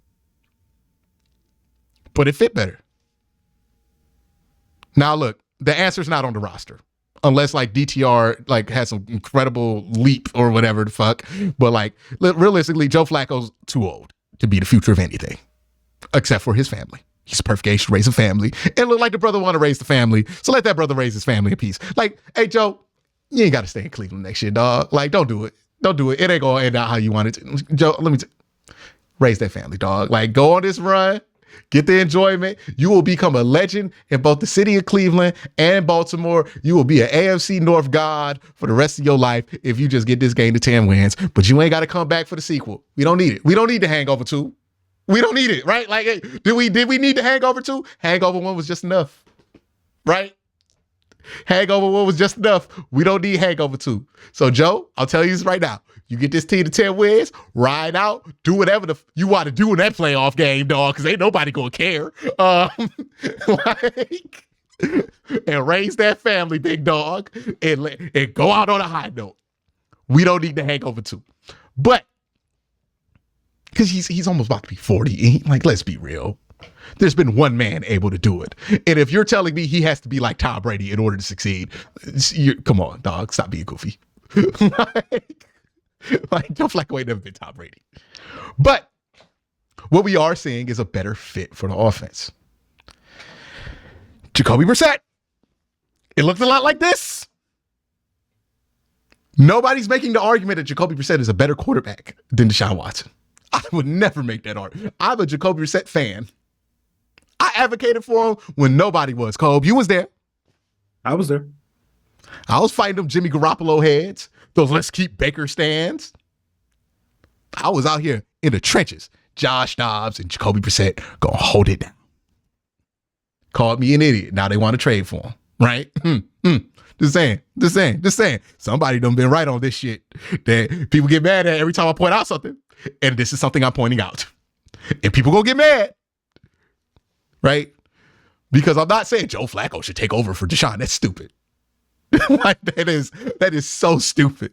But it fit better. Now, look, the answer's not on the roster. Unless like DTR like has some incredible leap or whatever the fuck. But like realistically, Joe Flacco's too old to be the future of anything. Except for his family. He's a perfect age to raise a family. And look like the brother want to raise the family. So let that brother raise his family in peace. Like, hey, Joe, you ain't got to stay in Cleveland next year, dog. Like, don't do it. Don't do it. It ain't going to end out how you want it to. Joe, raise that family, dog. Like, go on this run. Get the enjoyment. You will become a legend in both the city of Cleveland and Baltimore. You will be an AFC North god for the rest of your life if you just get this game to 10 wins. But you ain't got to come back for the sequel. We don't need it. We don't need the Hangover 2. We don't need it, right? Like, hey, did we need the Hangover 2? Hangover 1 was just enough, right? Hangover 1 was just enough. We don't need Hangover 2. So, Joe, I'll tell you this right now. You get this team to 10 wins, ride out, do whatever you want to do in that playoff game, dog, because ain't nobody going to care. And raise that family, big dog, and go out on a high note. We don't need the Hangover 2. But because he's almost about to be 40. Like, let's be real. There's been one man able to do it. And if you're telling me he has to be like Tom Brady in order to succeed, come on, dog, stop being goofy. like Joe Flacco ain't never been Tom Brady. But what we are seeing is a better fit for the offense. Jacoby Brissett. It looked a lot like this. Nobody's making the argument that Jacoby Brissett is a better quarterback than Deshaun Watson. I would never make that argument. I'm a Jacoby Brissett fan. I advocated for him when nobody was. Colb, you was there. I was there. I was fighting them Jimmy Garoppolo heads, those let's keep Baker stands. I was out here in the trenches. Josh Dobbs and Jacoby Brissett gonna hold it down. Called me an idiot. Now they want to trade for him, right? Just saying. Somebody done been right on this shit that people get mad at every time I point out something. And this is something I'm pointing out. And people gonna get mad. Right? Because I'm not saying Joe Flacco should take over for Deshaun. That's stupid. Like that is so stupid.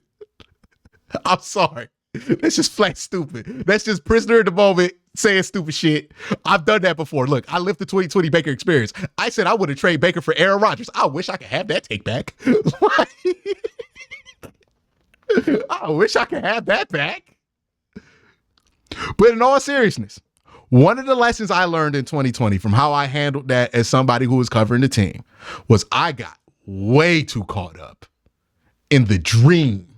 I'm sorry. That's just flat stupid. That's just prisoner at the moment saying stupid shit. I've done that before. Look, I lived the 2020 Baker experience. I said I would have traded Baker for Aaron Rodgers. I wish I could have that take back. I wish I could have that back. But in all seriousness, one of the lessons I learned in 2020 from how I handled that as somebody who was covering the team was I got way too caught up in the dream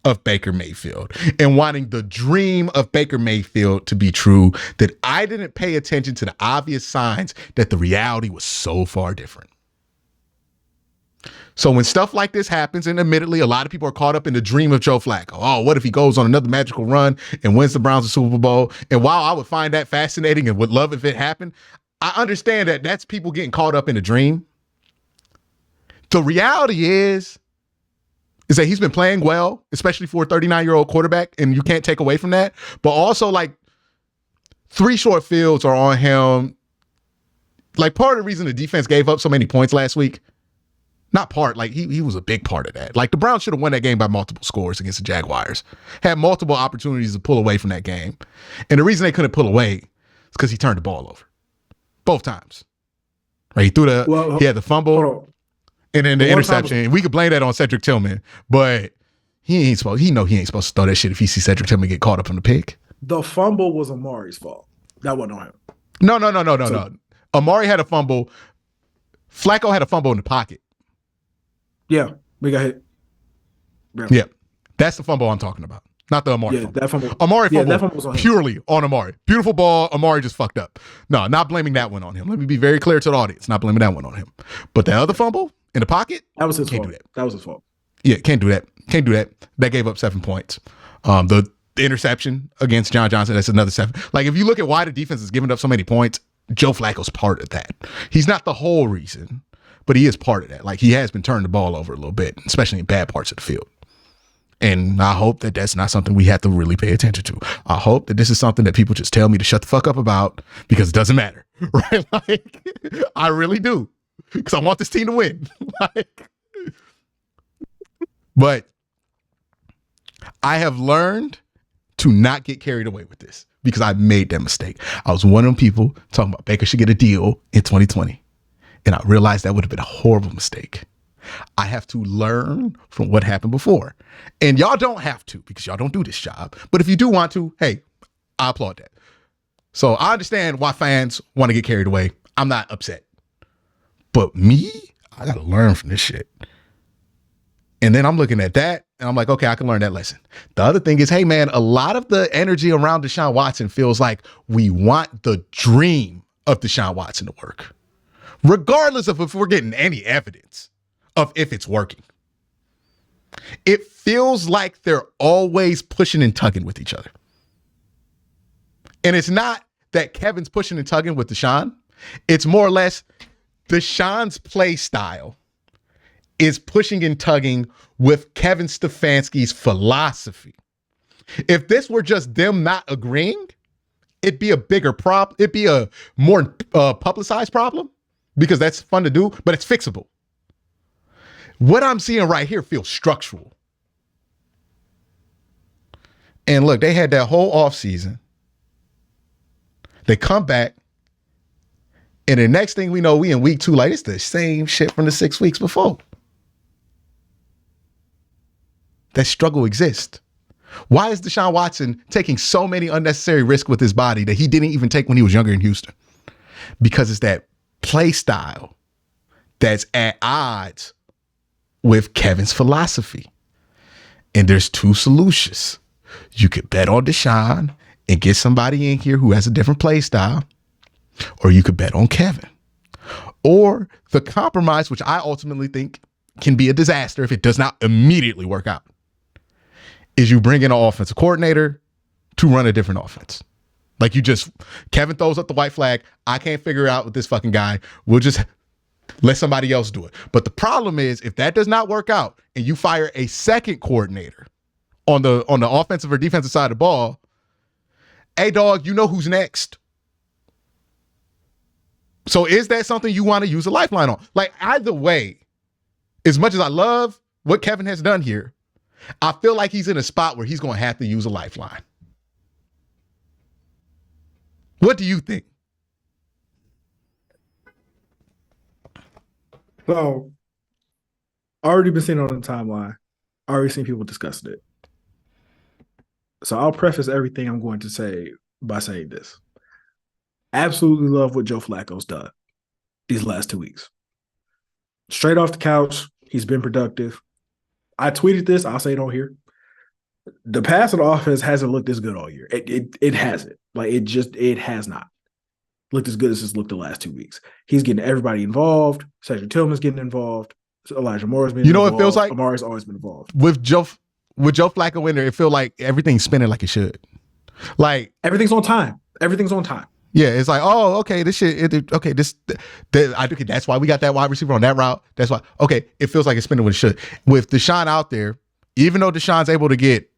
of Baker Mayfield and wanting the dream of Baker Mayfield to be true that I didn't pay attention to the obvious signs that the reality was so far different. So when stuff like this happens, and admittedly, a lot of people are caught up in the dream of Joe Flacco. Oh, what if he goes on another magical run and wins the Browns a Super Bowl? And while I would find that fascinating and would love if it happened, I understand that that's people getting caught up in a dream. The reality is that he's been playing well, especially for a 39-year-old quarterback, and you can't take away from that. But also, like, 3 short fields are on him. Like, part of the reason the defense gave up so many points last week, not part, like he was a big part of that. Like the Browns should have won that game by multiple scores against the Jaguars. Had multiple opportunities to pull away from that game. And the reason they couldn't pull away is because he turned the ball over. Both times. Right? He had the fumble and then the interception. We could blame that on Cedric Tillman, but he ain't supposed to throw that shit if he sees Cedric Tillman get caught up in the pick. The fumble was Amari's fault. That wasn't on him. No. Amari had a fumble. Flacco had a fumble in the pocket. Yeah, we got hit. Yeah, that's the fumble I'm talking about, not the Amari fumble. That fumble. Amari fumble that fumble was on purely on Amari. Beautiful ball. Amari just fucked up. No, not blaming that one on him. Let me be very clear to the audience. Not blaming that one on him. But the other fumble in the pocket, that was his fault. Do that. That was his fault. Yeah, can't do that. That gave up 7 points. The interception against John Johnson, that's another 7. Like, if you look at why the defense is giving up so many points, Joe Flacco's part of that. He's not the whole reason, but he is part of that. Like, he has been turning the ball over a little bit, especially in bad parts of the field. And I hope that that's not something we have to really pay attention to. I hope that this is something that people just tell me to shut the fuck up about because it doesn't matter, right? Like, I really do, because I want this team to win. But I have learned to not get carried away with this because I made that mistake. I was one of them people talking about Baker should get a deal in 2020. And I realized that would have been a horrible mistake. I have to learn from what happened before. And y'all don't have to because y'all don't do this job. But if you do want to, hey, I applaud that. So I understand why fans want to get carried away. I'm not upset. But me, I got to learn from this shit. And then I'm looking at that and I'm like, okay, I can learn that lesson. The other thing is, hey, man, a lot of the energy around Deshaun Watson feels like we want the dream of Deshaun Watson to work, regardless of if we're getting any evidence of if it's working. It feels like they're always pushing and tugging with each other. And it's not that Kevin's pushing and tugging with Deshaun. It's more or less Deshaun's play style is pushing and tugging with Kevin Stefanski's philosophy. If this were just them not agreeing, it'd be a bigger problem. It'd be a more publicized problem because that's fun to do, but it's fixable. What I'm seeing right here feels structural. And look, they had that whole offseason They come back, and the next thing we know, we in week 2, like it's the same shit from the 6 weeks before. That struggle exists. Why is Deshaun Watson taking so many unnecessary risks with his body that he didn't even take when he was younger in Houston? Because it's that play style that's at odds with Kevin's philosophy. And there's 2 solutions. You could bet on Deshaun and get somebody in here who has a different play style, or you could bet on Kevin. Or the compromise, which I ultimately think can be a disaster if it does not immediately work out, is you bring in an offensive coordinator to run a different offense. Like Kevin throws up the white flag. I can't figure it out with this fucking guy. We'll just let somebody else do it. But the problem is, if that does not work out and you fire a second coordinator on the offensive or defensive side of the ball, hey dog, you know who's next. So is that something you want to use a lifeline on? Like, either way, as much as I love what Kevin has done here, I feel like he's in a spot where he's going to have to use a lifeline. What do you think? So, already been seeing it on the timeline. Already seen people discussing it. So I'll preface everything I'm going to say by saying this. Absolutely love what Joe Flacco's done these last 2 weeks. Straight off the couch, he's been productive. I tweeted this. I'll say it on here. The passing offense hasn't looked this good all year. It hasn't. Like, it has not looked as good as it's looked the last 2 weeks. He's getting everybody involved. Cedric Tillman's getting involved. Elijah Moore's been involved. It feels like? Amari's always been involved. With Joe Flacco in there, it feels like everything's spinning like it should. Like, everything's on time. Everything's on time. Yeah, it's like, oh, okay, this shit, that's why we got that wide receiver on that route. That's why, okay, it feels like it's spinning when it should. With Deshaun out there, even though Deshaun's able to get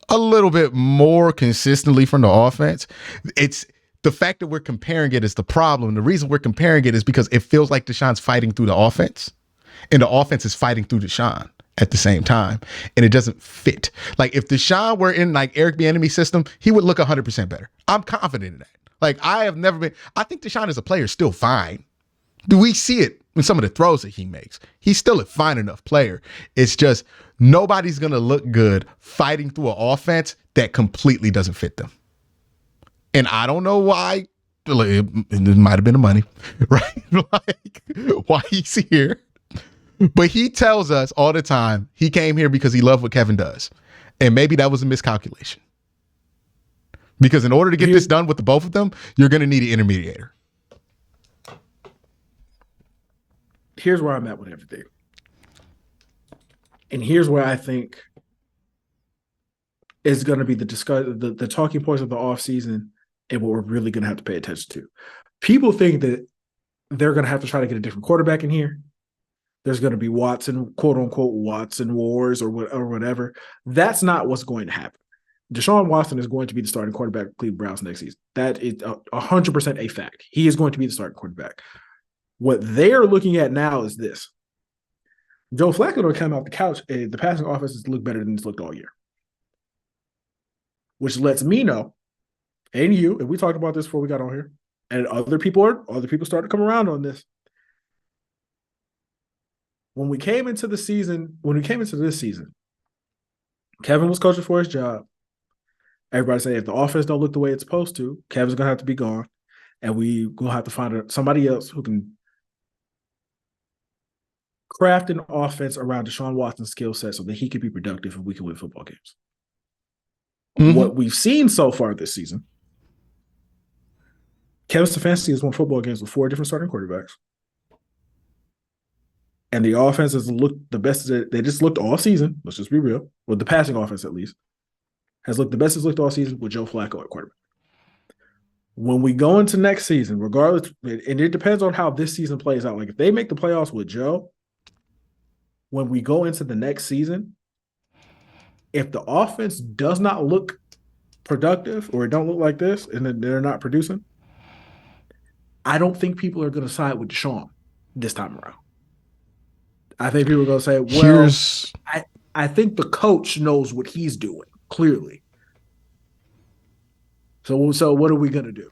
a little bit more consistently from the offense, it's the fact that we're comparing it is the problem. The reason we're comparing it is because it feels like Deshaun's fighting through the offense, and the offense is fighting through Deshaun at the same time, and it doesn't fit. Like, if Deshaun were in like Eric Bieniemy's system, he would look 100% better. I'm confident in that. Like, I think Deshaun as a player is still fine. Do we see it in some of the throws that he makes? He's still a fine enough player. It's just nobody's going to look good fighting through an offense that completely doesn't fit them. And I don't know why. It might have been the money, right? Like, why he's here. But he tells us all the time he came here because he loved what Kevin does. And maybe that was a miscalculation. Because in order to get this done with the both of them, you're going to need an intermediator. Here's where I'm at with everything. And here's where I think is going to be the talking points of the offseason and what we're really going to have to pay attention to. People think that they're going to have to try to get a different quarterback in here. There's going to be Watson, quote unquote, Watson wars or whatever. That's not what's going to happen. Deshaun Watson is going to be the starting quarterback of Cleveland Browns next season. That is 100% a fact. He is going to be the starting quarterback. What they are looking at now is this. Joe Flacco will come out the couch, and the passing offense has looked better than it's looked all year. Which lets me know, and you, and we talked about this before we got on here, and other people started to come around on this. When we came into this season, Kevin was coaching for his job. Everybody saying if the offense don't look the way it's supposed to, Kevin's going to have to be gone. And we're going to have to find somebody else who can craft an offense around Deshaun Watson's skill set so that he can be productive and we can win football games. Mm-hmm. What we've seen so far this season, Kevin Stefanski has won football games with 4 different starting quarterbacks. And the offense has looked the best they just looked all season. Let's just be real. With the passing offense, at least, has looked the best it's looked all season with Joe Flacco at quarterback. When we go into next season, regardless, and it depends on how this season plays out. Like, if they make the playoffs with Joe, when we go into the next season, if the offense does not look productive or it don't look like this and then they're not producing, I don't think people are going to side with Deshaun this time around. I think people are going to say, well, I think the coach knows what he's doing, clearly. So what are we going to do?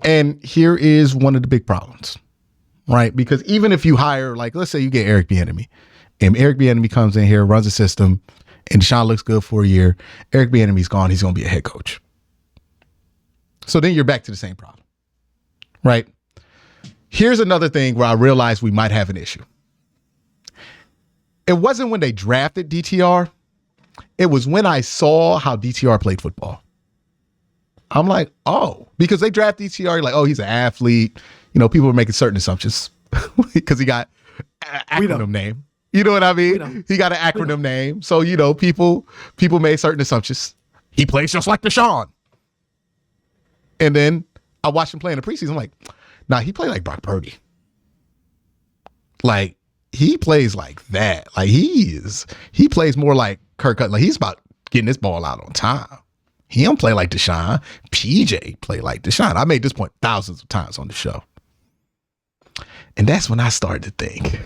And here is one of the big problems, right? Because even if you hire, like, let's say you get Eric Bieniemy, and Eric Bieniemy comes in here, runs a system, and Deshaun looks good for a year. Eric Bieniemy's gone. He's going to be a head coach. So then you're back to the same problem, right? Here's another thing where I realized we might have an issue. It wasn't when they drafted DTR. It was when I saw how DTR played football. I'm like, oh, because they draft DTR, you're like, oh, he's an athlete. You know, people were making certain assumptions because he got an acronym name. You know what I mean? He got an acronym name. So, you know, people made certain assumptions. He plays just like Deshaun. And then I watched him play in the preseason. I'm like, nah, he played like Brock Purdy. Like, he plays like that. Like, he plays more like Kirk Cousins. Like, he's about getting this ball out on time. He don't play like Deshaun. PJ play like Deshaun. I made this point thousands of times on the show. And that's when I started to think.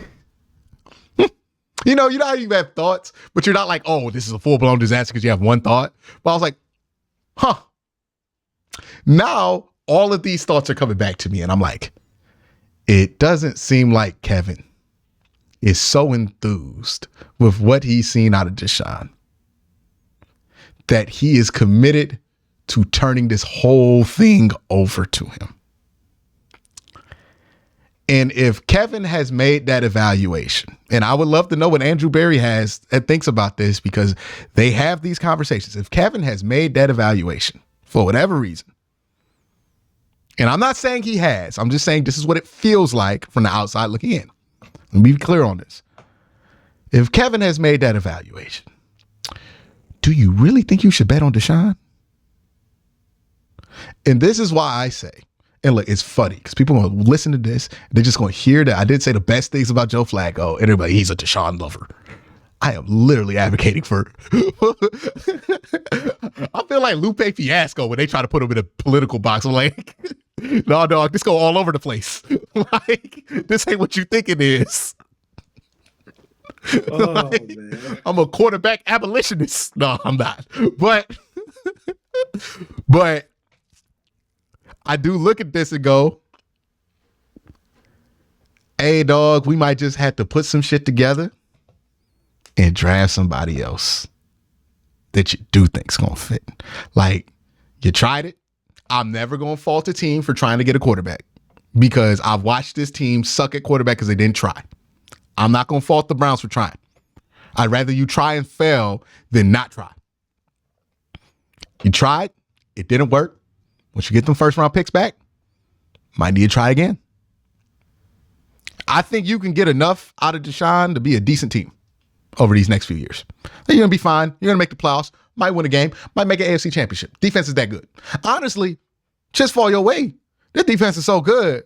You know how you have thoughts, but you're not like, oh, this is a full-blown disaster because you have one thought. But I was like, huh. Now, all of these thoughts are coming back to me, and I'm like, it doesn't seem like Kevin is so enthused with what he's seen out of Deshaun that he is committed to turning this whole thing over to him. And if Kevin has made that evaluation, and I would love to know what Andrew Berry thinks about this, because they have these conversations. If Kevin has made that evaluation for whatever reason, and I'm not saying he has, I'm just saying this is what it feels like from the outside looking in. Let me be clear on this. If Kevin has made that evaluation, do you really think you should bet on Deshaun? And this is why I say, and look, it's funny because people are going to listen to this. They're just going to hear that I did say the best things about Joe Flacco, and everybody, he's a Deshaun lover. I am literally advocating for. I feel like Lupe Fiasco when they try to put him in a political box. I'm like, no, dog, this go all over the place. Like, this ain't what you think it is. Oh, like, man. I'm a quarterback abolitionist. No, I'm not. But I do look at this and go, hey, dog, we might just have to put some shit together and draft somebody else that you do think's going to fit. Like, you tried it. I'm never going to fault a team for trying to get a quarterback because I've watched this team suck at quarterback because they didn't try. I'm not going to fault the Browns for trying. I'd rather you try and fail than not try. You tried. It didn't work. Once you get them first round picks back, might need to try again. I think you can get enough out of Deshaun to be a decent team over these next few years. You're going to be fine. You're going to make the playoffs. Might win a game. Might make an AFC championship. Defense is that good. Honestly, just fall your way. This defense is so good.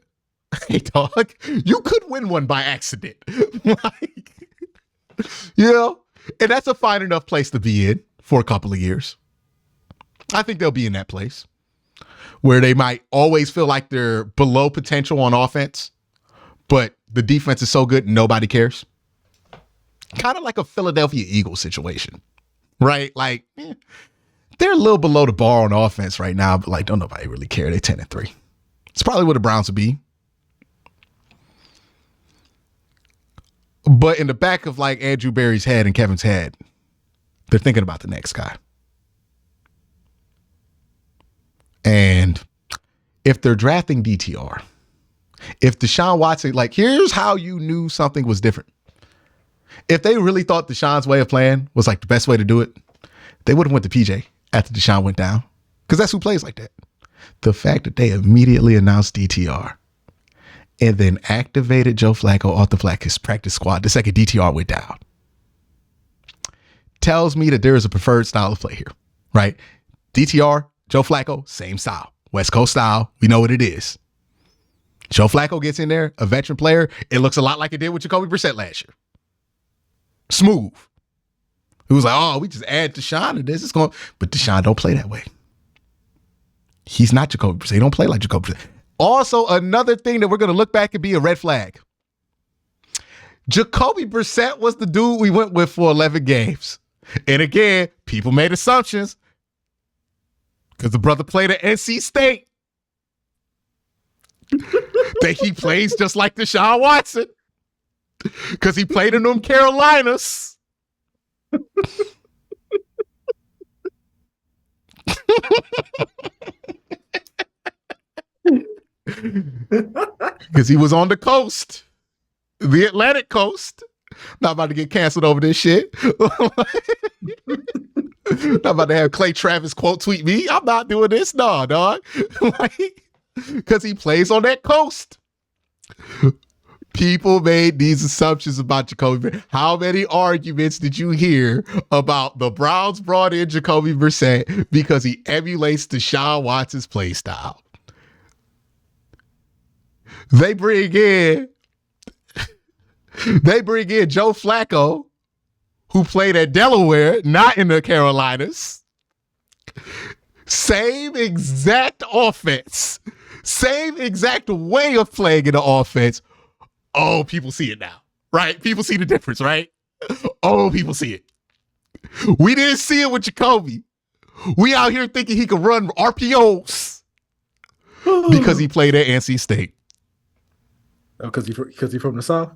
Hey, dog, you could win one by accident. Like, you know, and that's a fine enough place to be in for a couple of years. I think they'll be in that place where they might always feel like they're below potential on offense, but the defense is so good nobody cares. Kind of like a Philadelphia Eagles situation, right? Like, they're a little below the bar on offense right now, but like, don't nobody really care. They're 10-3. It's probably where the Browns would be. But in the back of like Andrew Berry's head and Kevin's head, they're thinking about the next guy. And if they're drafting DTR, if Deshaun Watson, like, here's how you knew something was different. If they really thought Deshaun's way of playing was like the best way to do it, they would have went to PJ after Deshaun went down, because that's who plays like that. The fact that they immediately announced DTR and then activated Joe Flacco off the practice squad the second DTR went down tells me that there is a preferred style of play here, right? DTR, Joe Flacco, same style. West Coast style. We know what it is. Joe Flacco gets in there, a veteran player. It looks a lot like it did with Jacoby Brissett last year. Smooth. It was like, oh, we just add Deshaun to this. It's going, but Deshaun don't play that way. He's not Jacoby Brissett. He don't play like Jacoby Brissett. Also, another thing that we're going to look back and be a red flag. Jacoby Brissett was the dude we went with for 11 games. And again, people made assumptions because the brother played at NC State. Think he plays just like Deshaun Watson because he played in them Carolinas. Because he was on the coast, the Atlantic coast. Not about to get canceled over this shit. Not about to have Clay Travis quote tweet me. I'm not doing this. No, dog. Because he plays on that coast. People made these assumptions about Jacoby. How many arguments did you hear about the Browns brought in Jacoby Brissett because he emulates Deshaun Watson's play style? They bring in Joe Flacco, who played at Delaware, not in the Carolinas. Same exact offense. Same exact way of playing in the offense. Oh, people see it now, right? People see the difference, right? Oh, people see it. We didn't see it with Jacoby. We out here thinking he could run RPOs because he played at NC State. Oh, because he from the South?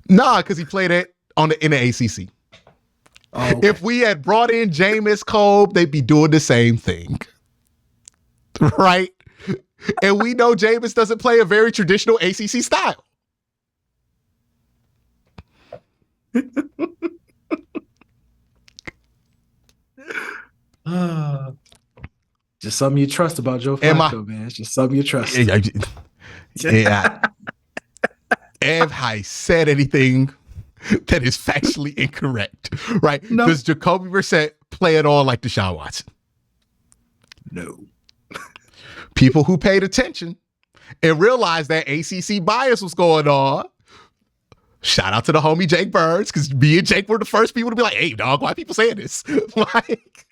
Nah, because he played in the ACC. Oh, okay. If we had brought in Jameis Kolb, they'd be doing the same thing. Right? And we know Jameis doesn't play a very traditional ACC style. Just something you trust about Joe Flacco, man. It's just something you trust. Yeah. Have I said anything that is factually incorrect? Right? No. Does Jacoby Brissett play at all like Deshaun Watson? No. People who paid attention and realized that ACC bias was going on. Shout out to the homie Jake Burns, because me and Jake were the first people to be like, hey, dog, why are people saying this? like,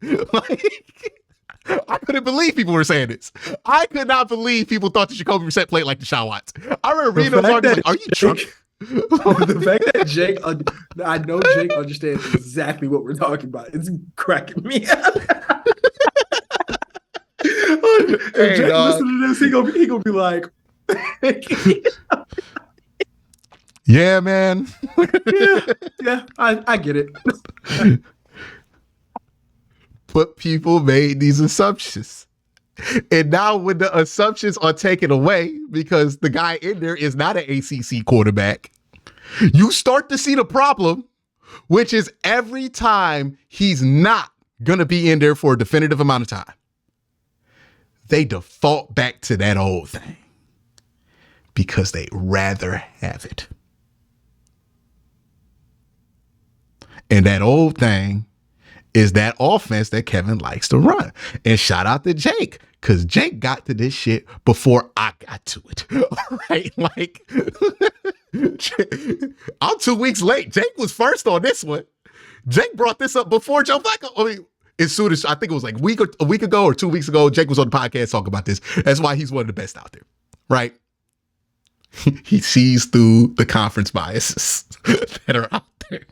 I couldn't believe people were saying this. I could not believe people thought that Jacoby Brissett played like Deshaun Watson. I remember reading those articles like, are you drunk? The fact that Jake, I know Jake understands exactly what we're talking about. It's cracking me up. If Jake listen to this, he gonna be like, yeah, man. yeah, I get it. But people made these assumptions. And now when the assumptions are taken away because the guy in there is not an ACC quarterback, you start to see the problem, which is every time he's not going to be in there for a definitive amount of time, they default back to that old thing because they'd rather have it. And that old thing is that offense that Kevin likes to run. And shout out to Jake, because Jake got to this shit before I got to it. All right? Like, I'm 2 weeks late. Jake was first on this one. Jake brought this up before Joe Flacco. I mean, as soon as I think it was like a week ago or 2 weeks ago, Jake was on the podcast talking about this. That's why he's one of the best out there, right? He sees through the conference biases that are out there.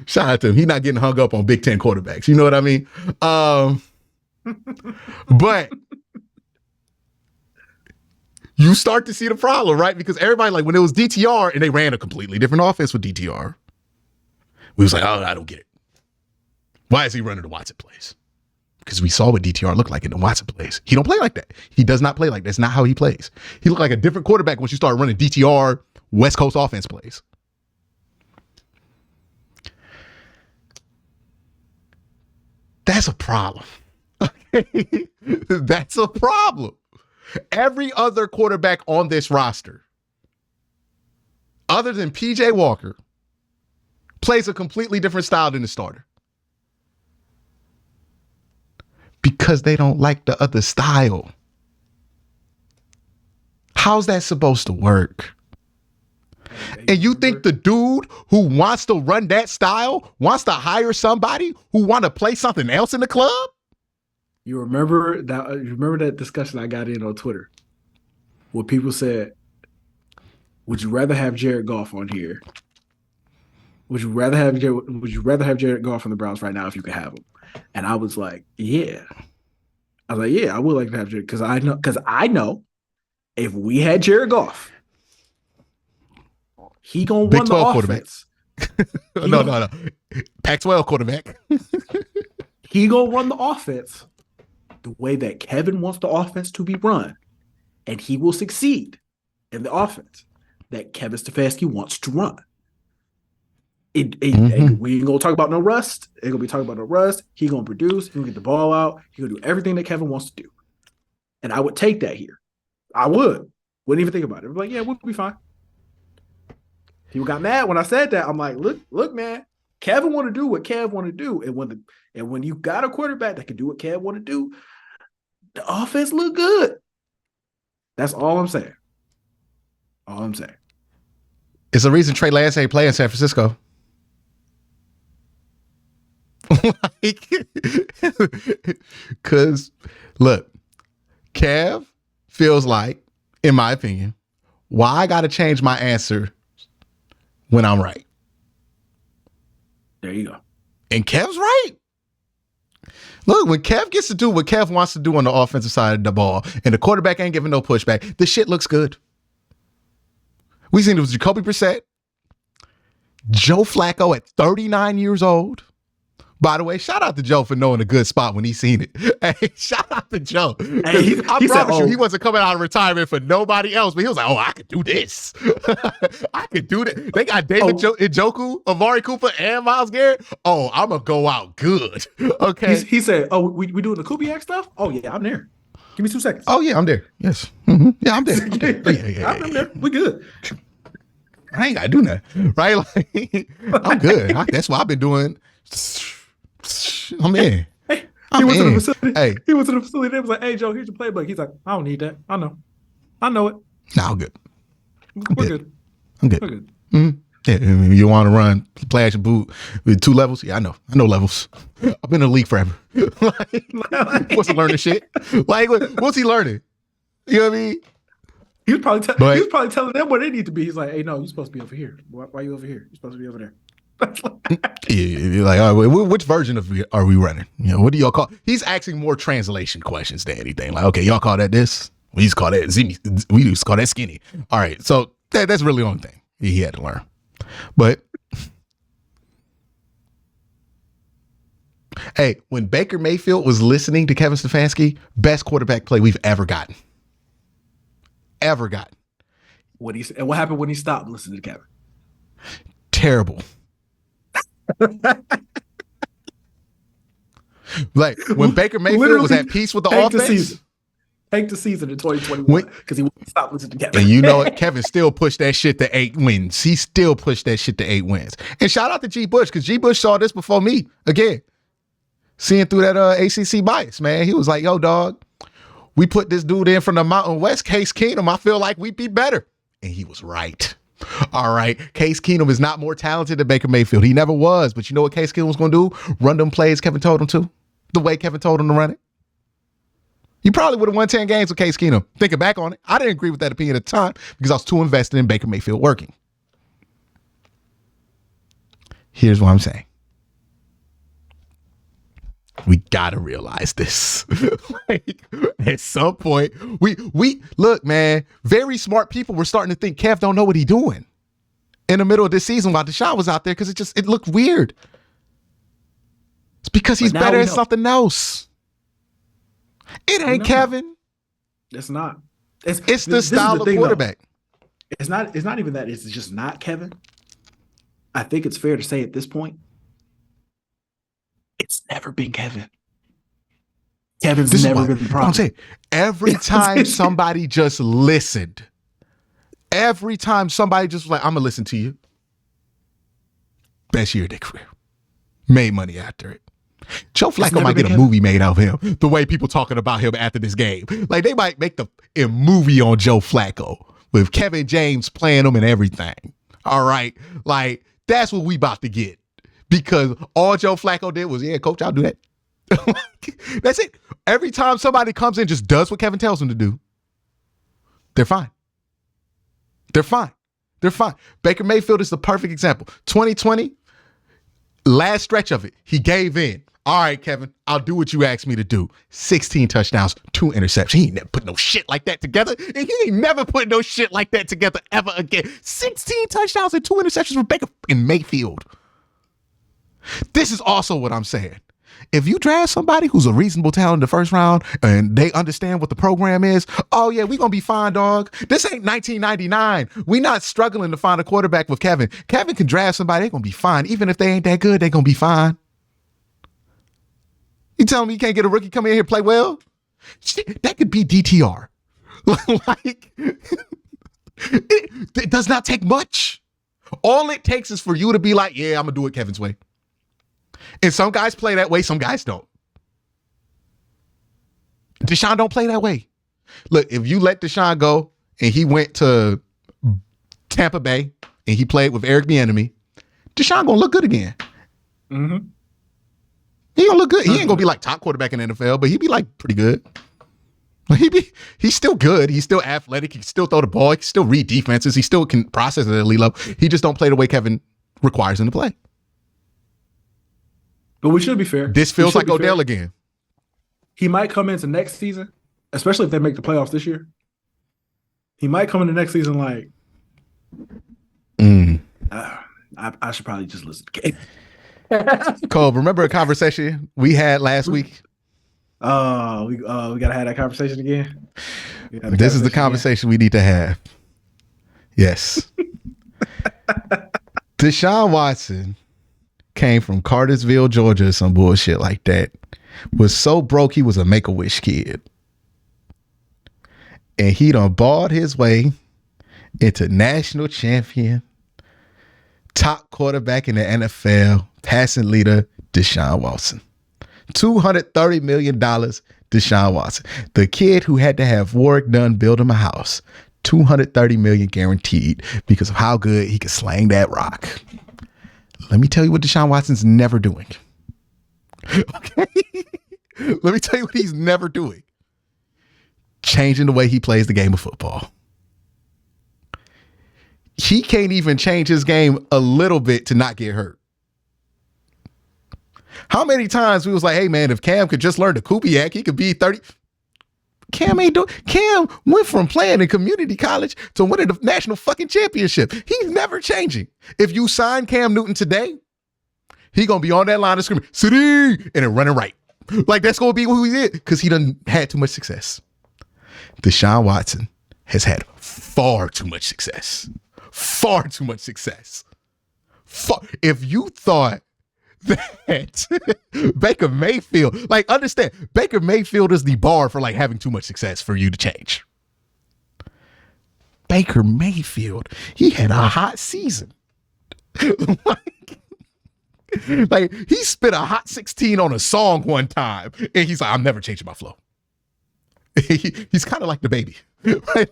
Shout out to him. He's not getting hung up on Big Ten quarterbacks. You know what I mean? But you start to see the problem, right? Because everybody, like when it was DTR and they ran a completely different offense with DTR, we was like, oh, I don't get it. Why is he running the Watson plays? Because we saw what DTR looked like in the Watson plays. He don't play like that. He does not play like that. That's not how he plays. He looked like a different quarterback once you start running DTR West Coast offense plays. That's a problem. Okay? That's a problem. Every other quarterback on this roster, other than PJ Walker, plays a completely different style than the starter. Because they don't like the other style. How's that supposed to work? And you think the dude who wants to run that style wants to hire somebody who want to play something else in the club? You remember that discussion I got in on Twitter where people said, would you rather have Jared Goff on here? Would you rather have Jared Goff on the Browns right now if you could have him? And I was like, yeah. I was like, yeah, I would like to have Jared because I know if we had Jared Goff, he gonna Big run the 12 quarterback. offense. No. Pac-12 quarterback. He gonna run the offense the way that Kevin wants the offense to be run, and he will succeed in the offense that Kevin Stefanski wants to run. We ain't gonna talk about no rust. Ain't gonna be talking about no rust. He gonna produce. He gonna get the ball out. He gonna do everything that Kevin wants to do. And I would take that here. I wouldn't even think about it. I'm like, yeah, we'll be fine. People got mad when I said that. I'm like, look, man. Kevin want to do what Kev want to do, and when you got a quarterback that can do what Kev want to do, the offense look good. That's all I'm saying. All I'm saying. It's the reason Trey Lance ain't playing in San Francisco. Because, look, Kev feels like, in my opinion, why I got to change my answer when I'm right. There you go. And Kev's right. Look, when Kev gets to do what Kev wants to do on the offensive side of the ball, and the quarterback ain't giving no pushback, the shit looks good. We seen it was Jacoby Brissett, Joe Flacco at 39 years old. By the way, shout out to Joe for knowing a good spot when he seen it. Hey, shout out to Joe. Hey, I promise you, he wasn't coming out of retirement for nobody else, but he was like, oh, I could do this. I could do that. They got David Njoku, Amari Cooper, and Myles Garrett. Oh, I'm going to go out good. Okay. He said, oh, we doing the Kubiak stuff? Oh, yeah, I'm there. Give me 2 seconds. Oh, yeah, I'm there. Yes. Mm-hmm. Yeah, I'm there. I'm there. We good. I ain't got to do nothing. Right? Like, I'm good. That's what I've been doing. I'm in. Hey, he went to the facility. He went to the facility. They was like, "Hey, Joe, here's your playbook." He's like, "I don't need that. I know it. Nah, I'm good. We're good. I'm good. We're good." Mm-hmm. Yeah, you want to run play action boot with 2 levels? Yeah, I know levels. I've been in the league forever. What's he learning shit? Like, what's he learning? You know what I mean? He was probably telling them where they need to be. He's like, "Hey, no, you're supposed to be over here. Why are you over here? You're supposed to be over there." Yeah, you're like, all right, which version are we running? You know, what do y'all call? He's asking more translation questions than anything. Like, okay, y'all call that this? We used to call that zimmy. We used to call that skinny. All right, so that's really the only thing he had to learn. But hey, when Baker Mayfield was listening to Kevin Stefanski, best quarterback play we've ever gotten. Ever gotten. And what happened when he stopped listening to Kevin? Terrible. Like when Baker Mayfield was at peace with the offense. Take the season in 2021 because he wouldn't stop listening to Kevin. And you know what? Kevin still pushed that shit to 8 wins. He still pushed that shit to 8 wins. And shout out to G. Bush because G. Bush saw this before me. Again, seeing through that ACC bias, man. He was like, yo, dog, we put this dude in from the Mountain West, Case Keenum. I feel like we'd be better. And he was right. All right. Case Keenum is not more talented than Baker Mayfield. He never was. But you know what Case Keenum was going to do? Run them plays Kevin told him to. The way Kevin told him to run it. You probably would have won 10 games with Case Keenum. Thinking back on it, I didn't agree with that opinion at the time because I was too invested in Baker Mayfield working. Here's what I'm saying. We gotta realize this. Like, at some point, we look, man. Very smart people were starting to think Kev don't know what he's doing in the middle of this season while Deshaun was out there because it looked weird. It's because he's better at something else. It ain't Kevin. It's not. It's the style of quarterback. It's not even that. It's just not Kevin. I think it's fair to say at this point, it's never been Kevin. Kevin's never been the problem. I'm saying every time somebody just listened, every time somebody just was like, I'm gonna listen to you. Best year of their career. Made money after it. Joe Flacco might get a movie made out of him. The way people talking about him after this game. Like they might make a movie on Joe Flacco with Kevin James playing him and everything. All right. Like that's what we about to get. Because all Joe Flacco did was, yeah, coach, I'll do that. That's it. Every time somebody comes in, just does what Kevin tells them to do, they're fine. They're fine. They're fine. Baker Mayfield is the perfect example. 2020, Last stretch of it, he gave in. All right, Kevin, I'll do what you asked me to do. 16 touchdowns, 2 interceptions. He ain't never put no shit like that together. And he ain't never put no shit like that together ever again. 16 touchdowns and 2 interceptions for Baker in Mayfield. This is also what I'm saying. If you draft somebody who's a reasonable talent in the first round and they understand what the program is, oh yeah, we gonna be fine, dog. This ain't 1999. We not struggling to find a quarterback with Kevin. Kevin can draft somebody, they gonna be fine. Even if they ain't that good, they gonna be fine. You telling me you can't get a rookie come in here and play well? Shit, that could be DTR. Like, it does not take much. All it takes is for you to be like, yeah, I'm gonna do it Kevin's way. And some guys play that way, some guys don't. Deshaun don't play that way. Look, if you let Deshaun go and he went to Tampa Bay and he played with Eric Bieniemy, Deshaun gonna look good again. Mm-hmm. He gonna look good. He ain't gonna be like top quarterback in the NFL, but he be like pretty good. He's still good. He's still athletic. He can still throw the ball. He can still read defenses. He still can process at a elite level. He just don't play the way Kevin requires him to play. But we should be fair. This feels like Odell again. He might come into next season, especially if they make the playoffs this year. He might come into next season like, I should probably just listen to Gabe. Cole, remember a conversation we had last week? We gotta have that conversation again. This is the conversation we need to have. Yes. Deshaun Watson came from Cartersville, Georgia, or some bullshit like that. Was so broke he was a Make-A-Wish kid. And he done balled his way into national champion, top quarterback in the NFL, passing leader, Deshaun Watson. $230 million, Deshaun Watson. The kid who had to have work done, build him a house. $230 million guaranteed because of how good he could slang that rock. Let me tell you what Deshaun Watson's never doing. Okay? Let me tell you what he's never doing. Changing the way he plays the game of football. He can't even change his game a little bit to not get hurt. How many times we was like, hey man, if Cam could just learn the Kubiak, he could be 30. Cam went from playing in community college to winning the national fucking championship. He's never changing. If you sign Cam Newton today, he gonna be on that line of scrimmage, city, and then running right. Like that's gonna be who he is because he done had too much success. Deshaun Watson has had far too much success. Far too much success. If you thought that Baker Mayfield, like understand, Baker Mayfield is the bar for like having too much success for you to change. Baker Mayfield, he had a hot season. like he spit a hot 16 on a song one time and he's like, I'm never changing my flow. He's kind of like the baby. Right?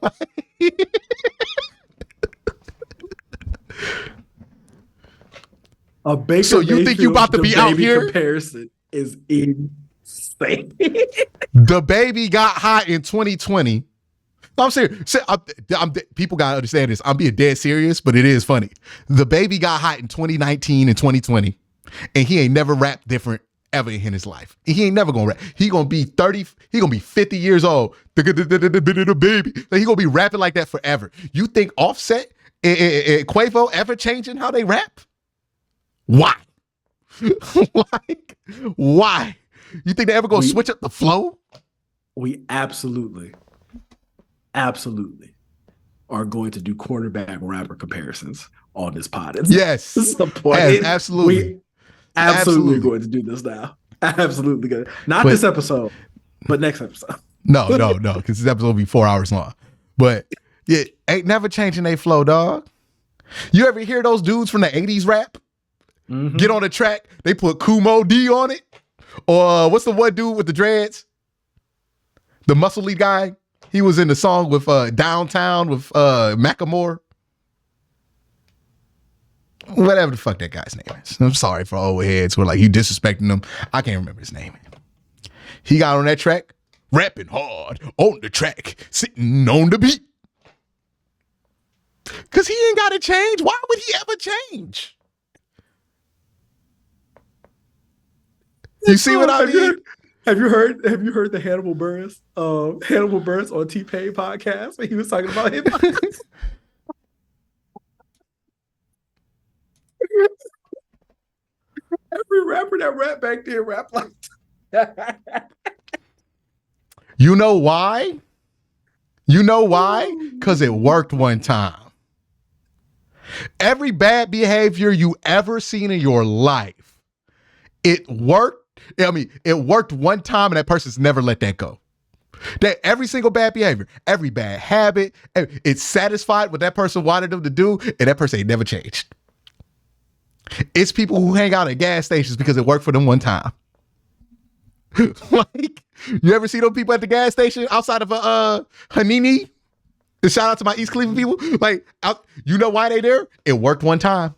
A Baker so you Mayfield think you about to be out here? Comparison is insane. The baby got hot in 2020. I'm serious. People gotta understand this. I'm being dead serious, but it is funny. The baby got hot in 2019 and 2020, and he ain't never rapped different ever in his life. He ain't never gonna rap. He gonna be 30. He gonna be 50 years old. The baby. Like, he gonna be rapping like that forever. You think Offset and Quavo ever changing how they rap? Why? Like, why? You think they ever gonna switch up the flow? We absolutely are going to do quarterback rapper comparisons on this pod. Yes. This is the point. Yes, absolutely. We absolutely going to do this now. Absolutely good. Not this episode, but next episode. No, because this episode will be 4 hours long. But yeah, ain't never changing they flow, dog. You ever hear those dudes from the 80s rap? Mm-hmm. Get on the track, they put Kumo D on it. Or what's the one dude with the dreads? The muscly guy. He was in the song with Downtown with Macklemore. Whatever the fuck that guy's name is. I'm sorry for old heads who are like, you disrespecting him. I can't remember his name. He got on that track, rapping hard on the track, sitting on the beat. Because he ain't got to change. Why would he ever change? You see what I mean? Have you heard the Hannibal Buress on T-Pain podcast when he was talking about hip hop? Every rapper that rap back there rap like that. You know why? You know why? Because it worked one time. Every bad behavior you ever seen in your life, it worked. I mean, it worked one time and that person's never let that go. That every single bad behavior, every bad habit, it's satisfied what that person wanted them to do, and that person ain't never changed. It's people who hang out at gas stations because it worked for them one time. Like, you ever see those people at the gas station outside of Hanini? Shout out to my East Cleveland people. Like, you know why they there? It worked one time.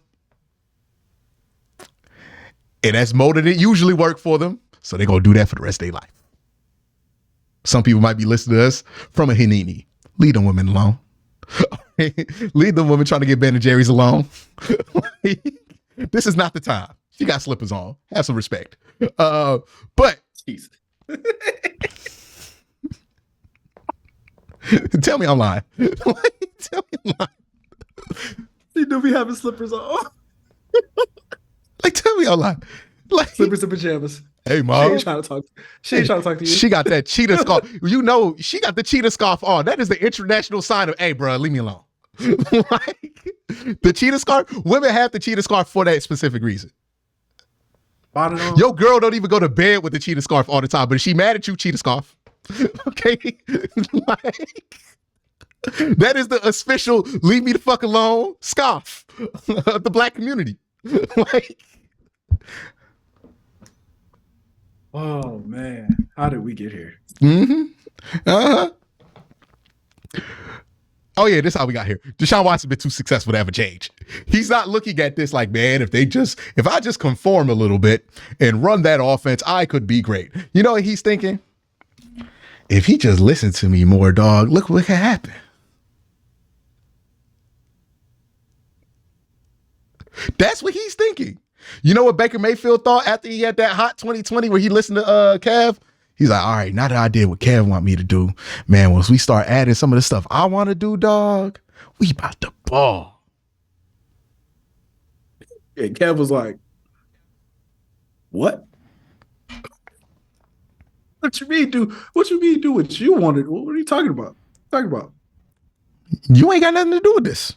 And that's more than it usually worked for them. So they're going to do that for the rest of their life. Some people might be listening to us from a Hanini. Leave them women alone. Leave them women trying to get Ben and Jerry's alone. This is not the time. She got slippers on. Have some respect. But Jesus. Tell me I'm lying. Tell me I'm lying. She do be having slippers on. Like, tell me I'm lying. Like, slippers and pajamas. Hey, Mom. She ain't trying to talk to you. She got that cheetah scarf. You know, she got the cheetah scarf on. That is the international sign of, hey, bro, leave me alone. Like, the cheetah scarf, women have the cheetah scarf for that specific reason. Your girl don't even go to bed with the cheetah scarf all the time, but if she mad at you, cheetah scarf. Okay? Like, that is the official leave me the fuck alone scarf of the black community. Like, oh man, how did we get here? Oh yeah, this is how we got here. Deshaun Watson been too successful to ever change. He's not looking at this like, man, if I just conform a little bit and run that offense, I could be great. You know what he's thinking? If he just listened to me more, dog, look what can happen. That's what he's thinking. You know what Baker Mayfield thought after he had that hot 2020 where he listened to Kev? He's like, all right, now that I did what Kev want me to do, man, once we start adding some of the stuff I want to do, dog, we about to ball. And Kev was like, what? What you mean do what you wanted? What are you talking about? You ain't got nothing to do with this.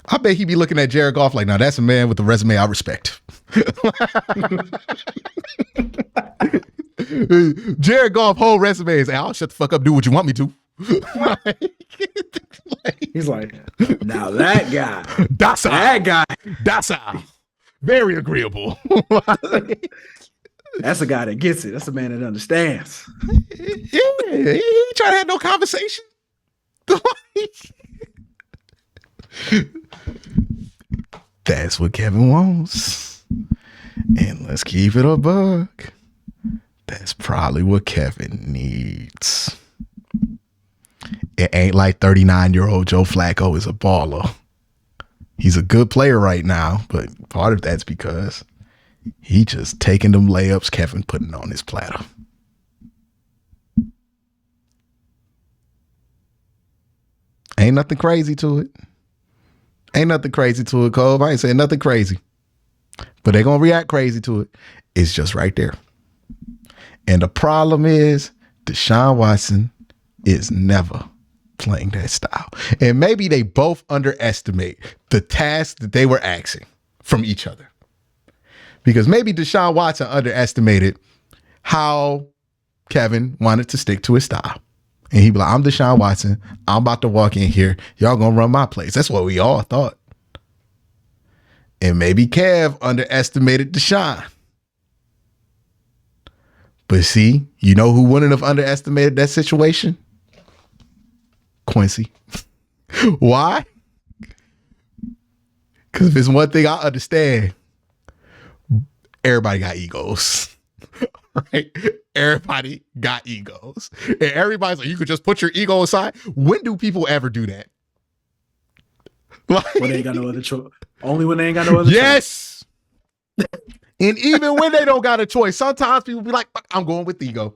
I bet he be looking at Jared Goff like, now that's a man with a resume I respect. Jared Goff whole resume is, hey, I'll shut the fuck up, do what you want me to. He's like, now that guy. Docile. Very agreeable. That's a guy that gets it. That's a man that understands. Yeah, he ain't trying to have no conversation. That's what Kevin wants. And let's keep it a buck. That's probably what Kevin needs. It ain't like 39-year-old Joe Flacco is a baller. He's a good player right now, but part of that's because he just taking them layups Kevin putting on his platter. Ain't nothing crazy to it. Ain't nothing crazy to it, Cole. I ain't saying nothing crazy. But they're going to react crazy to it. It's just right there. And the problem is Deshaun Watson is never playing that style. And maybe they both underestimate the task that they were asking from each other. Because maybe Deshaun Watson underestimated how Kevin wanted to stick to his style. And he'd be like, I'm Deshaun Watson. I'm about to walk in here. Y'all gonna run my plays. That's what we all thought. And maybe Kev underestimated Deshaun. But see, you know who wouldn't have underestimated that situation? Quincy. Why? Because if it's one thing I understand, everybody got egos. Right? Everybody got egos. And everybody's like, you could just put your ego aside. When do people ever do that? Like, when they ain't got no other choice. Only when they ain't got no other choice. And even when they don't got a choice, sometimes people be like, I'm going with ego.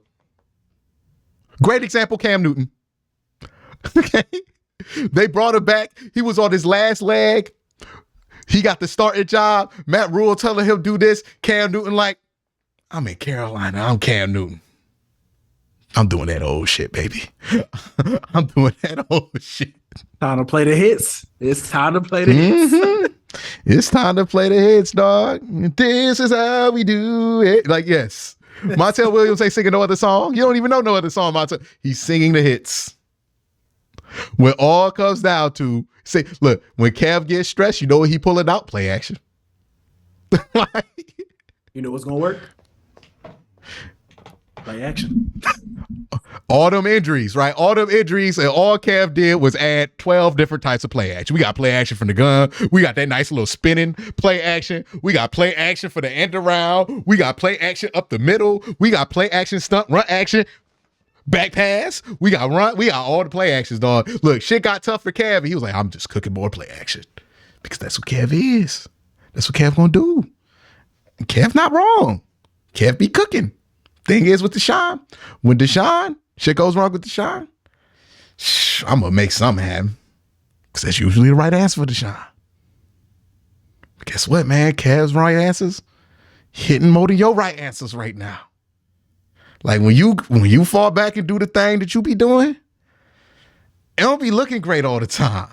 Great example, Cam Newton. Okay. They brought him back. He was on his last leg. He got the starting job. Matt Rule telling him do this. Cam Newton like, I'm in Carolina. I'm Cam Newton. I'm doing that old shit, baby. I'm doing that old shit. Time to play the hits. It's time to play the hits. It's time to play the hits, dog. This is how we do it. Like, yes. Montel Williams ain't singing no other song. You don't even know no other song, Montel. He's singing the hits. When all comes down to, say, look, when Kev gets stressed, you know what he pulling out? Play action. You know what's going to work? Play action. All them injuries, right? All them injuries, and all Kev did was add 12 different types of play action. We got play action from the gun. We got that nice little spinning play action. We got play action for the end around. We got play action up the middle. We got play action, stunt, run action, back pass. We got run. We got all the play actions, dog. Look, shit got tough for Kev. And he was like, I'm just cooking more play action because that's what Kev is. That's what Kev gonna do. And Kev not wrong. Kev be cooking. Thing is with Deshaun, when Deshaun, shit goes wrong with Deshaun, I'm going to make something happen. Because that's usually the right answer for Deshaun. But guess what, man? Kev's right answers hitting more than your right answers right now. Like when you fall back and do the thing that you be doing, it don't be looking great all the time.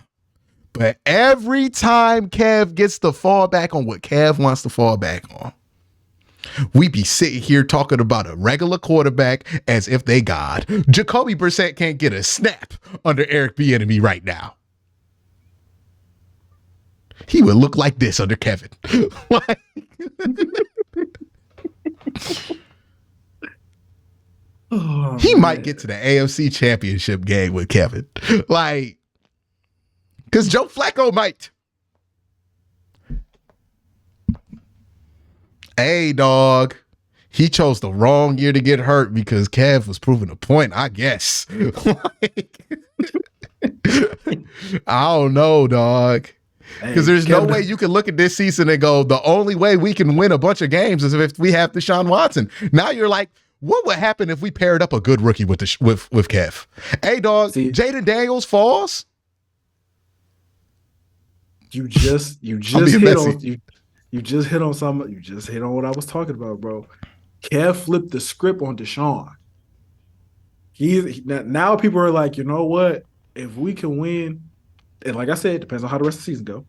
But every time Kev gets to fall back on what Kev wants to fall back on, we be sitting here talking about a regular quarterback as if they God. Jacoby Brissett can't get a snap under Eric Bieniemy right now. He would look like this under Kevin. He might get to the AFC Championship game with Kevin. Like, because Joe Flacco might. Hey, dog, he chose the wrong year to get hurt because Kev was proving a point, I guess. I don't know, dog. Because there's no way you can look at this season and go, the only way we can win a bunch of games is if we have Deshaun Watson. Now you're like, what would happen if we paired up a good rookie with Kev? Hey, dog, Jaden Daniels falls. You just hit on You just hit on something. You just hit on what I was talking about, bro. Kev flipped the script on Deshaun. Now people are like, you know what? If we can win, and like I said, it depends on how the rest of the season go.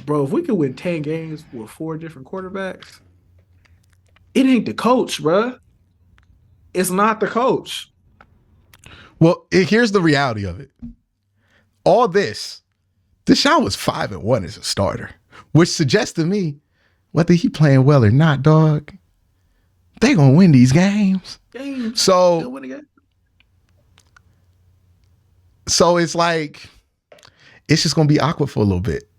Bro, if we can win 10 games with 4 different quarterbacks, it ain't the coach, bro. It's not the coach. Well, here's the reality of it. All this, Deshaun was 5-1 as a starter. Which suggests to me, whether he playing well or not, dog, they gonna win these games. So it's like, it's just gonna be awkward for a little bit.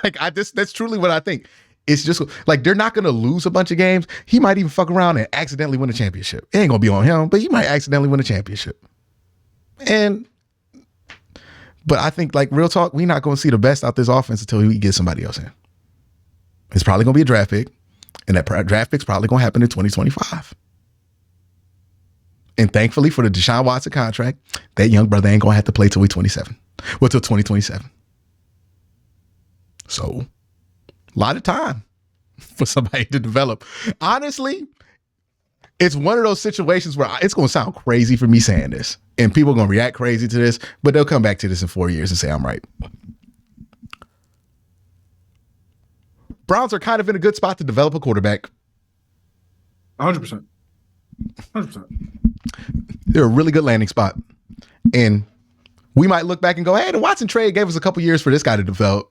Like that's truly what I think. It's just like they're not gonna lose a bunch of games. He might even fuck around and accidentally win a championship. It ain't gonna be on him, but he might accidentally win a championship. But I think, like, real talk, we're not going to see the best out this offense until we get somebody else in. It's probably going to be a draft pick, and that draft pick's probably going to happen in 2025. And thankfully for the Deshaun Watson contract, that young brother ain't going to have to play till 2027. So, a lot of time for somebody to develop. Honestly, it's one of those situations where it's going to sound crazy for me saying this, and people are going to react crazy to this, but they'll come back to this in 4 years and say I'm right. Browns are kind of in a good spot to develop a quarterback. 100%. 100%. They're a really good landing spot. And we might look back and go, hey, the Watson trade gave us a couple years for this guy to develop,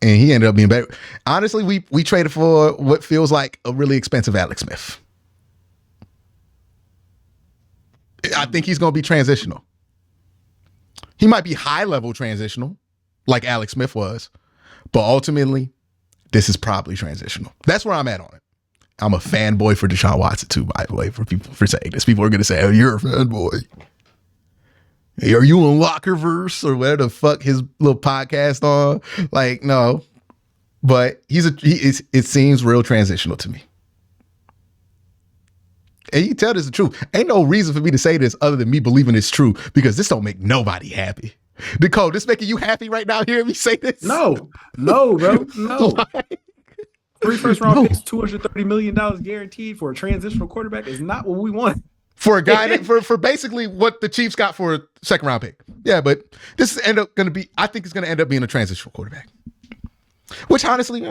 and he ended up being better. Honestly, we traded for what feels like a really expensive Alex Smith. I think he's going to be transitional. He might be high-level transitional, like Alex Smith was, but ultimately, this is probably transitional. That's where I'm at on it. I'm a fanboy for Deshaun Watson, too, by the way, for people for saying this. People are going to say, oh, you're a fanboy. Hey, are you on Lockerverse or whatever the fuck his little podcast on? Like, no. but it seems real transitional to me. And you tell this the truth. Ain't no reason for me to say this other than me believing it's true, because this don't make nobody happy. Nicole, this making you happy right now hearing me say this? No, bro, no. Like, 3 first-round picks, $230 million guaranteed for a transitional quarterback is not what we want. For a guy for basically what the Chiefs got for a second-round pick. Yeah, but this is I think it's going to end up being a transitional quarterback. Which honestly,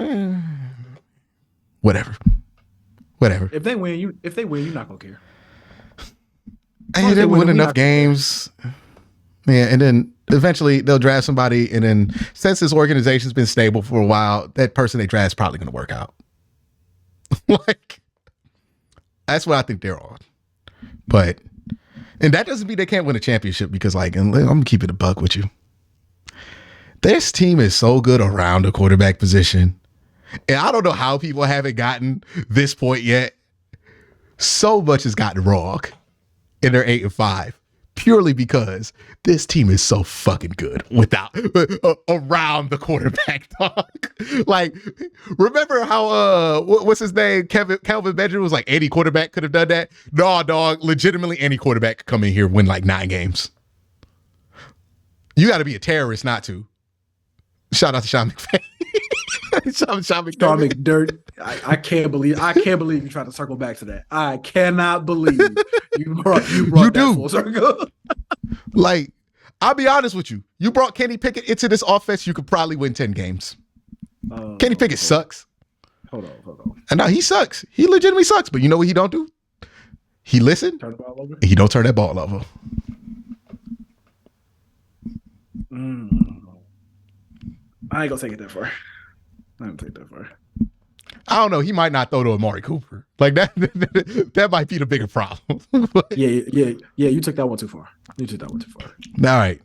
whatever. If they win, you're not gonna care. And they win enough games. Yeah, and then eventually they'll draft somebody, and then since this organization's been stable for a while, that person they draft is probably gonna work out. Like, that's what I think they're on. And that doesn't mean they can't win a championship, because like, and I'm gonna keep it a buck with you. This team is so good around the quarterback position. And I don't know how people haven't gotten this point yet. So much has gotten wrong in their 8-5, purely because this team is so fucking good without around the quarterback, dog. Like, remember how what's his name? Kelvin Benjamin was like, any quarterback could have done that. No, dog, legitimately any quarterback could come in here and win like 9 games. You got to be a terrorist not to. Shout out to Sean McVay. Sean McDirt. I can't believe you tried to circle back to that. I cannot believe you brought that full circle. Like, I'll be honest with you. You brought Kenny Pickett into this offense, you could probably win 10 games. Kenny Pickett sucks. Hold on. And now he sucks. He legitimately sucks. But you know what he don't do? He listen. Turn the ball over. He don't turn that ball over. I ain't gonna take it that far. I don't know. He might not throw to Amari Cooper. Like that might be the bigger problem. Yeah. You took that one too far. All right.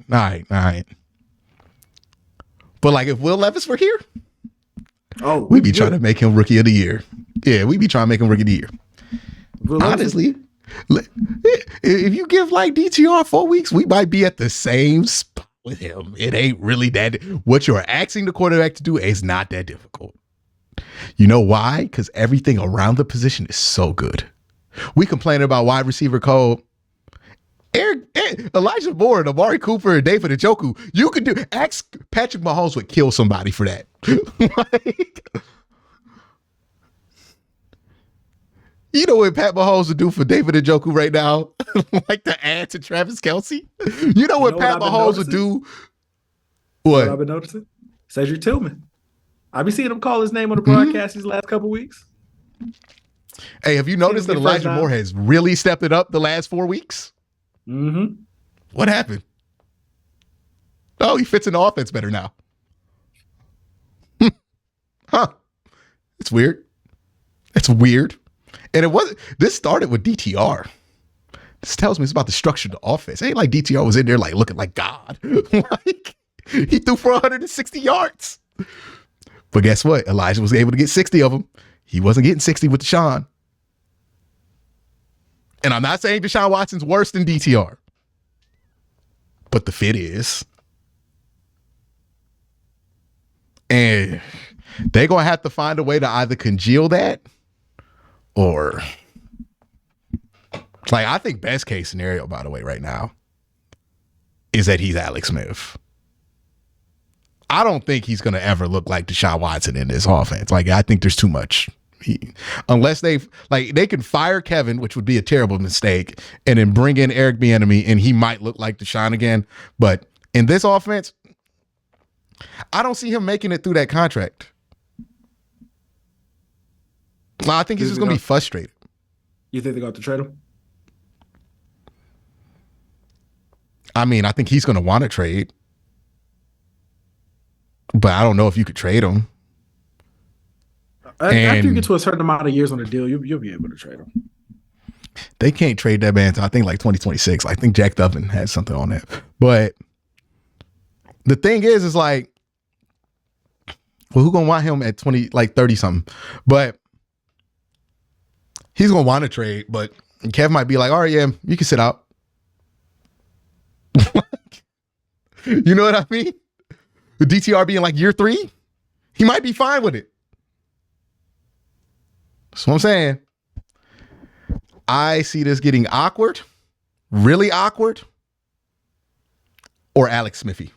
But like, if Will Levis were here, we'd be trying to make him rookie of the year. Yeah, we'd be trying to make him rookie of the year. Honestly, if you give like DTR 4 weeks, we might be at the same spot with him. It ain't really that. What you're asking the quarterback to do is not that difficult. You know why? Because everything around the position is so good. We complain about wide receiver Cole. Elijah Moore and Amari Cooper and David Njoku. You could do. Ask Patrick Mahomes would kill somebody for that. Like, you know what Pat Mahomes would do for David Njoku right now? Like to add to Travis Kelce? You know what Pat Mahomes would do? What? I've been noticing? Cedric Tillman. I be seeing him call his name on the broadcast these last couple weeks. Hey, have you noticed that Elijah Moore has really stepped it up the last 4 weeks? Mm-hmm. What happened? Oh, he fits in the offense better now. Huh. It's weird. And this started with DTR. This tells me it's about the structure of the offense. It ain't like DTR was in there like looking like God. Like, he threw for 160 yards. But guess what? Elijah was able to get 60 of them. He wasn't getting 60 with Deshaun. And I'm not saying Deshaun Watson's worse than DTR. But the fit is. And they're going to have to find a way to either congeal that or, like, I think best case scenario, by the way, right now, is that he's Alex Smith. I don't think he's going to ever look like Deshaun Watson in this offense. Like, I think there's too much. Unless they can fire Kevin, which would be a terrible mistake, and then bring in Eric Bieniemy, and he might look like Deshaun again. But in this offense, I don't see him making it through that contract. I think he's just going to be frustrated. You think they're going to trade him? I mean, I think he's going to want to trade. But I don't know if you could trade him. After you get to a certain amount of years on the deal, you'll be able to trade him. They can't trade that man until I think like 2026. I think Jack Duffin has something on that. But the thing is like, well, who gonna want him at 30 something? But he's gonna want to trade. But Kev might be like, all right, yeah, you can sit out. You know what I mean? The DTR being like year 3, He might be fine with it. That's what I'm saying. I see this getting awkward, really awkward, or Alex Smithy.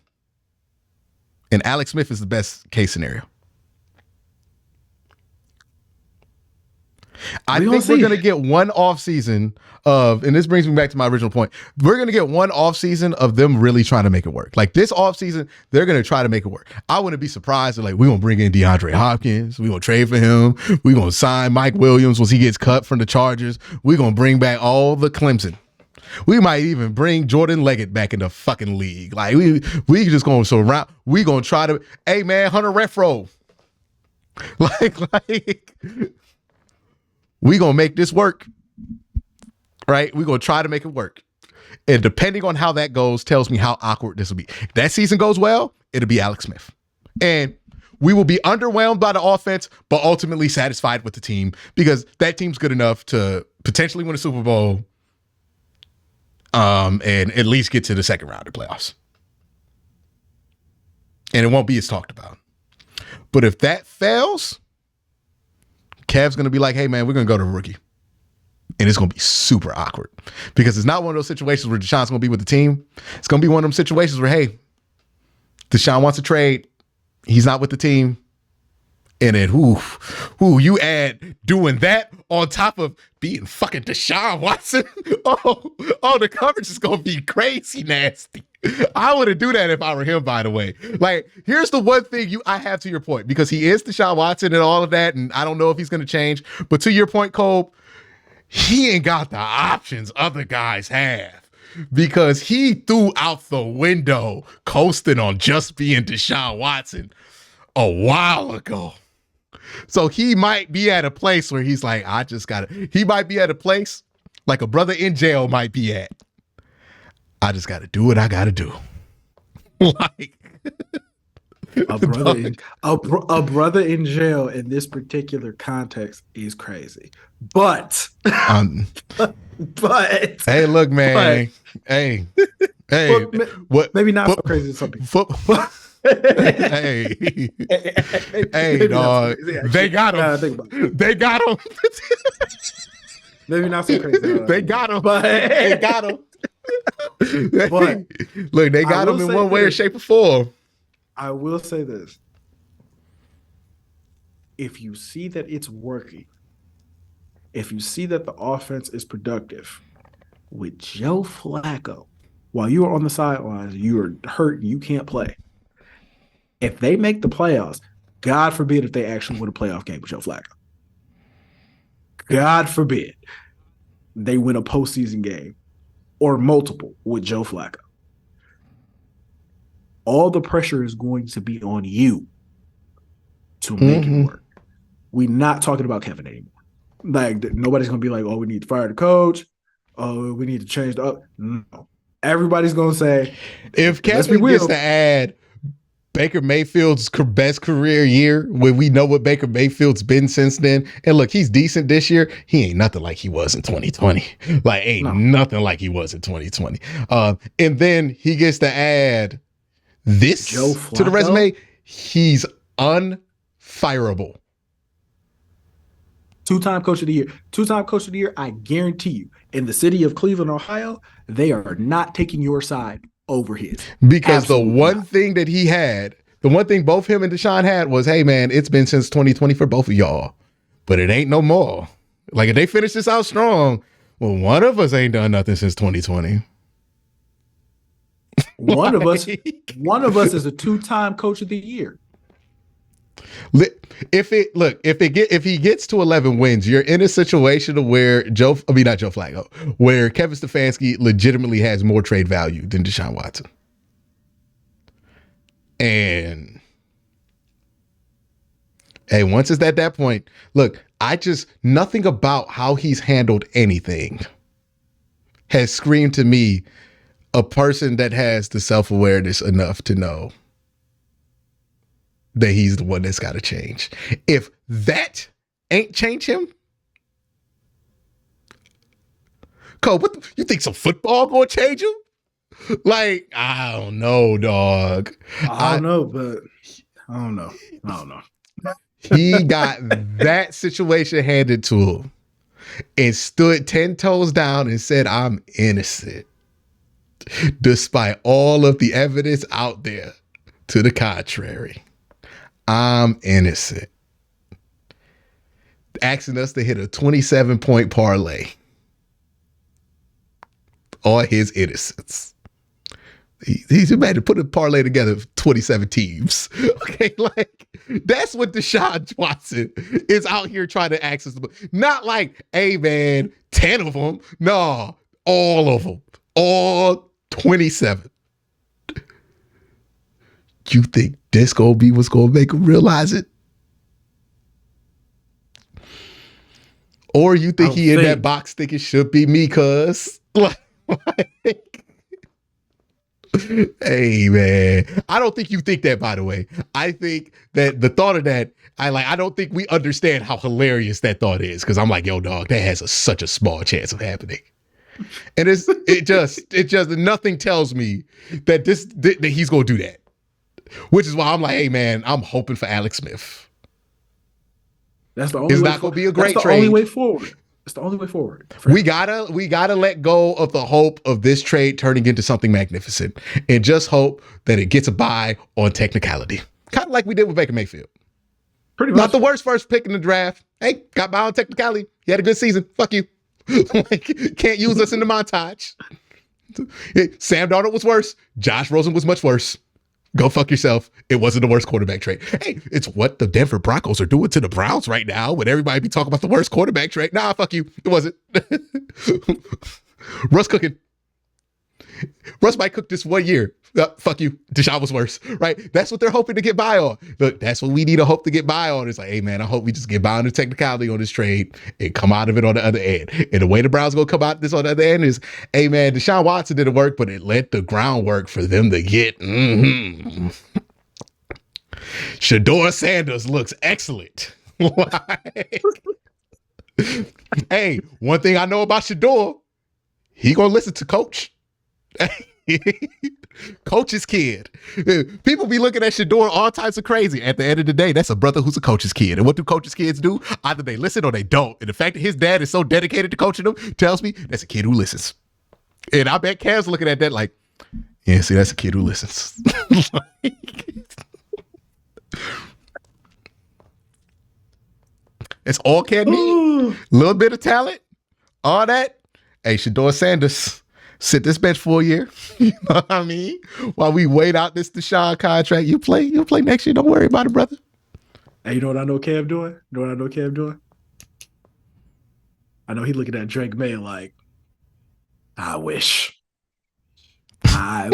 And Alex Smith is the best case scenario. I think we're going to get one off season of, and this brings me back to my original point. We're going to get one off season of them really trying to make it work. Like this off season, they're going to try to make it work. I wouldn't be surprised if like, we're going to bring in DeAndre Hopkins. We're going to trade for him. We're going to sign Mike Williams once he gets cut from the Chargers. We're going to bring back all the Clemson. We might even bring Jordan Leggett back in the fucking league. Like we just going to surround. We going to try to, hey man, Hunter Renfrow. Like, we going to make this work, right? We're going to try to make it work. And depending on how that goes, tells me how awkward this will be. If that season goes well, it'll be Alex Smith. And we will be underwhelmed by the offense, but ultimately satisfied with the team because that team's good enough to potentially win a Super Bowl and at least get to the second round of playoffs. And it won't be as talked about. But if that fails, Kev's going to be like, hey, man, we're going to go to a rookie. And it's going to be super awkward because it's not one of those situations where Deshaun's going to be with the team. It's going to be one of them situations where, hey, Deshaun wants to trade. He's not with the team. And then, you add doing that on top of being fucking Deshaun Watson. Oh, the coverage is going to be crazy nasty. I wouldn't do that if I were him, by the way. Like, here's the one thing I have to your point, because he is Deshaun Watson and all of that, and I don't know if he's going to change. But to your point, Cole, he ain't got the options other guys have because he threw out the window coasting on just being Deshaun Watson a while ago. So he might be at a place where he's like, he might be at a place like a brother in jail might be at. I just got to do what I got to do. Like a brother in jail in this particular context is crazy. But hey, look, man. Hey, what? Maybe not so crazy as some people. Hey, dog. They got him. They got him. Maybe not so crazy. They got him. They got him. But look, they got him in one way or shape or form. I will say this. If you see that it's working, if you see that the offense is productive with Joe Flacco, while you are on the sidelines, you are hurt, you can't play. If they make the playoffs, God forbid if they actually win a playoff game with Joe Flacco. God forbid they win a postseason game or multiple with Joe Flacco. All the pressure is going to be on you to make it work. We're not talking about Kevin anymore. Like, nobody's going to be like, oh, we need to fire the coach. Oh, we need to change the up. No. Everybody's going to say, if Kevin gets to add Baker Mayfield's best career year, when we know what Baker Mayfield's been since then, and look, he's decent this year. He ain't nothing like he was in 2020. Like, nothing like he was in 2020. And then he gets to add this to the resume. He's unfireable. Two-time coach of the year. Two-time coach of the year, I guarantee you, in the city of Cleveland, Ohio, they are not taking your side over his. Because absolutely the one thing that he had, the one thing both him and Deshaun had was, hey, man, it's been since 2020 for both of y'all, but it ain't no more. Like, if they finish this out strong, well, one of us ain't done nothing since 2020. One of us is a two-time coach of the year. If he gets to 11 wins, you're in a situation where where Kevin Stefanski legitimately has more trade value than Deshaun Watson. And hey, once it's at that point, look, nothing about how he's handled anything has screamed to me a person that has the self-awareness enough to know that he's the one that's got to change. If that ain't change him, Cole, you think some football gonna change him? Like, I don't know, dog. I don't know, but I don't know. He got that situation handed to him and stood 10 toes down and said, I'm innocent. Despite all of the evidence out there to the contrary. I'm innocent. Asking us to hit a 27-point parlay on his innocence. He's about to put a parlay together of 27 teams. Okay, like that's what Deshaun Watson is out here trying to access. Not like, hey man, 10 of them. No, all of them. All 27. You think this gonna be what's gonna make him realize it? Or you think he in that box thinking should be me, cuz? Like, hey man, I don't think you think that, by the way. I think that the thought of that, I don't think we understand how hilarious that thought is, because I'm like, yo dog, that has such a small chance of happening. And it just nothing tells me that that he's gonna do that. Which is why I'm like, hey man, I'm hoping for Alex Smith. That's the only it's way not gonna be a great that's the trade. Only way forward. It's the only way forward. We gotta let go of the hope of this trade turning into something magnificent, and just hope that it gets a buy on technicality, kind of like we did with Baker Mayfield. Pretty much. Not the worst first pick in the draft. Hey, got by on technicality. He had a good season. Fuck you. Like, can't use us in the montage. Sam Darnold was worse. Josh Rosen was much worse. Go fuck yourself. It wasn't the worst quarterback trade. Hey, it's what the Denver Broncos are doing to the Browns right now when everybody be talking about the worst quarterback trade. Nah, fuck you. It wasn't. Russ cooking. Russ might cook this 1 year. Fuck you. Deshaun was worse, right? That's what they're hoping to get by on. Look, that's what we need to hope to get by on. It's like, hey man, I hope we just get by on the technicality on this trade and come out of it on the other end. And the way the Browns gonna come out this on the other end is, hey man, Deshaun Watson didn't work, but it let the groundwork for them to get. Shedeur Sanders looks excellent. Hey, one thing I know about Shedeur, he gonna listen to coach. Coach's kid. People be looking at Shedeur all types of crazy. At the end of the day, that's a brother who's a coach's kid. And what do coach's kids do? Either they listen or they don't. And the fact that his dad is so dedicated to coaching them tells me that's a kid who listens. And I bet Cav's looking at that like, yeah, see, that's a kid who listens. It's all Cam need. A little bit of talent. All that. Hey, Shedeur Sanders, sit this bench for a year. You know what I mean? While we wait out this Deshaun contract, you'll play next year. Don't worry about it, brother. Hey, you know what I know Cam doing? I know he looking at Drake May like, I wish. Hey,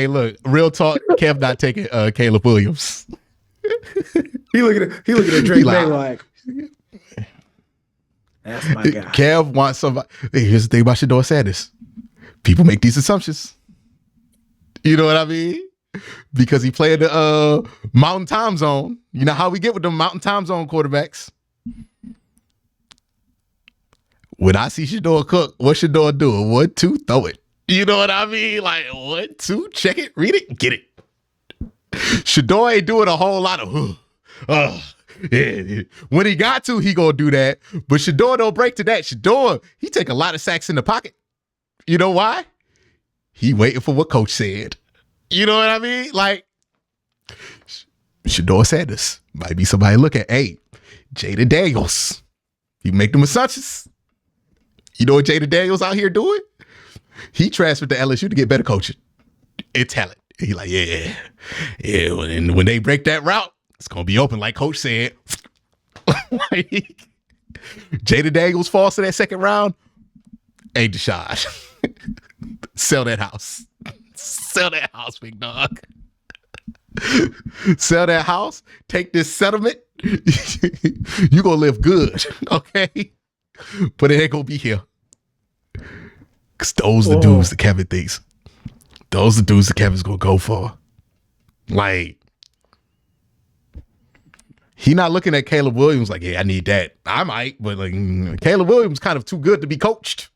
look, real talk, Kev not taking Caleb Williams. He looking at Drake May like, that's my guy. Kev wants somebody. Hey, here's the thing about Shedeur Sanders. People make these assumptions. You know what I mean? Because he played the Mountain Time Zone. You know how we get with the Mountain Time Zone quarterbacks. When I see Shedeur cook, what Shedeur do? 1, 2, throw it. You know what I mean? Like 1, 2, check it, read it, get it. Shedeur ain't doing a whole lot of yeah. When he got to, he gonna do that. But Shedeur don't break to that. Shedeur, he take a lot of sacks in the pocket. You know why? He waiting for what coach said. You know what I mean? Like, Shedeur Sanders might be somebody to look at. Hey, Jaden Daniels. You make them assumptions. You know what Jaden Daniels out here doing? He transferred to LSU to get better coaching and talent. He like, yeah. And when they break that route, it's gonna be open, like Coach said. Like, Jaden Daniels falls to that second round. Hey, Deshaun, sell that house. Sell that house, big dog. Sell that house. Take this settlement. You gonna live good, okay? But it ain't gonna be here. Cause those are the dudes that Kevin thinks. Those are the dudes that Kevin's gonna go for. Like, he not looking at Caleb Williams like, yeah, I need that. I might, but like, Caleb Williams kind of too good to be coached.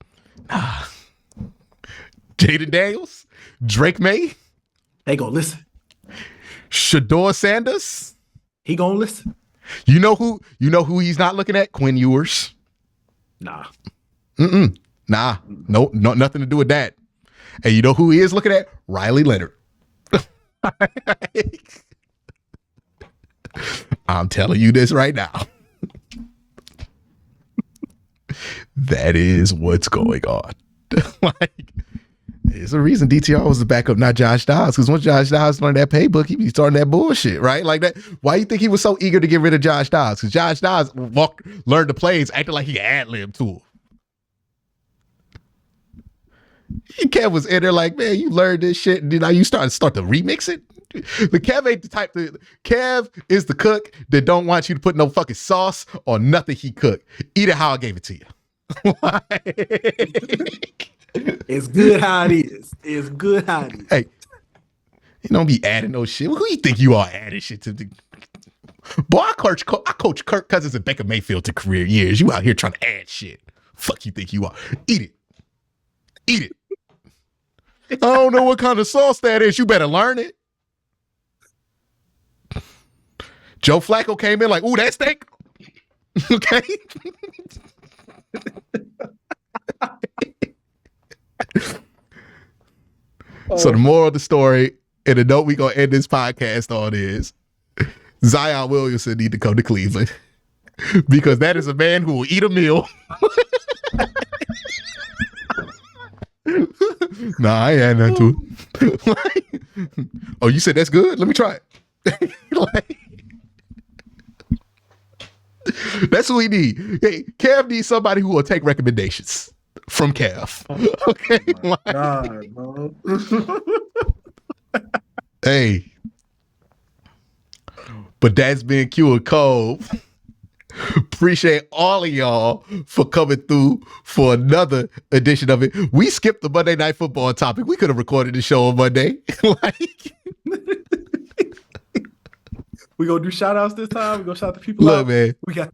Jaden Daniels, Drake May, They gonna listen. Shador Sanders. He gonna listen. You know who he's not looking at? Quinn Ewers. Nah. Nah. No, nothing to do with that. And you know who he is looking at? Riley Leonard. I'm telling you this right now. That is what's going on. Like, there's a reason DTR was the backup, not Josh Dobbs. Because once Josh Dobbs learned that playbook, he be starting that bullshit, right? Like that. Why you think he was so eager to get rid of Josh Dobbs? Because Josh Dobbs learned the plays, acting like he ad-libbed to him. Kev was in there like, man, you learned this shit, and now you start to remix it. But Kev ain't the type to. Kev is the cook that don't want you to put no fucking sauce on nothing he cooked. Eat it how I gave it to you. It's good how it is. It's good how it is. Hey, you don't be adding no shit. Who you think you are adding shit to? Boy, I coach Kirk Cousins and Baker Mayfield to career years. You out here trying to add shit. Fuck you think you are. Eat it. Eat it. I don't know what kind of sauce that is. You better learn it. Joe Flacco came in like, ooh, that steak. Okay. So the moral of the story, and the note we gonna end this podcast on is Zion Williamson need to come to Cleveland because that is a man who will eat a meal. Nah, I ain't had nothing to it. Like, oh, you said that's good? Let me try it. Like, that's who we need. Hey, Kev needs somebody who will take recommendations from Kev. Okay. Oh God, bro. Hey. But that's been QnCOLB. Appreciate all of y'all for coming through for another edition of it. We skipped the Monday Night Football topic. We could have recorded the show on Monday. Like, We gonna do shout outs this time. We gonna shout the people look, out. man. We got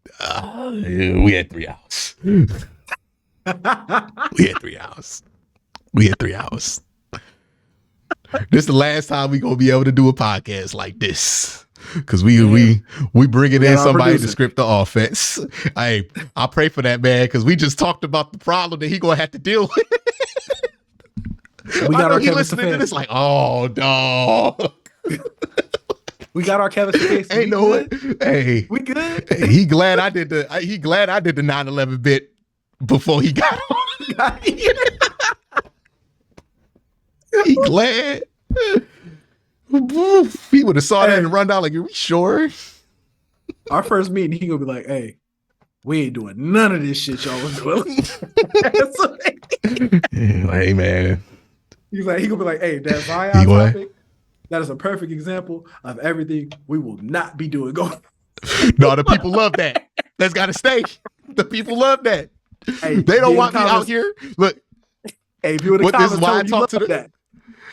we had 3 hours. We had 3 hours. We had 3 hours. This is the last time we gonna be able to do a podcast like this. Cause we bringing in somebody to script the offense. I pray for that, man, because we just talked about the problem that he gonna have to deal with. We got our Kevin listening to this like, oh dog. We got our Kevin Stefanski. Ain't no way. Hey, we good. Hey, he glad I did the 9/11 bit before he got on. He glad. He would have saw that and run down like, are we sure? Our first meeting, he gonna be like, hey, we ain't doing none of this shit y'all was doing. Hey, man. He gonna be like, hey, that Zion topic, that is a perfect example of everything we will not be doing going. No, the people love that. That's gotta stay. The people love that. Hey, they don't want me out here. Look, hey, if you in the comments, this is why I talk to that.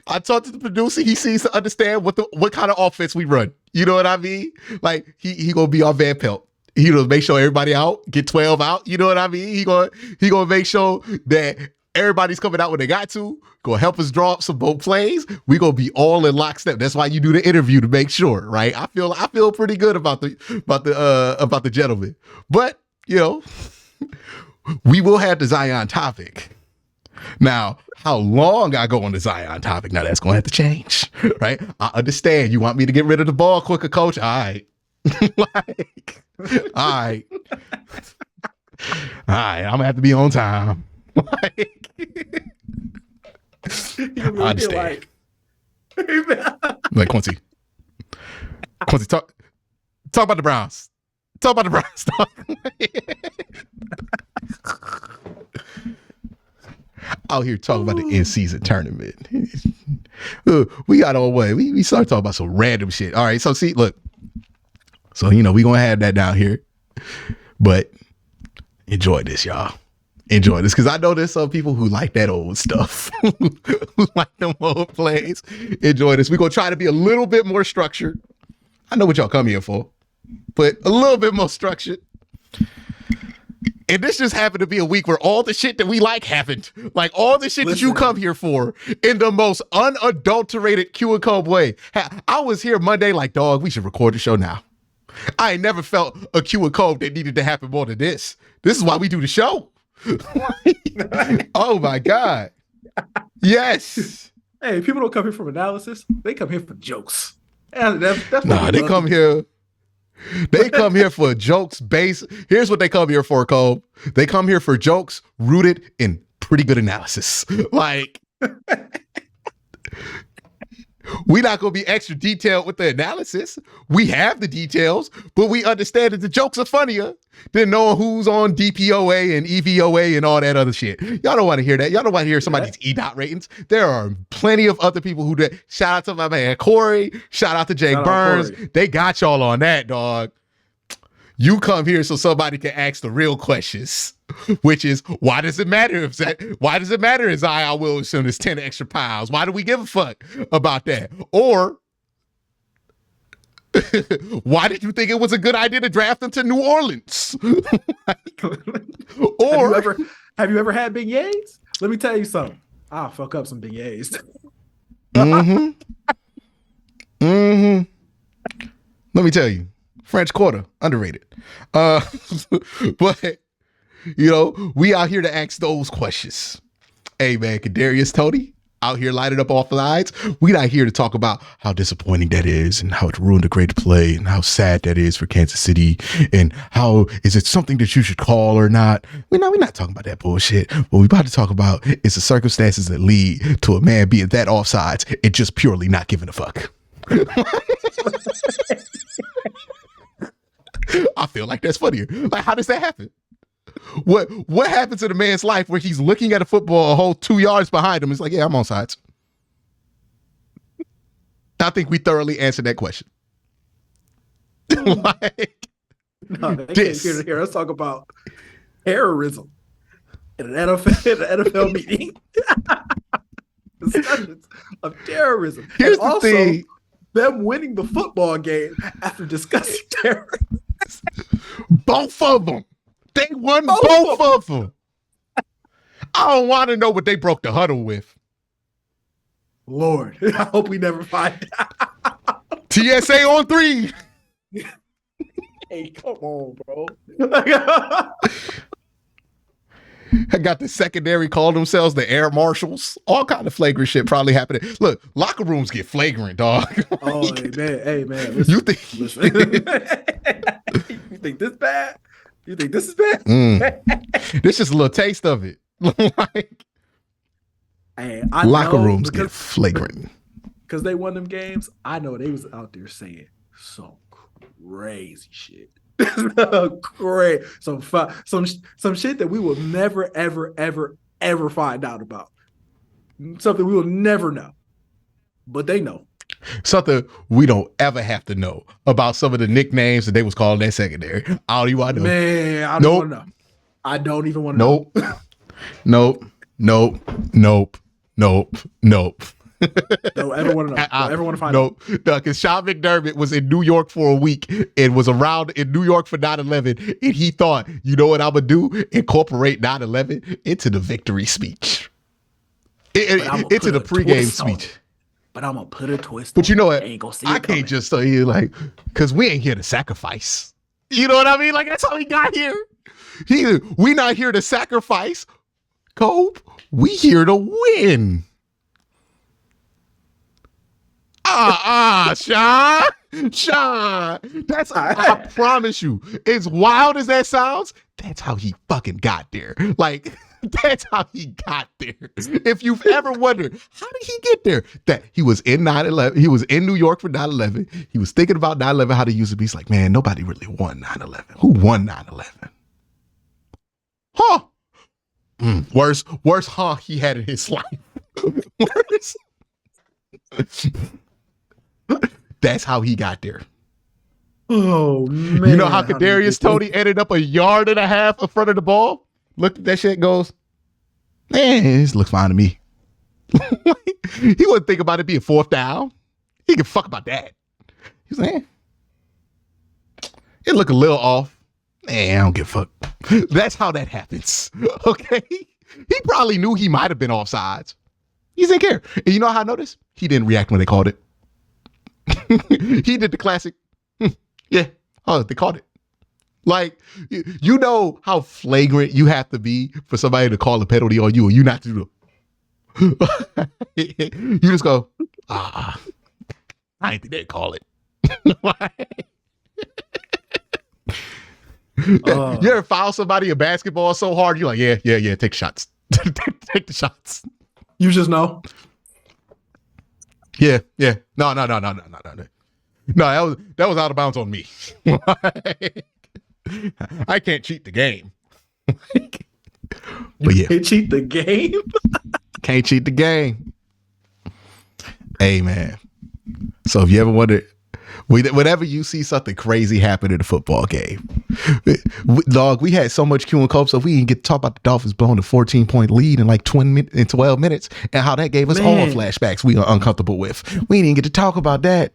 I talked to the producer. He seems to understand what kind of offense we run. You know what I mean? Like he gonna be our Van Pelt. He gonna make sure everybody out, get 12 out. You know what I mean? He gonna make sure that everybody's coming out when they got to. Gonna help us draw up some both plays. We gonna be all in lockstep. That's why you do the interview to make sure, right? I feel pretty good about the gentleman. But you know, we will have the Zion topic. Now, how long I go on the Zion topic, now that's going to have to change, right? I understand. You want me to get rid of the ball quicker, coach? All right. Like, all right. All right. I'm going to have to be on time. Like, I understand. Like, Quincy, talk about the Browns. Talk about the Browns. Out here talking about the in-season tournament. We got our way. We started talking about some random shit. All right, so see, look. So, you know, we're going to have that down here. But enjoy this, y'all. Enjoy this. Because I know there's some people who like that old stuff. Who like them old plays. Enjoy this. We're going to try to be a little bit more structured. I know what y'all come here for. But a little bit more structured. And this just happened to be a week where all the shit that we like happened. Like all the shit that you come here for in the most unadulterated QnCOLB way. I was here Monday like, dog, we should record the show now. I ain't never felt a QnCOLB that needed to happen more than this. This is why we do the show. Oh my God. Yes. Hey, people don't come here for analysis. They come here for jokes. And that's nah, they come here. They come here for jokes based. Here's what they come here for, Cole. They come here for jokes rooted in pretty good analysis. Like, we're not going to be extra detailed with the analysis. We have the details, but we understand that the jokes are funnier than knowing who's on DPOA and EVOA and all that other shit. Y'all don't want to hear that. Y'all don't want to hear somebody's EDOT ratings. There are plenty of other people who did. Shout out to my man Corey. Shout out to Jake Burns. They got y'all on that, dog. You come here so somebody can ask the real questions, which is, why does it matter if Zion Williamson is 10 extra pounds? Why do we give a fuck about that? Or why did you think it was a good idea to draft him to New Orleans? Or have you ever had beignets? Let me tell you something. I'll fuck up some beignets. Let me tell you. French Quarter, underrated. But, you know, we out here to ask those questions. Hey, man, KADARIUS, TONEY, out here lighting up off the lines. We not here to talk about how disappointing that is and how it ruined a great play and how sad that is for Kansas City and how is it something that you should call or not. We're not talking about that bullshit. What we about to talk about is the circumstances that lead to a man being that offsides and just purely not giving a fuck. I feel like that's funnier. Like, how does that happen? What happens in a man's life where he's looking at a football a whole 2 yards behind him? It's like, yeah, I'm on sides. I think we thoroughly answered that question. Like, no, they can't hear us talk about terrorism in an NFL meeting. Discussions of terrorism. Here's and the thing. Them winning the football game after discussing terrorism. Both of them. They won both of them. I don't want to know what they broke the huddle with. Lord, I hope we never find out. TSA on 3. Hey, come on, bro. I got the secondary call themselves the air marshals. All kind of flagrant shit probably happening. Look, locker rooms get flagrant, dog. Oh, hey man. Listen, you think you think this bad? You think this is bad? This is a little taste of it. Like, hey, locker rooms get flagrant because they won them games. I know they was out there saying some crazy shit. Great, some shit that we will never, ever find out about. Something we will never know, but they know. Something we don't ever have to know about some of the nicknames that they was calling that secondary. I don't even want to know. Man, I don't want to know. I don't even want to know. Nope. Don't ever want to know. Don't ever want to find out. No, because Sean McDormitt was in New York for a week and was around in New York for 9/11, and he thought, you know what I'm going to do? Incorporate 9/11 into the victory speech. Into the pregame speech. But I'm going to put a twist. But you know what? I can't just tell you, like, because we ain't here to sacrifice. You know what I mean? Like, that's how we got here. We not here to sacrifice. Cope, we here to win. Sean. That's, I promise you, as wild as that sounds, that's how he fucking got there. Like, that's how he got there. If you've ever wondered, how did he get there? That he was in 9/11, he was in New York for 9/11. He was thinking about 9/11, how to use it. He's like, man, nobody really won 9/11. Who won 9/11? Huh? Worst huh he had in his life. Worst. That's how he got there. Oh, man. You know how KADARIUS TONEY ended up 1.5 yards in front of the ball? Looked at that shit and goes, man, this looks fine to me. He wouldn't think about it being 4th down. He could fuck about that. He's like, it look a little off. Man, I don't give a fuck. That's how that happens. Okay. He probably knew he might have been offsides. He didn't care. And you know how I noticed? He didn't react when they called it. He did the classic. Yeah. Oh, they called it. Like, you know how flagrant you have to be for somebody to call a penalty on you, or you not to do it. You just go, I ain't think they'd call it. You ever foul somebody in basketball so hard, you're like, yeah, take shots. Take the shots. You just know. Yeah. No. No, that was out of bounds on me. I can't cheat the game. But yeah. Can't cheat the game? Can't cheat the game. Hey, man. So if you ever wonder, whenever you see something crazy happen in a football game, dog, we had so much QnCOLB, so we didn't get to talk about the Dolphins blowing a 14-point lead in like 12 minutes and how that gave us all flashbacks we are uncomfortable with. We didn't get to talk about that.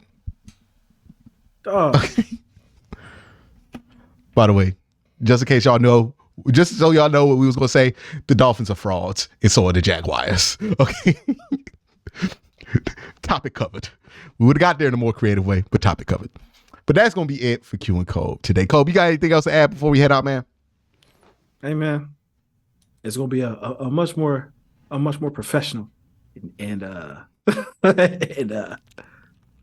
Okay. By the way, just in case y'all know, just so y'all know what we was going to say, the Dolphins are frauds, and so are the Jaguars. Okay. Topic covered. We would have got there in a more creative way, but topic covered. But that's going to be it for QnCOLB today. Colb, you got anything else to add before we head out, man? Hey, man. It's going to be a much more professional and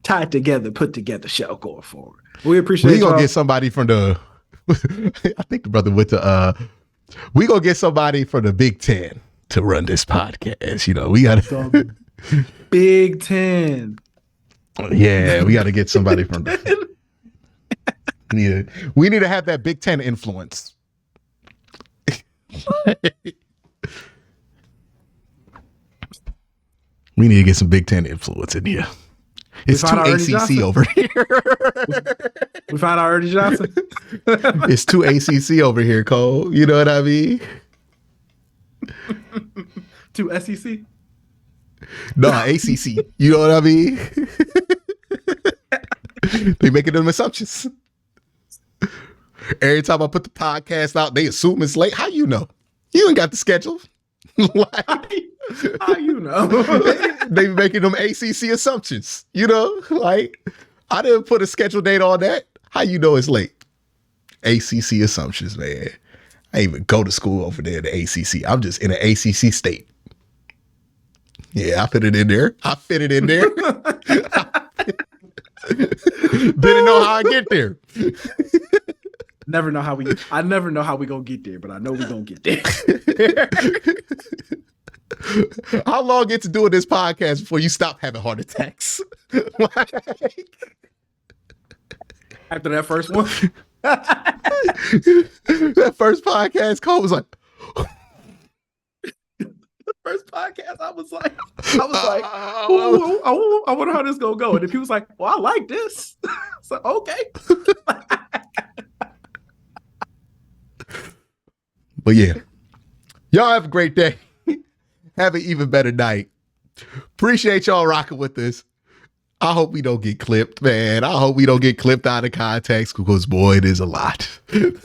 tied together, put together show going forward. We appreciate it. We're going to get somebody from the I think the brother went to we gonna get somebody from the Big Ten to run this podcast. You know, we gotta Big Ten. Yeah, we gotta get somebody from the we need to have that Big Ten influence. We need to get some Big Ten influence in here. It's too ACC over here. We found out Ernie Johnson. It's too ACC over here, Cole. You know what I mean? Too SEC? No, ACC. You know what I mean? They making them assumptions. Every time I put the podcast out, they assume it's late. How you know? You ain't got the schedule. How you know? They making them ACC assumptions. You know, like I didn't put a schedule date on that. How you know it's late? ACC assumptions, man. I even go to school over there in the ACC. I'm just in an ACC state. Yeah, I fit it in there. Didn't know how I get there. I never know how we gonna get there, but I know we gonna get there. How long get to doing this podcast before you stop having heart attacks? After that first one, that first podcast, Cole was like, the first podcast, I was like, ooh, I wonder how this gonna go. And if he was like, well, I like this, so okay. But yeah, y'all have a great day. Have an even better night. Appreciate y'all rocking with us. I hope we don't get clipped, man. I hope we don't get clipped out of context because, boy, it is a lot. And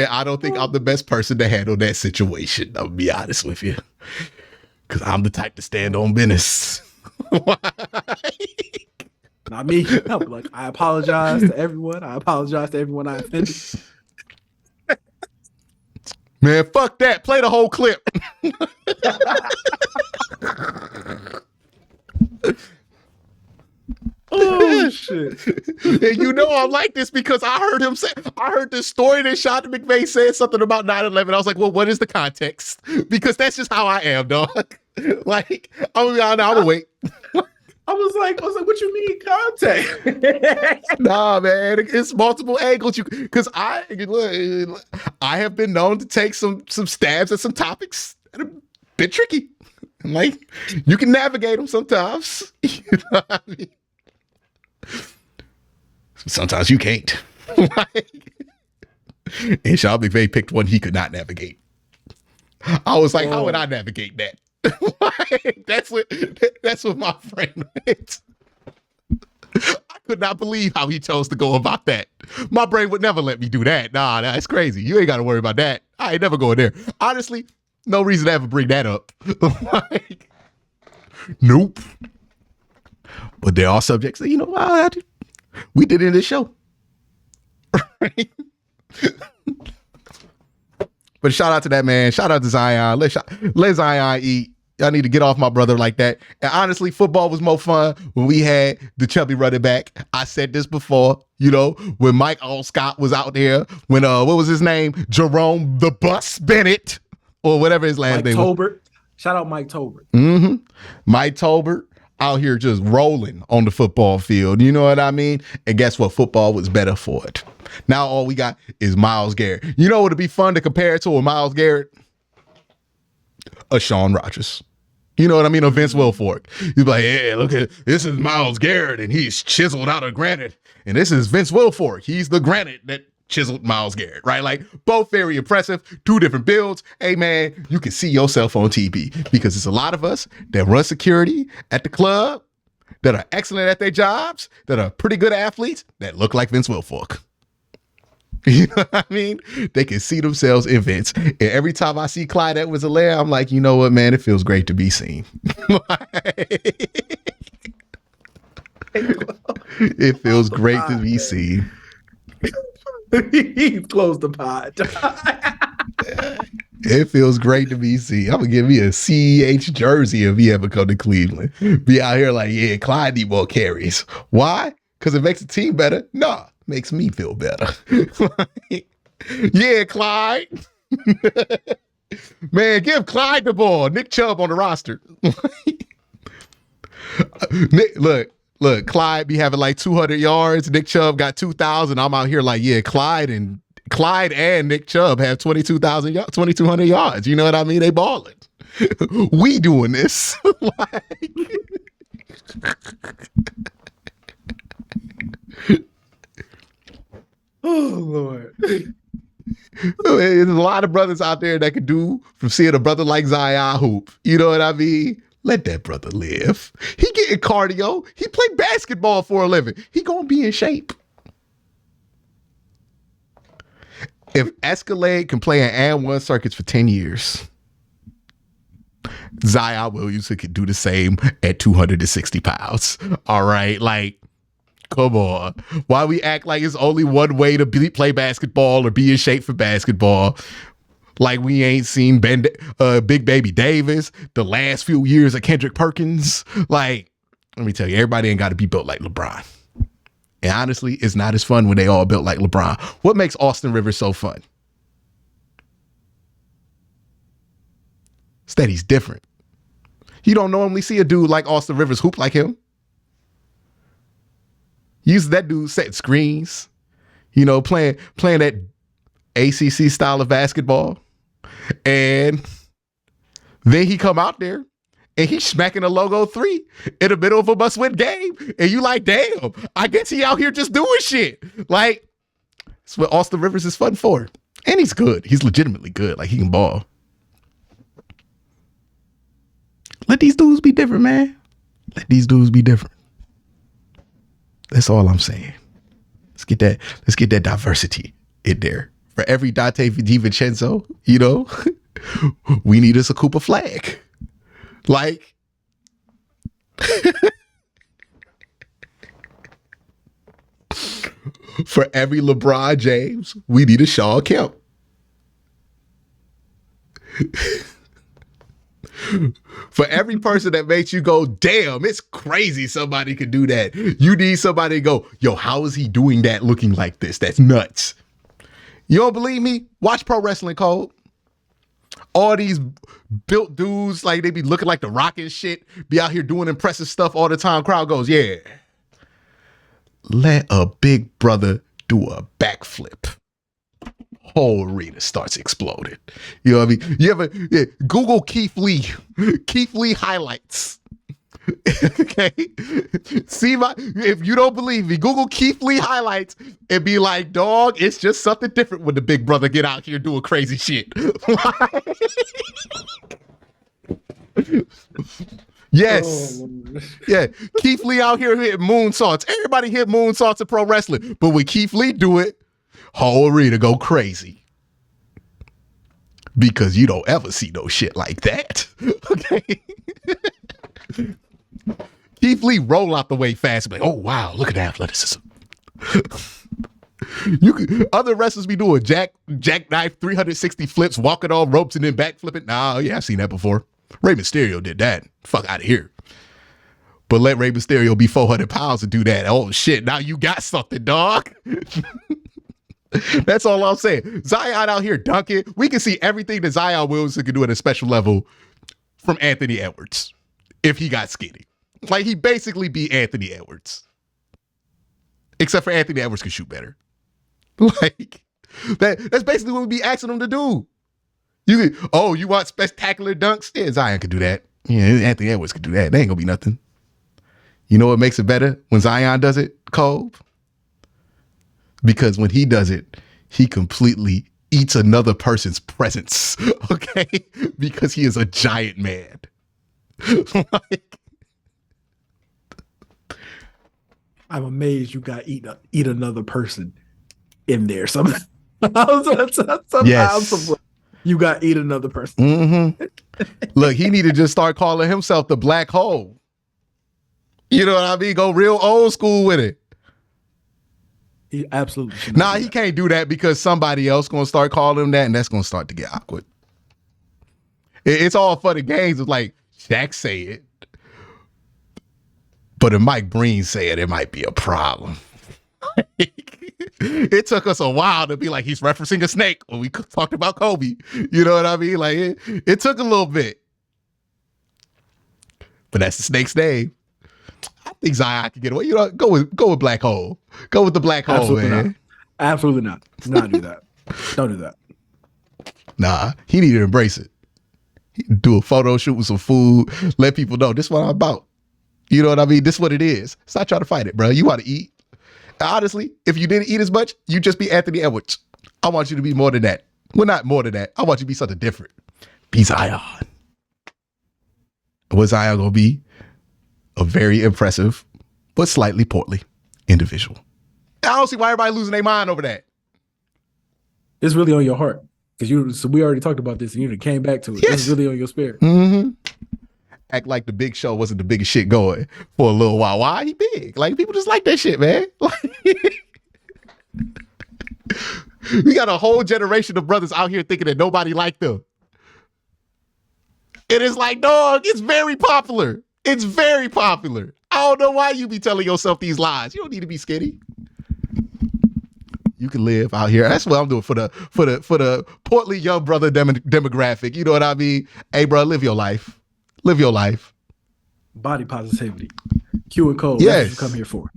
I don't think I'm the best person to handle that situation. I'll be honest with you. Because I'm the type to stand on business. Not me. I'm like, I apologize to everyone. I offended. Man, fuck that. Play the whole clip. Oh, shit. And you know I'm like this because I heard this story that Sean McVay said something about 9/11. I was like, well, what is the context? Because that's just how I am, dog. Like, I'm gonna wait. I was like, what you mean context? Nah, man, it's multiple angles. Because I have been known to take some stabs at some topics that are a bit tricky. Like, you can navigate them sometimes. You know what I mean? Sometimes you can't. And Sean McVay picked one he could not navigate. I was like, how would I navigate that? That's what my friend went. I could not believe how he chose to go about that. My brain would never let me do that. Nah, that's crazy. You ain't got to worry about that. I ain't never going there. Honestly, no reason to ever bring that up. Like, nope. But there are subjects that, you know, we did in this show. Right? But shout out to that man. Shout out to Zion. Let Zion eat. I need to get off my brother like that. And honestly, football was more fun when we had the chubby running back. I said this before, you know, when Mike Scott was out there, when what was his name? Jerome the Bus Bennett, or whatever his last name was. Tolbert. Shout out Mike Tolbert. Mm-hmm. Mike Tolbert out here just rolling on the football field. You know what I mean? And guess what? Football was better for it. Now all we got is Myles Garrett. You know what would be fun to compare it to a Myles Garrett? A Sean Rodgers. You know what I mean? A Vince Wilfork. He's like, yeah, look at this is Myles Garrett, and he's chiseled out of granite. And this is Vince Wilfork. He's the granite that chiseled Myles Garrett, right? Like, both very impressive, two different builds. Hey, man, you can see yourself on TV because there's a lot of us that run security at the club that are excellent at their jobs, that are pretty good athletes, that look like Vince Wilfork. You know what I mean? They can see themselves in Vince. And every time I see Clyde Edwards-Helaire, I'm like, you know what, man? It feels great to be seen. It feels great to be seen. He closed the pod. It feels great to be seen. I'm going to give me a CEH jersey if he ever come to Cleveland. Be out here like, yeah, Clyde need more carries. Why? Because it makes the team better? Nah. Makes me feel better. Yeah, Clyde. Man, give Clyde the ball. Nick Chubb on the roster. Look, Clyde be having like 200 yards. Nick Chubb got 2,000. I'm out here like, yeah, Clyde and Nick Chubb have 2,200 yards. You know what I mean? They balling. We doing this. Like, oh, Lord. There's a lot of brothers out there that could do from seeing a brother like Zion hoop. You know what I mean? Let that brother live. He getting cardio. He play basketball for a living. He gonna be in shape. If Escalade can play in and one circuits for 10 years, Zion Williamson could do the same at 260 pounds. All right, like, come on. Why we act like it's only one way to play basketball or be in shape for basketball? Like we ain't seen Big Baby Davis, the last few years of Kendrick Perkins. Like, let me tell you, everybody ain't got to be built like LeBron. And honestly, it's not as fun when they all built like LeBron. What makes Austin Rivers so fun? It's that he's different. You don't normally see a dude like Austin Rivers hoop like him. Used that dude setting screens, you know, playing that ACC style of basketball. And then he come out there and he's smacking a logo 3 in the middle of a must-win game. And you like, damn, I guess he out here just doing shit. Like, that's what Austin Rivers is fun for. And he's good. He's legitimately good. Like, he can ball. Let these dudes be different, man. Let these dudes be different. That's all I'm saying. Let's get that diversity in there. For every Dante DiVincenzo, you know, we need us a Cooper flag. Like, for every LeBron James, we need a Shawn Kemp. For every person that makes you go, damn, it's crazy somebody could do that. You need somebody to go, yo, how is he doing that looking like this? That's nuts. You don't believe me? Watch Pro Wrestling Code. All these built dudes, like they be looking like The Rock and shit, be out here doing impressive stuff all the time. Crowd goes, yeah. Let a big brother do a backflip. Whole arena starts exploding. You know what I mean? You ever Google Keith Lee highlights. Okay. See if you don't believe me, Google Keith Lee highlights and be like, dog, it's just something different when the big brother get out here doing crazy shit. Yes. Oh, Yeah. Keith Lee out here hitting moonsaults. Everybody hit moonsaults in pro wrestling. But when Keith Lee do it, whole arena go crazy. Because you don't ever see no shit like that. Okay. Keith Lee roll out the way fast. Like, oh wow, look at that athleticism. Other wrestlers be doing jackknife 360 flips, walking on ropes and then back flipping. Nah, yeah, I've seen that before. Rey Mysterio did that. Fuck out of here. But let Rey Mysterio be 400 pounds to do that. Oh shit, now you got something, dog. That's all I'm saying. Zion out here dunking. We can see everything that Zion Williamson can do at a special level from Anthony Edwards if he got skinny. Like, he basically beat Anthony Edwards. Except for Anthony Edwards can shoot better. Like, that's basically what we be asking him to do. You want spectacular dunks? Yeah, Zion could do that. Yeah, Anthony Edwards could do that. That ain't gonna be nothing. You know what makes it better? When Zion does it, Kolb? Because when he does it, he completely eats another person's presence, okay? Because he is a giant man. Like, I'm amazed you got eat another person in there. Somehow yes. You got eat another person. Mm-hmm. Look, he need to just start calling himself the black hole. You know what I mean? Go real old school with it. He absolutely should. Nah, he can't do that because somebody else gonna start calling him that, and that's gonna start to get awkward. It's all for the games of like Shaq say it, but if Mike Breen say it, it might be a problem. It took us a while to be like, he's referencing a snake when we talked about Kobe. You know what I mean? Like it took a little bit, but that's the snake's name. I think Zion can get away. You know, go with black hole. Go with the black hole, Absolutely man. Not. Absolutely not. Do not do that. Don't do that. Nah, he need to embrace it. Do a photo shoot with some food. Let people know this is what I'm about. You know what I mean? This is what it is. Stop trying to fight it, bro. You want to eat. Honestly, if you didn't eat as much, you just be Anthony Edwards. I want you to be more than that. Well, not more than that. I want you to be something different. Be Zion. Was Zion going to be a very impressive, but slightly portly individual? I don't see why everybody losing their mind over that. It's really on your heart. Because we already talked about this and you came back to it. Yes. It's really on your spirit. Mm-hmm. Act like the Big Show wasn't the biggest shit going for a little while. Why? He big. Like, people just like that shit, man. Like, we got a whole generation of brothers out here thinking that nobody liked them. And it's like, dog, it's very popular. It's very popular. I don't know why you be telling yourself these lies. You don't need to be skinny. You can live out here. That's what I'm doing for the portly young brother demographic. You know what I mean? Hey, bro, live your life. Live your life. Body positivity. QnCOLB. Yes. That's what you come here for.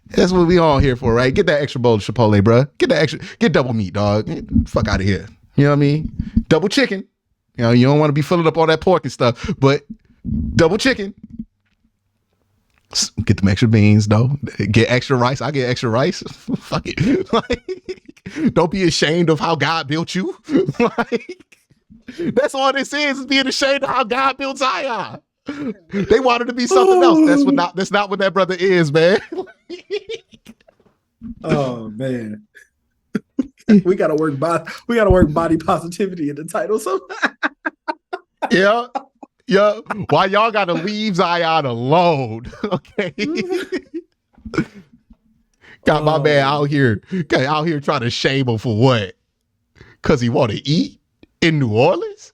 That's what we all here for, right? Get that extra bowl of Chipotle, bro. Get double meat, dog. Fuck out of here. You know what I mean? Double chicken. You know, you don't want to be filling up all that pork and stuff, but double chicken. Get them extra beans, though. Get extra rice. I get extra rice. Fuck it. Like, don't be ashamed of how God built you. Like, that's all this is being ashamed of how God built Zion. They wanted to be something else. That's not what that brother is, man. Oh man. we gotta work body positivity in the title sometime. Yeah. Why y'all gotta leave Zion alone? Okay. Got my man out here trying to shame him for what? Cause he want to eat in New Orleans?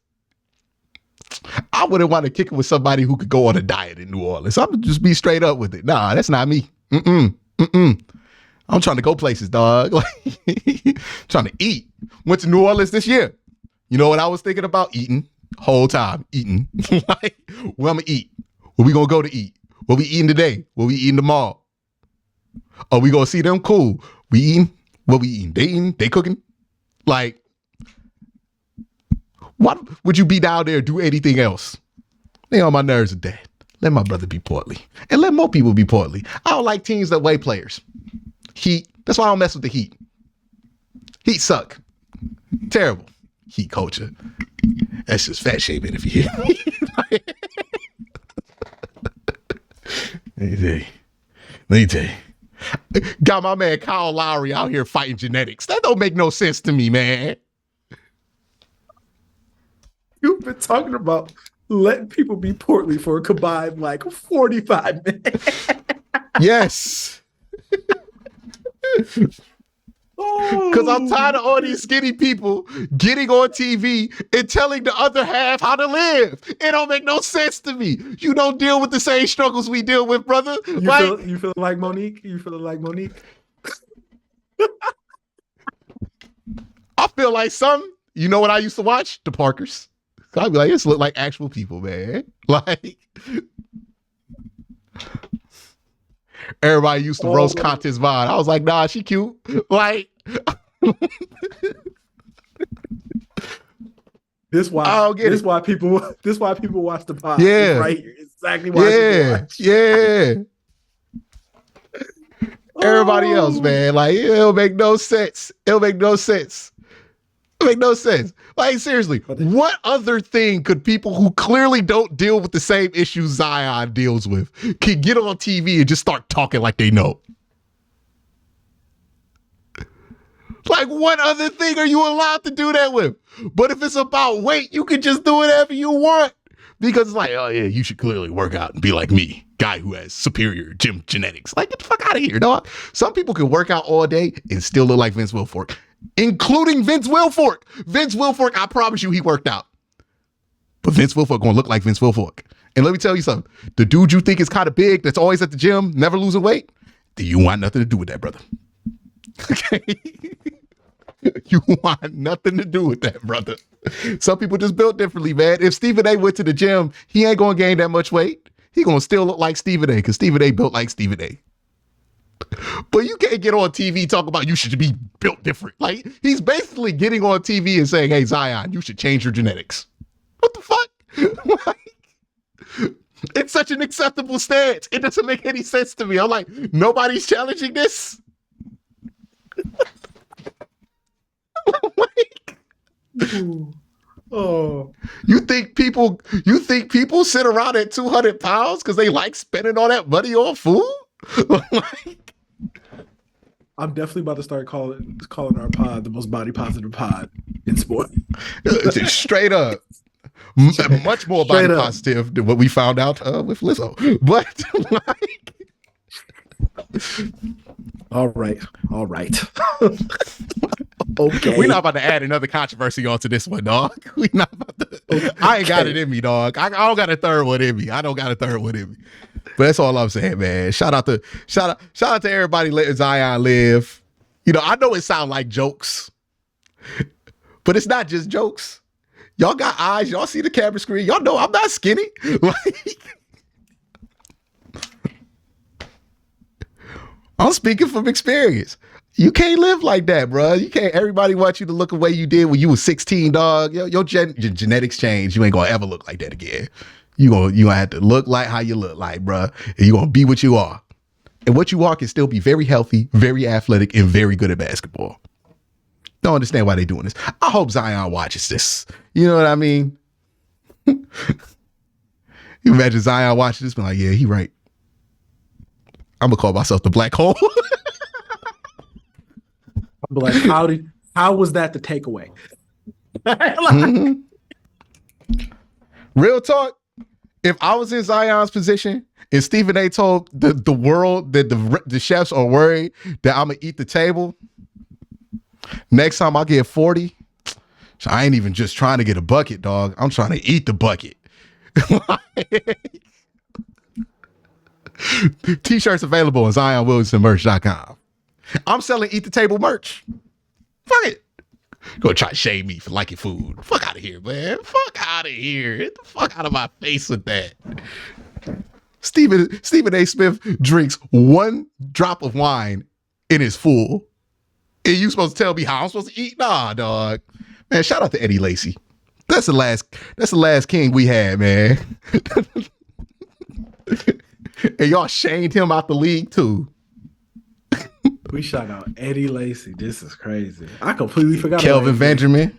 I wouldn't want to kick it with somebody who could go on a diet in New Orleans. I'm gonna just be straight up with it. Nah, that's not me. I'm trying to go places, dog. Like, trying to eat. Went to New Orleans this year. You know what I was thinking about? Eating. Whole time. Eating. Like, where I'm gonna eat? Where we gonna go to eat? What we eating today? What we eating tomorrow? Are we gonna see them? Cool. We eating? What we eating? They eating? They cooking? Like, why would you be down there do anything else? They on my nerves with that. Let my brother be portly. And let more people be portly. I don't like teams that weigh players. Heat. That's why I don't mess with the Heat. Heat suck. Terrible. Heat culture. That's just fat shaming if you hear me. Let me tell you. Got my man Kyle Lowry out here fighting genetics. That don't make no sense to me, man. You've been talking about letting people be portly for a combined like 45 minutes. Yes. Because I'm tired of all these skinny people getting on TV and telling the other half how to live. It don't make no sense to me. You don't deal with the same struggles we deal with, brother. You feel like Monique? You feeling like Monique? I feel like you know what I used to watch? The Parkers. I'd be like, this look like actual people, man. Like, everybody used to roast Contest Vaughn. I was like, nah, she cute. Like, this why people watch the pod. Yeah, right here. Exactly why people watch. Yeah. Everybody else, man, like it'll make no sense. Like, seriously, what other thing could people who clearly don't deal with the same issues Zion deals with can get on TV and just start talking like they know? Like, what other thing are you allowed to do that with? But if it's about weight, you can just do whatever you want. Because it's like, oh yeah, you should clearly work out and be like me, guy who has superior gym genetics. Like, get the fuck out of here, dog. Some people can work out all day and still look like Vince Wilfork. Including Vince Wilfork. Vince Wilfork, I promise you he worked out. But Vince Wilfork gonna look like Vince Wilfork. And let me tell you something. The dude you think is kind of big, that's always at the gym, never losing weight, do you want nothing to do with that, brother? Okay? You want nothing to do with that, brother. Some people just built differently, man. If Stephen A went to the gym, he ain't gonna gain that much weight. He gonna still look like Stephen A because Stephen A built like Stephen A. But you can't get on TV talking about you should be built different. Like, he's basically getting on TV and saying, hey, Zion, you should change your genetics. What the fuck? Like, it's such an acceptable stance. It doesn't make any sense to me. I'm like, nobody's challenging this? Like, oh, you think people sit around at 200 pounds because they like spending all that money on food? Like, I'm definitely about to start calling our pod the most body positive pod in sport. Straight up. Much more body positive than what we found out with Lizzo. But like, all right. Okay. We're not about to add another controversy onto this one, dog. We not about to. Okay. I ain't got it in me, dog. I don't got a third one in me. But that's all I'm saying, man. Shout out to everybody letting Zion live. You know, I know it sounds like jokes, but it's not just jokes. Y'all got eyes. Y'all see the camera screen. Y'all know I'm not skinny. Like, I'm speaking from experience. You can't live like that, bro. You can't. Everybody wants you to look the way you did when you was 16, dog. Your genetics change. You ain't gonna ever look like that again. You gonna have to look like how you look like, bro. And you gonna be what you are. And what you are can still be very healthy, very athletic, and very good at basketball. Don't understand why they doing this. I hope Zion watches this. You know what I mean? You imagine Zion watching this, be like, yeah, he right. I'm gonna call myself the black hole. I'm like, how was that the takeaway? Real talk. If I was in Zion's position and Stephen A told the world that the chefs are worried that I'm gonna eat the table, next time I get 40, so I ain't even just trying to get a bucket, dog. I'm trying to eat the bucket. T-shirts available on ZionWilliamsonMerch.com. I'm selling Eat the Table merch. Fuck it. Gonna try to shame me for liking food. Fuck out of here, man. Fuck out of here. Get the fuck out of my face with that. Stephen A. Smith drinks one drop of wine and is full. And you supposed to tell me how I'm supposed to eat? Nah, dog. Man, shout out to Eddie Lacy. That's the last king we had, man. And y'all shamed him out the league too. We shout out Eddie Lacy. This is crazy. I completely forgot. Kelvin Benjamin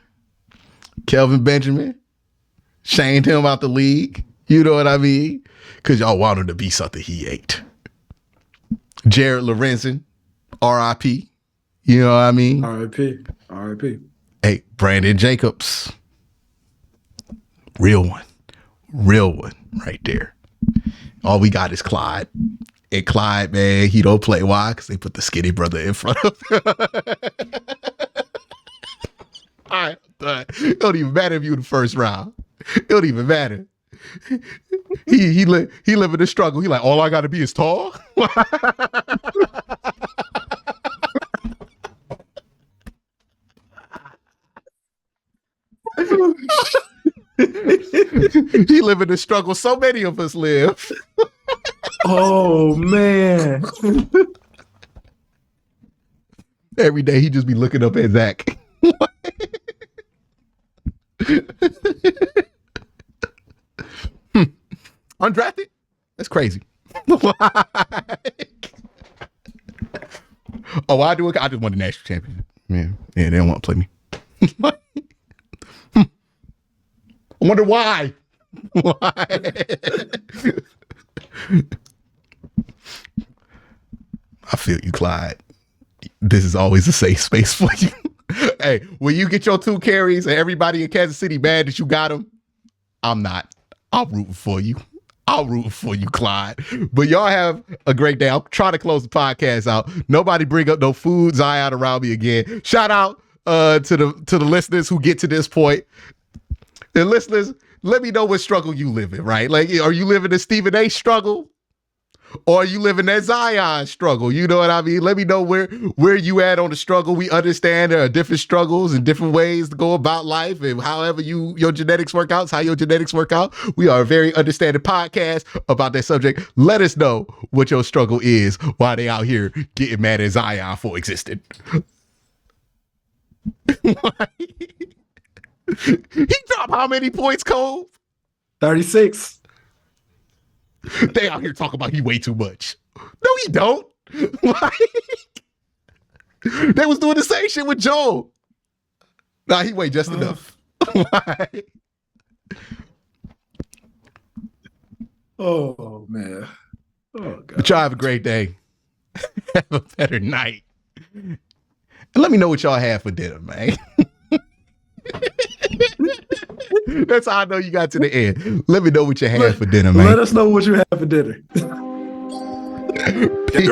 shamed him out the league. You know what I mean? Because y'all want him to be something he ain't. Jared Lorenzen, R.I.P. You know what I mean? R.I.P. Hey, Brandon Jacobs. Real one right there. All we got is Clyde. And Clyde, man, he don't play. Why? Because they put the skinny brother in front of him. All right, it don't even matter if you in the first round. It don't even matter. He live in the struggle. He like, all I gotta be is tall. He live in the struggle. So many of us live. Oh man. Every day he just be looking up at Zach. Undrafted? That's crazy. Oh, I do it. I just won the national championship. Yeah, they don't want to play me. I wonder why. I feel you, Clyde. This is always a safe space for you. Hey, when you get your 2 carries and everybody in Kansas City mad that you got them, I'm not. I'm rooting for you. I'll root for you, Clyde. But y'all have a great day. I'm trying to close the podcast out. Nobody bring up no food Zion around me again. Shout out to the listeners who get to this point. And listeners, let me know what struggle you live in, right? Like, are you living the Stephen A struggle? Or are you living that Zion struggle? You know what I mean? Let me know where you at on the struggle. We understand there are different struggles and different ways to go about life, and however your genetics work out, it's how your genetics work out. We are a very understanding podcast about that subject. Let us know what your struggle is while they out here getting mad at Zion for existing. He dropped how many points, Cole? 36. They out here talking about he way too much. No, he don't. They was doing the same shit with Joel. Nah, he weigh just enough. Oh man. Oh God. But y'all have a great day. Have a better night. And let me know what y'all have for dinner, man. That's how I know you got to the end. Let me know what you had for dinner, man. Let us know what you have for dinner. Peace.